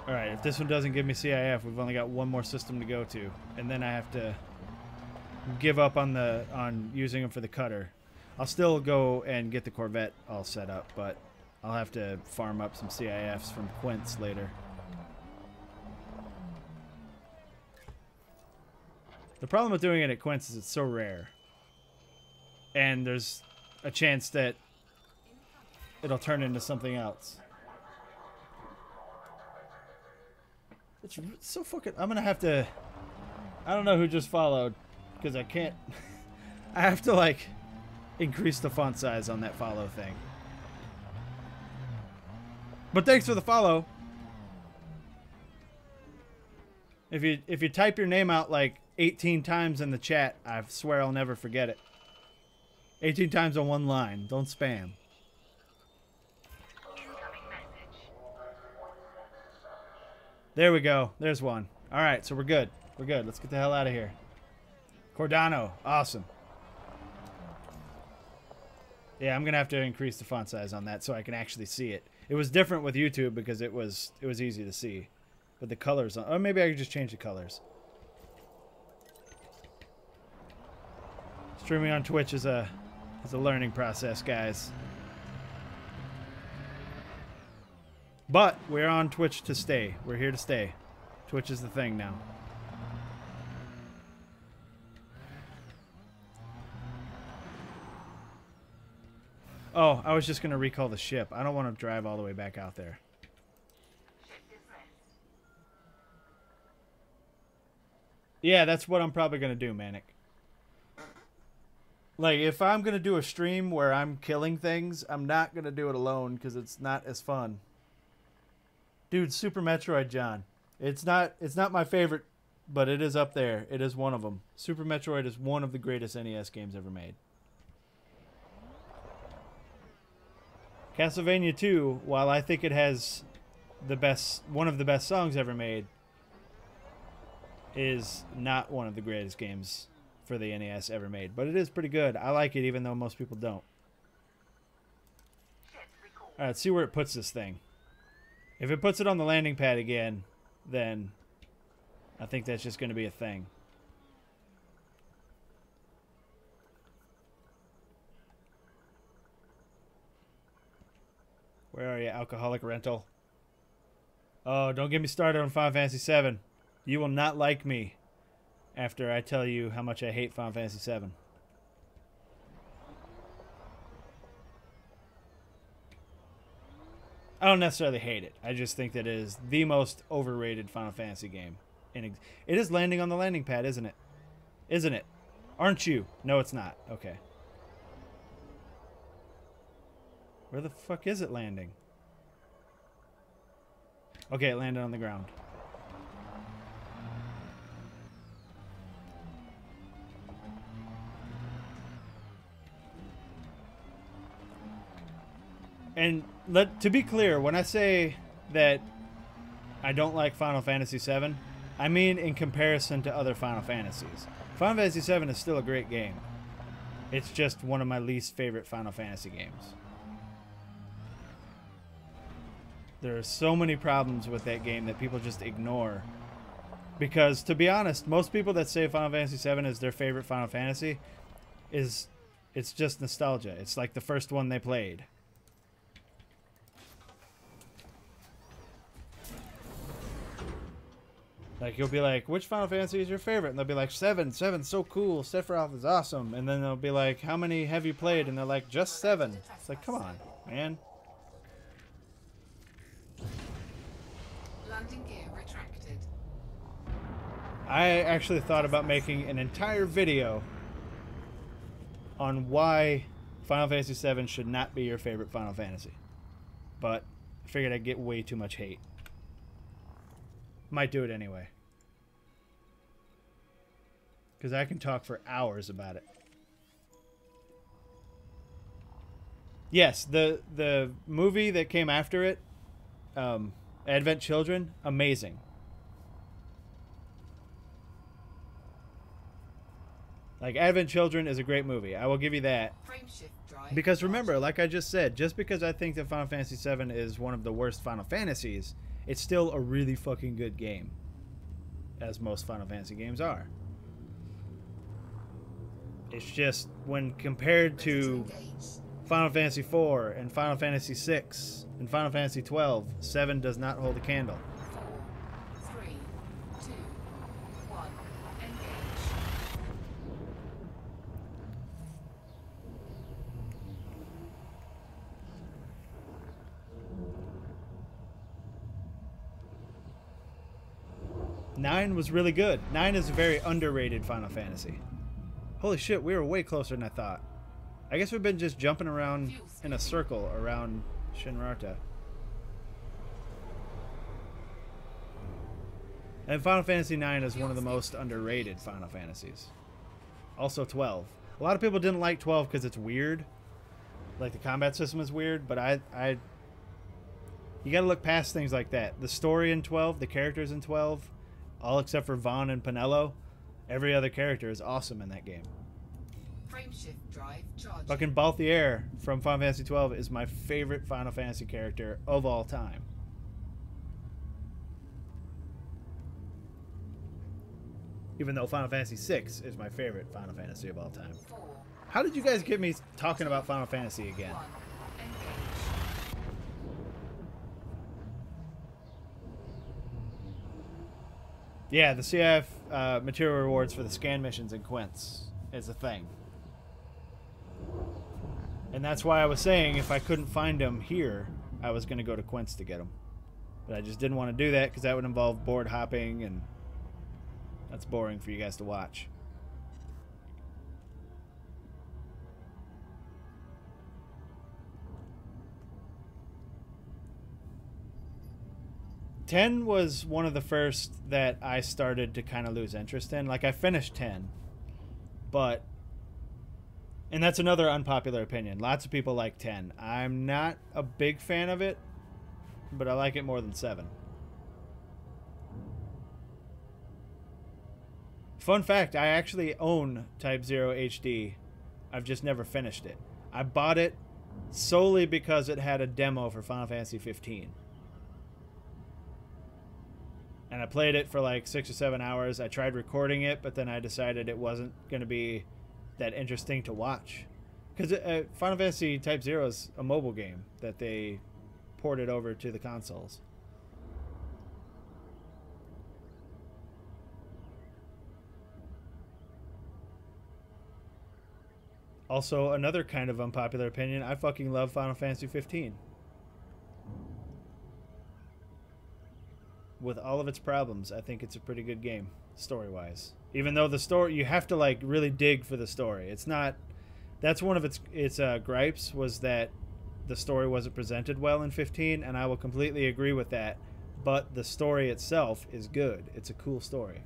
Alright, if this one doesn't give me CIF, we've only got one more system to go to. And then I have to give up on using them for the cutter. I'll still go and get the Corvette all set up, but I'll have to farm up some CIFs from Quince later. The problem with doing it at Quince is it's so rare. And there's a chance that it'll turn into something else. It's so fucking... I'm gonna have to... I don't know who just followed, because I can't... I have to, like, increase the font size on that follow thing. But thanks for the follow. If you type your name out, like, 18 times in the chat, I swear I'll never forget it. 18 times on one line. Don't spam. There we go. There's one. Alright, so we're good. We're good. Let's get the hell out of here. Cordano. Awesome. Yeah, I'm going to have to increase the font size on that so I can actually see it. It was different with YouTube because it was easy to see. But the colors... Or maybe I could just change the colors. Streaming on Twitch is a learning process, guys. But we're on Twitch to stay. We're here to stay. Twitch is the thing now. Oh, I was just going to recall the ship. I don't want to drive all the way back out there. Yeah, that's what I'm probably going to do, Manic. Like, if I'm going to do a stream where I'm killing things, I'm not going to do it alone because it's not as fun. Dude, Super Metroid, John. It's not my favorite, but it is up there. It is one of them. Super Metroid is one of the greatest NES games ever made. Castlevania 2, while I think it has one of the best songs ever made, is not one of the greatest games for the NES ever made. But it is pretty good. I like it even though most people don't. Alright, let's see where it puts this thing. If it puts it on the landing pad again, then I think that's just going to be a thing. Where are you, alcoholic rental? Oh, don't get me started on Final Fantasy VII. You will not like me after I tell you how much I hate Final Fantasy VII. I don't necessarily hate it. I just think that it is the most overrated Final Fantasy game. It is landing on the landing pad, isn't it? Isn't it? Aren't you? No, it's not. Okay. Where the fuck is it landing? Okay, it landed on the ground. And to be clear, when I say that I don't like Final Fantasy VII, I mean in comparison to other Final Fantasies. Final Fantasy VII is still a great game. It's just one of my least favorite Final Fantasy games. There are so many problems with that game that people just ignore. Because, to be honest, most people that say Final Fantasy VII is their favorite Final Fantasy, it's just nostalgia. It's like the first one they played. Like, you'll be like, which Final Fantasy is your favorite? And they'll be like, 7. 7's so cool. Sephiroth is awesome. And then they'll be like, how many have you played? And they're like, just 7. It's like, come on, man. Landing gear retracted. I actually thought about making an entire video on why Final Fantasy VII should not be your favorite Final Fantasy. But I figured I'd get way too much hate. Might do it anyway. Because I can talk for hours about it. Yes, the movie that came after it, Advent Children, amazing. Like, Advent Children is a great movie. I will give you that. Because remember, like I just said, just because I think that Final Fantasy VII is one of the worst Final Fantasies, it's still a really fucking good game. As most Final Fantasy games are. It's just, when compared to Final Fantasy IV and Final Fantasy VI and Final Fantasy XII, 7 does not hold a candle. 4, 3, 2, 1, engage. Nine was really good. 9 is a very underrated Final Fantasy. Holy shit, we were way closer than I thought. I guess we've been just jumping around in a circle around Shinrarta. And Final Fantasy IX is one of the most underrated Final Fantasies. Also 12. A lot of people didn't like 12 because it's weird. Like, the combat system is weird, but you gotta look past things like that. The story in 12, the characters in 12, all except for Vaughn and Pinello, every other character is awesome in that game. Frameshift drive charging. Fucking Balthier from Final Fantasy 12 is my favorite Final Fantasy character of all time. Even though Final Fantasy 6 is my favorite Final Fantasy of all time. 4, How did you guys get me talking about Final Fantasy again? 1, engage. Yeah, the CIF material rewards for the scan missions in Quince is a thing. And that's why I was saying if I couldn't find them here, I was going to go to Quince to get them. But I just didn't want to do that because that would involve board hopping, and that's boring for you guys to watch. 10 was one of the first that I started to kind of lose interest in. Like, I finished 10, but... And that's another unpopular opinion. Lots of people like 10. I'm not a big fan of it, but I like it more than 7. Fun fact, I actually own Type 0 HD. I've just never finished it. I bought it solely because it had a demo for Final Fantasy 15. And I played it for like 6 or 7 hours. I tried recording it, but then I decided it wasn't going to be that interesting to watch. Because Final Fantasy Type 0 is a mobile game that they ported over to the consoles. Also, another kind of unpopular opinion, I fucking love Final Fantasy 15. With all of its problems, I think it's a pretty good game, story-wise. Even though the story, you have to like really dig for the story. It's not, that's one of its gripes, was that the story wasn't presented well in 15, and I will completely agree with that. But the story itself is good. It's a cool story.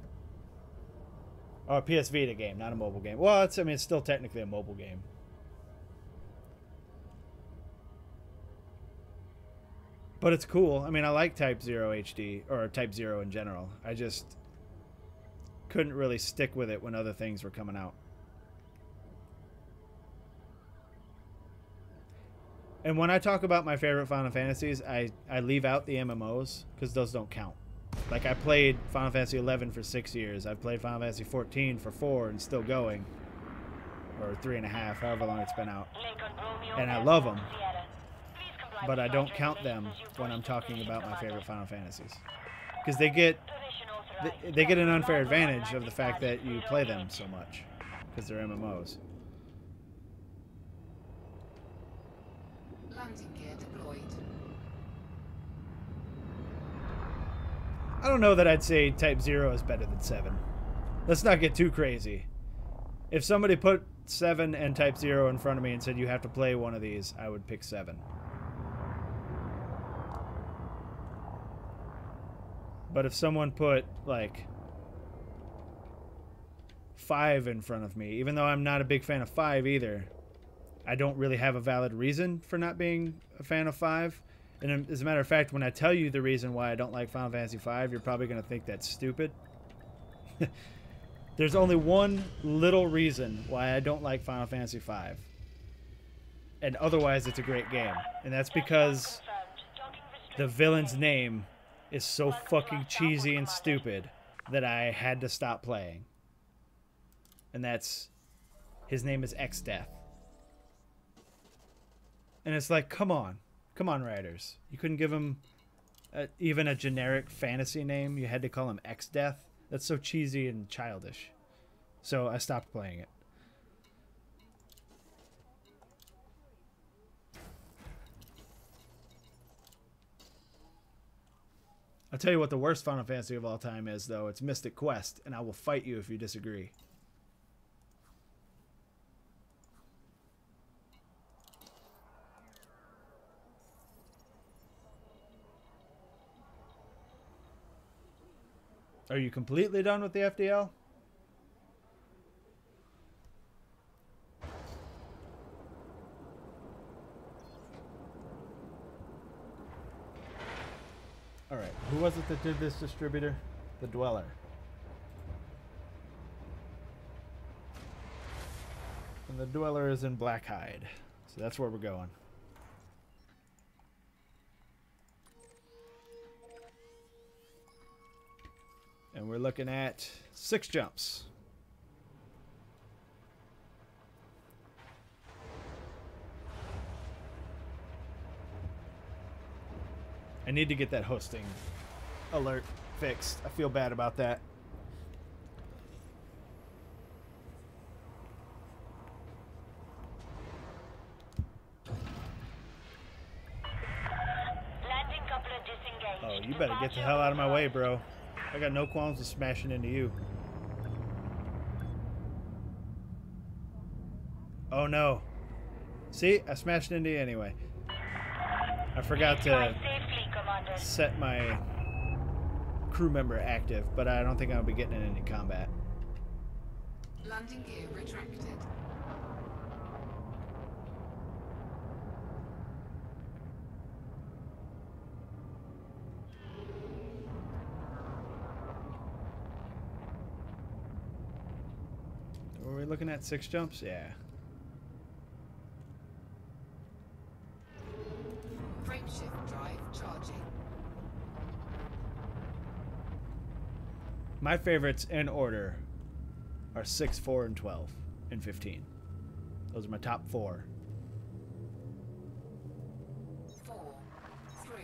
Oh, a PS Vita game, not a mobile game. Well, it's, I mean, it's still technically a mobile game. But it's cool. I mean, I like Type 0 HD, or Type 0 in general. I just couldn't really stick with it when other things were coming out. And when I talk about my favorite Final Fantasies, I leave out the MMOs, because those don't count. Like, I played Final Fantasy 11 for 6 years. I've played Final Fantasy 14 for 4 and still going. Or 3.5, however long it's been out. And I love them. But I don't count them when I'm talking about my favorite Final Fantasies. Because they get an unfair advantage of the fact that you play them so much. Because they're MMOs. Landing gear deployed. I don't know that I'd say Type 0 is better than 7. Let's not get too crazy. If somebody put 7 and Type 0 in front of me and said you have to play one of these, I would pick 7. But if someone put, like, 5 in front of me, even though I'm not a big fan of 5 either, I don't really have a valid reason for not being a fan of 5. And as a matter of fact, when I tell you the reason why I don't like Final Fantasy V, you're probably going to think that's stupid. There's only one little reason why I don't like Final Fantasy V. And otherwise, it's a great game. And that's because the villain's name is so fucking cheesy and stupid that I had to stop playing. And that's... his name is X-Death. And it's like, come on. Come on, writers. You couldn't give him even a generic fantasy name. You had to call him X-Death. That's so cheesy and childish. So I stopped playing it. I'll tell you what the worst Final Fantasy of all time is, though. It's Mystic Quest, and I will fight you if you disagree. Are you completely done with the FDL? Alright, who was it that did this distributor? The Dweller. And the Dweller is in Blackhide. So that's where we're going. And we're looking at 6 jumps. I need to get that hosting alert fixed. I feel bad about that. Landing coupler disengaged. Oh, you better get the hell out of my way, bro. I got no qualms with smashing into you. Oh no. See? I smashed into you anyway. I forgot to set my crew member active, but I don't think I'll be getting in any combat. Landing gear retracted. Were we looking at 6 jumps? Yeah. Frameshift drive charging. My favorites in order are 6, 4, and 12, and 15. Those are my top 4. 4, 3,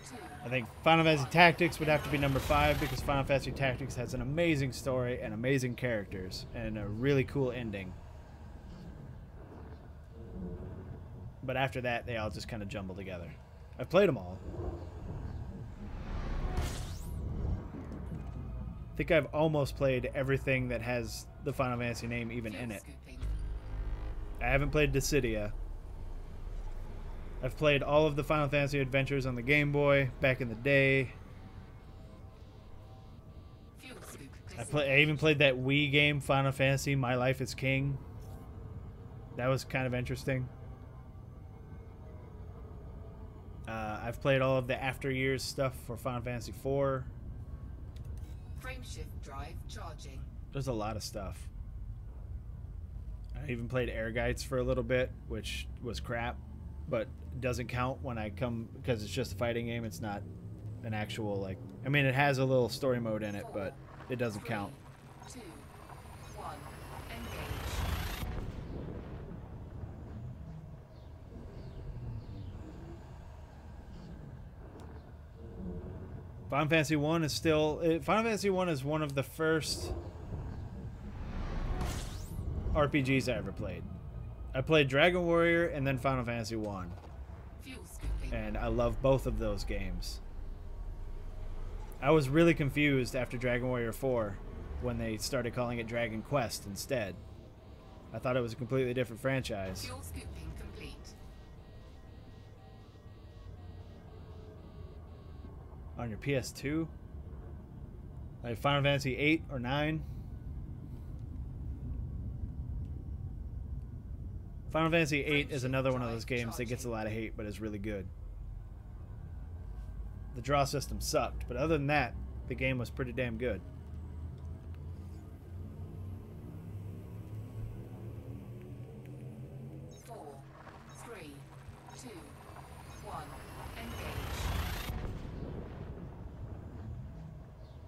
2. I think Final Fantasy Tactics would have to be number 5 because Final Fantasy Tactics has an amazing story and amazing characters and a really cool ending. But after that, they all just kind of jumble together. I've played them all. I think I've almost played everything that has the Final Fantasy name even in it. I haven't played Dissidia. I've played all of the Final Fantasy adventures on the Game Boy back in the day. I even played that Wii game, Final Fantasy My Life is King. That was kind of interesting. I've played all of the After Years stuff for Final Fantasy IV. Frameshift drive charging. There's a lot of stuff. I even played Air Guides for a little bit, which was crap, but doesn't count when I come because it's just a fighting game. It's not an actual, like, I mean, it has a little story mode in it, but it doesn't count. 2, 1, engage. Final Fantasy 1 is still... Final Fantasy 1 is one of the first RPGs I ever played. I played Dragon Warrior and then Final Fantasy 1. Fuel scooping. And I love both of those games. I was really confused after Dragon Warrior 4 when they started calling it Dragon Quest instead. I thought it was a completely different franchise. Fuel scooping complete. On your PS2? Like Final Fantasy 8 or 9? Final Fantasy 8 is another one of those games that gets a lot of hate, but is really good. The draw system sucked, but other than that, the game was pretty damn good. Four, 3, 2, 1, engage.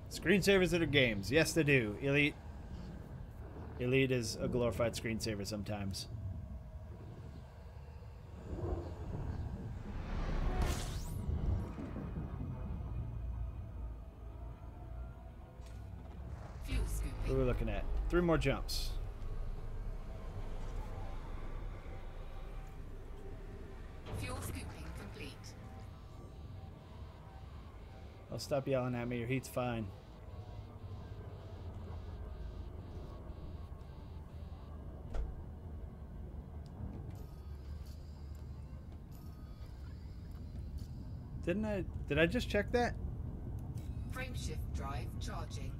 Screensavers that are games. Yes, they do. Elite. Elite is a glorified screensaver sometimes. Fuel What scooping. are we looking at? 3 more jumps. Fuel scooping complete. I'll stop yelling at me. Your heat's fine. Did I just check that? Frameshift drive charging.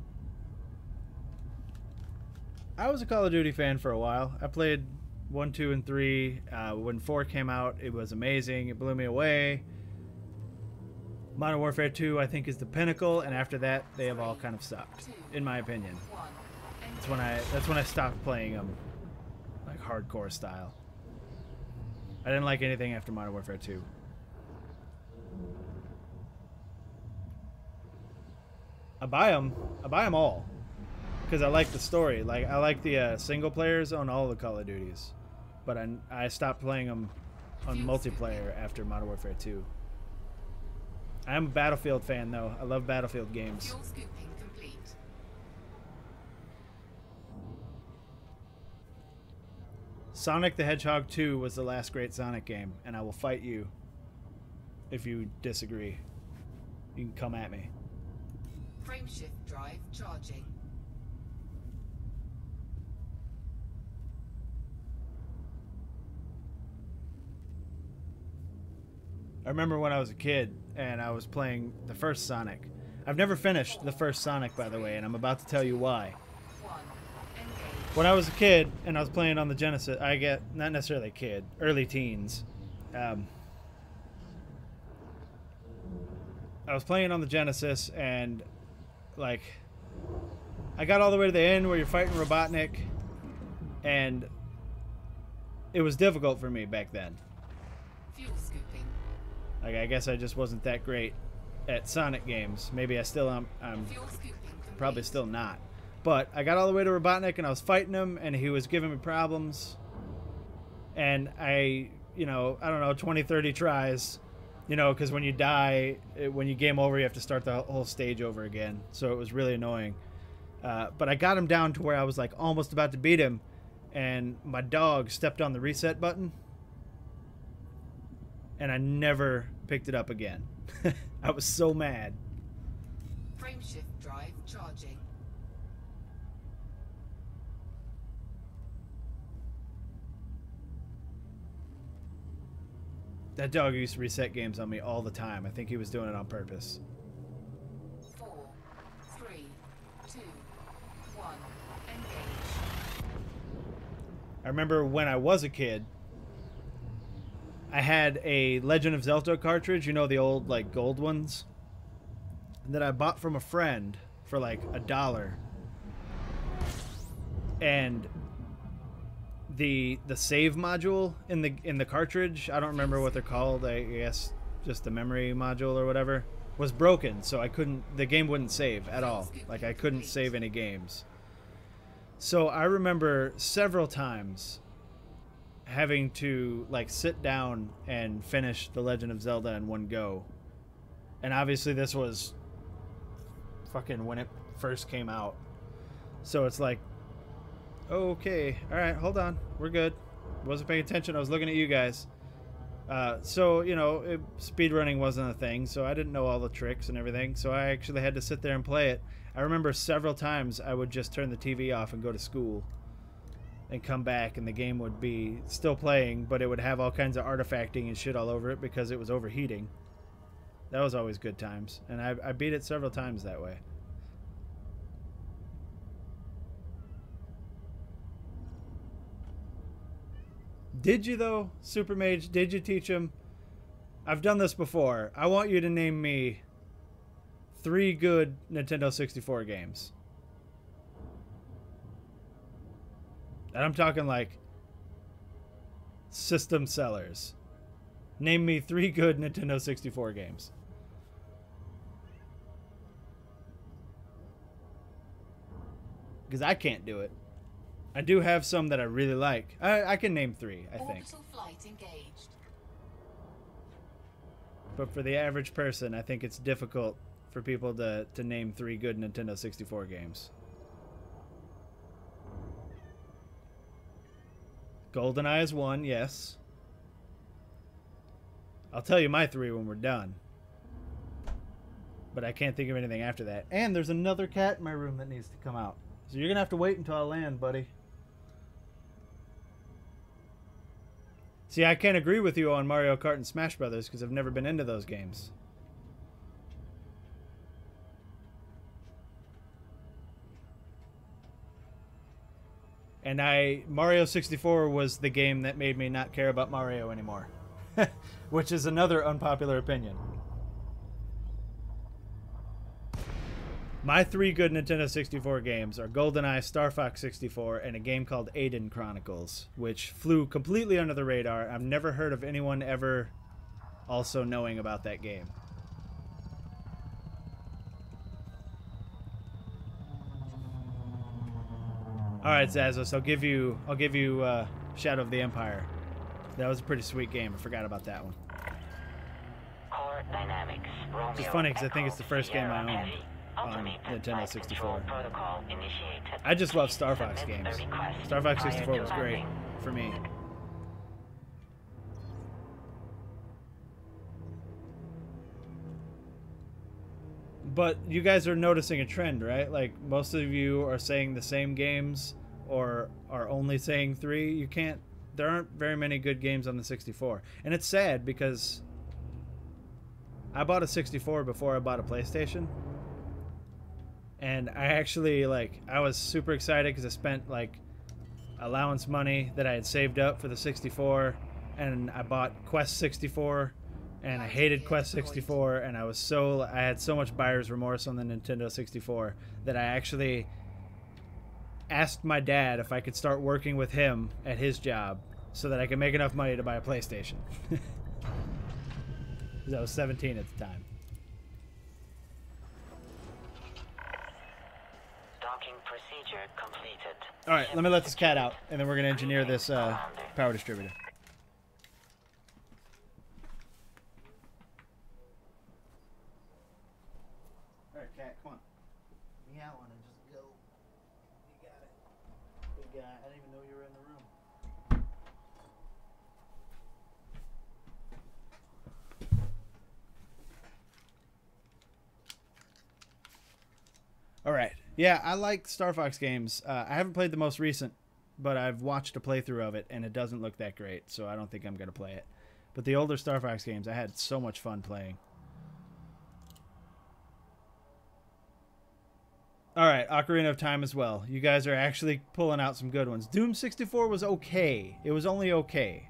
I was a Call of Duty fan for a while. I played 1, 2, and 3. When 4 came out, it was amazing. It blew me away. Modern Warfare 2, I think, is the pinnacle, and after that, they have all kind of sucked, in my opinion. 1, That's when I stopped playing them, like hardcore style. I didn't like anything after Modern Warfare 2. I buy them all because I like the story. Like I like the single players on all the Call of Duties, but I stopped playing them on multiplayer after Modern Warfare 2. I am a Battlefield fan though. I love Battlefield games. fuel scooping complete. Sonic the Hedgehog 2 was the last great Sonic game, and I will fight you if you disagree. You can come at me. Frameshift drive charging. I remember when I was a kid and I was playing the first Sonic. I've never finished the first Sonic, by the way, and I'm about to tell you why. 1. Engage. When I was a kid and I was playing on the Genesis, I get, not necessarily a kid, early teens. I was playing on the Genesis and, like, I got all the way to the end where you're fighting Robotnik, and it was difficult for me back then. Fuel scooping. Like, I guess I just wasn't that great at Sonic games. Maybe I still am. I'm Fuel scooping complete. probably still not. But I got all the way to Robotnik and I was fighting him and he was giving me problems. And I, you know, I don't know, 20, 30 tries, you know, because when you die, when you game over, you have to start the whole stage over again. So it was really annoying. But I got him down to where I was like almost about to beat him. And my dog stepped on the reset button. And I never picked it up again. I was so mad. Frameshift drive charging. That dog used to reset games on me all the time. I think he was doing it on purpose. 4, 3, 2, 1. Engage. I remember when I was a kid, I had a Legend of Zelda cartridge, you know, the old, like, gold ones, that I bought from a friend for, like, $1. And the save module in the cartridge, I don't remember what they're called, I guess just the memory module or whatever, was broken, so I couldn't, the game wouldn't save at all. Like, I couldn't save any games. So I remember several times having to, like, sit down and finish The Legend of Zelda in one go. And obviously this was fucking when it first came out. So it's like, okay, alright, hold on, we're good. Wasn't paying attention, I was looking at you guys. So, you know, speedrunning wasn't a thing, so I didn't know all the tricks and everything, so I actually had to sit there and play it. I remember several times I would just turn the TV off and go to school and come back, and the game would be still playing, but it would have all kinds of artifacting and shit all over it because it was overheating. That was always good times, and I beat it several times that way. Did you, though, Super Mage? Did you teach him? I've done this before. I want you to name me 3 good Nintendo 64 games. And I'm talking like system sellers. Name me 3 good Nintendo 64 games. Because I can't do it. I do have some that I really like. I can name 3, I think. Orbital flight engaged. But for the average person, I think it's difficult for people to name 3 good Nintendo 64 games. GoldenEye is 1, yes. I'll tell you my 3 when we're done. But I can't think of anything after that. And there's another cat in my room that needs to come out. So you're going to have to wait until I land, buddy. See, I can't agree with you on Mario Kart and Smash Brothers because I've never been into those games. And Mario 64 was the game that made me not care about Mario anymore. Which is another unpopular opinion. My 3 good Nintendo 64 games are GoldenEye, Star Fox 64, and a game called Aiden Chronicles, which flew completely under the radar. I've never heard of anyone ever also knowing about that game. All right, Zazos, I'll give you Shadow of the Empire. That was a pretty sweet game. I forgot about that one. Core dynamics. Romeo, It's funny because I think it's the first game I Sierra owned Heavy. on Ultimate Nintendo flight 64. control protocol initiated. I just love Star Fox Submit games. the request Star Fox prior 64 to was great landing. for me. But you guys are noticing a trend, right? Like, most of you are saying the same games or are only saying 3. You can't... There aren't very many good games on the 64. And it's sad because I bought a 64 before I bought a PlayStation. And I actually, like, I was super excited because I spent, like, allowance money that I had saved up for the 64, and I bought Quest 64, and I hated Quest 64, and I had so much buyer's remorse on the Nintendo 64 that I actually asked my dad if I could start working with him at his job so that I could make enough money to buy a PlayStation. 'Cause I was 17 at the time. Docking procedure completed. All right, let me let this cat out, and then we're going to engineer this power distributor. All right, cat, come on. Meow and just go. You got it. Good guy. I didn't even know you were in the room. All right. Yeah, I like Star Fox games. I haven't played the most recent, but I've watched a playthrough of it, and it doesn't look that great, so I don't think I'm going to play it. But the older Star Fox games, I had so much fun playing. All right, Ocarina of Time as well. You guys are actually pulling out some good ones. Doom 64 was okay. It was only okay.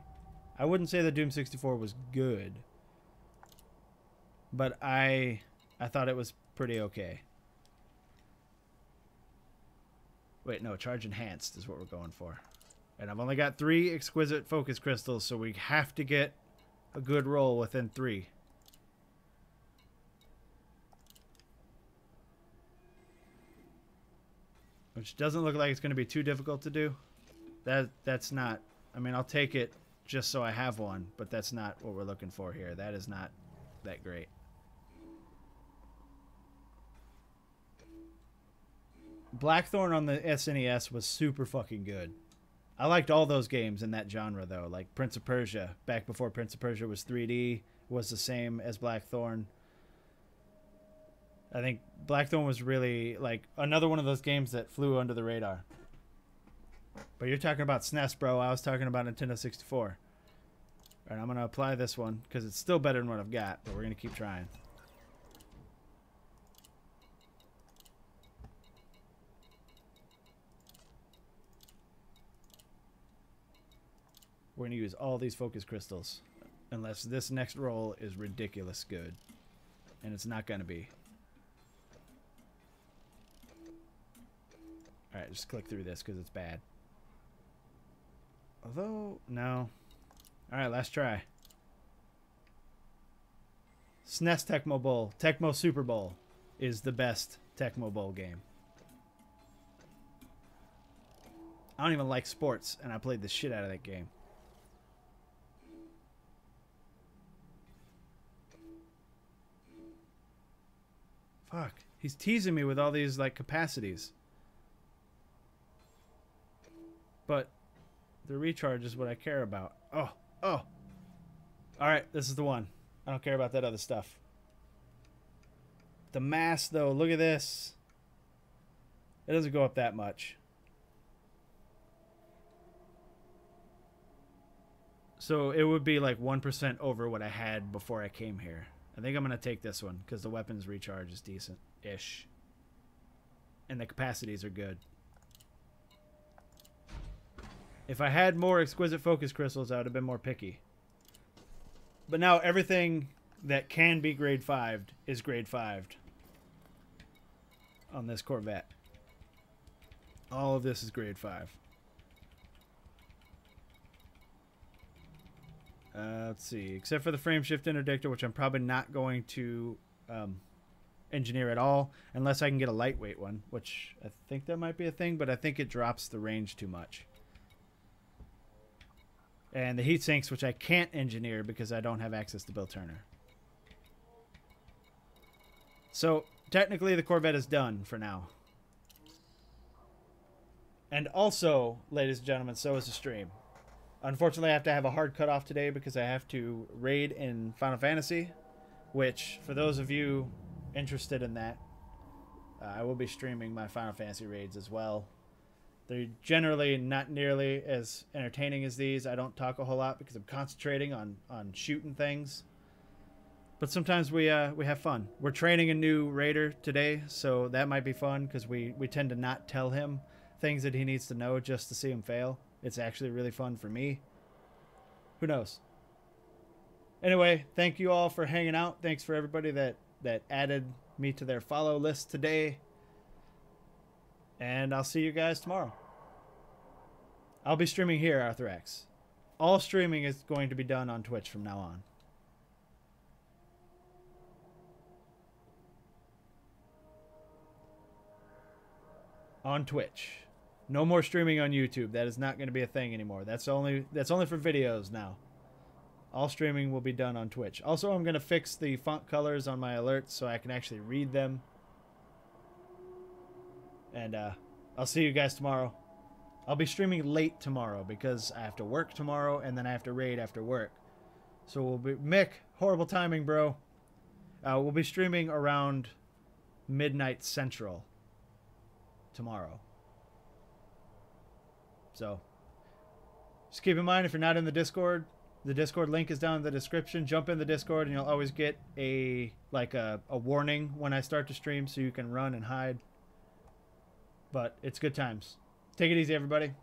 I wouldn't say that Doom 64 was good, but I thought it was pretty okay. Wait, no, Charge Enhanced is what we're going for. And I've only got 3 exquisite focus crystals, so we have to get a good roll within 3. Which doesn't look like it's going to be too difficult to do. That's not... I mean, I'll take it just so I have one, but that's not what we're looking for here. That is not that great. Blackthorn on the SNES was super fucking good. I liked all those games in that genre, though. Like Prince of Persia, back before Prince of Persia was 3D, was the same as Blackthorn. I think Blackthorn was really, like, another one of those games that flew under the radar. But you're talking about SNES, bro. I was talking about Nintendo 64. All right, I'm going to apply this one, because it's still better than what I've got, but we're going to keep trying. We're going to use all these focus crystals. Unless this next roll is ridiculous good. And it's not going to be. Alright, just click through this because it's bad. Although, no. Alright, last try. SNES Tecmo Bowl. Tecmo Super Bowl is the best Tecmo Bowl game. I don't even like sports, and I played the shit out of that game. Fuck. He's teasing me with all these, like, capacities. But the recharge is what I care about. Oh. Alright, this is the one. I don't care about that other stuff. The mass, though, look at this. It doesn't go up that much. So it would be like 1% over what I had before I came here. I think I'm going to take this one because the weapons recharge is decent-ish. And the capacities are good. If I had more exquisite focus crystals, I would have been more picky. But now everything that can be grade 5'd is grade 5'd on this Corvette. All of this is grade 5. Let's see. Except for the frame shift interdictor, which I'm probably not going to engineer at all, unless I can get a lightweight one, which I think that might be a thing, but I think it drops the range too much. And the heat sinks, which I can't engineer because I don't have access to Bill Turner. So, technically, the Corvette is done for now. And also, ladies and gentlemen, so is the stream. Unfortunately, I have to have a hard cutoff today because I have to raid in Final Fantasy, which, for those of you interested in that, I will be streaming my Final Fantasy raids as well. They're generally not nearly as entertaining as these. I don't talk a whole lot because I'm concentrating on shooting things. But sometimes we have fun. We're training a new raider today, so that might be fun because we tend to not tell him things that he needs to know just to see him fail. It's actually really fun for me. Who knows? Anyway, thank you all for hanging out. Thanks for everybody that added me to their follow list today. And I'll see you guys tomorrow. I'll be streaming here, Arthur X. All streaming is going to be done on Twitch from now on. On Twitch. No more streaming on YouTube. That is not going to be a thing anymore. That's only for videos now. All streaming will be done on Twitch. Also, I'm going to fix the font colors on my alerts so I can actually read them. And I'll see you guys tomorrow. I'll be streaming late tomorrow because I have to work tomorrow and then I have to raid after work. So we'll be... Mick, horrible timing, bro. We'll be streaming around midnight Central tomorrow. So just keep in mind, if you're not in the Discord link is down in the description. Jump in the Discord and you'll always get a warning when I start to stream so you can run and hide. But it's good times. Take it easy, everybody.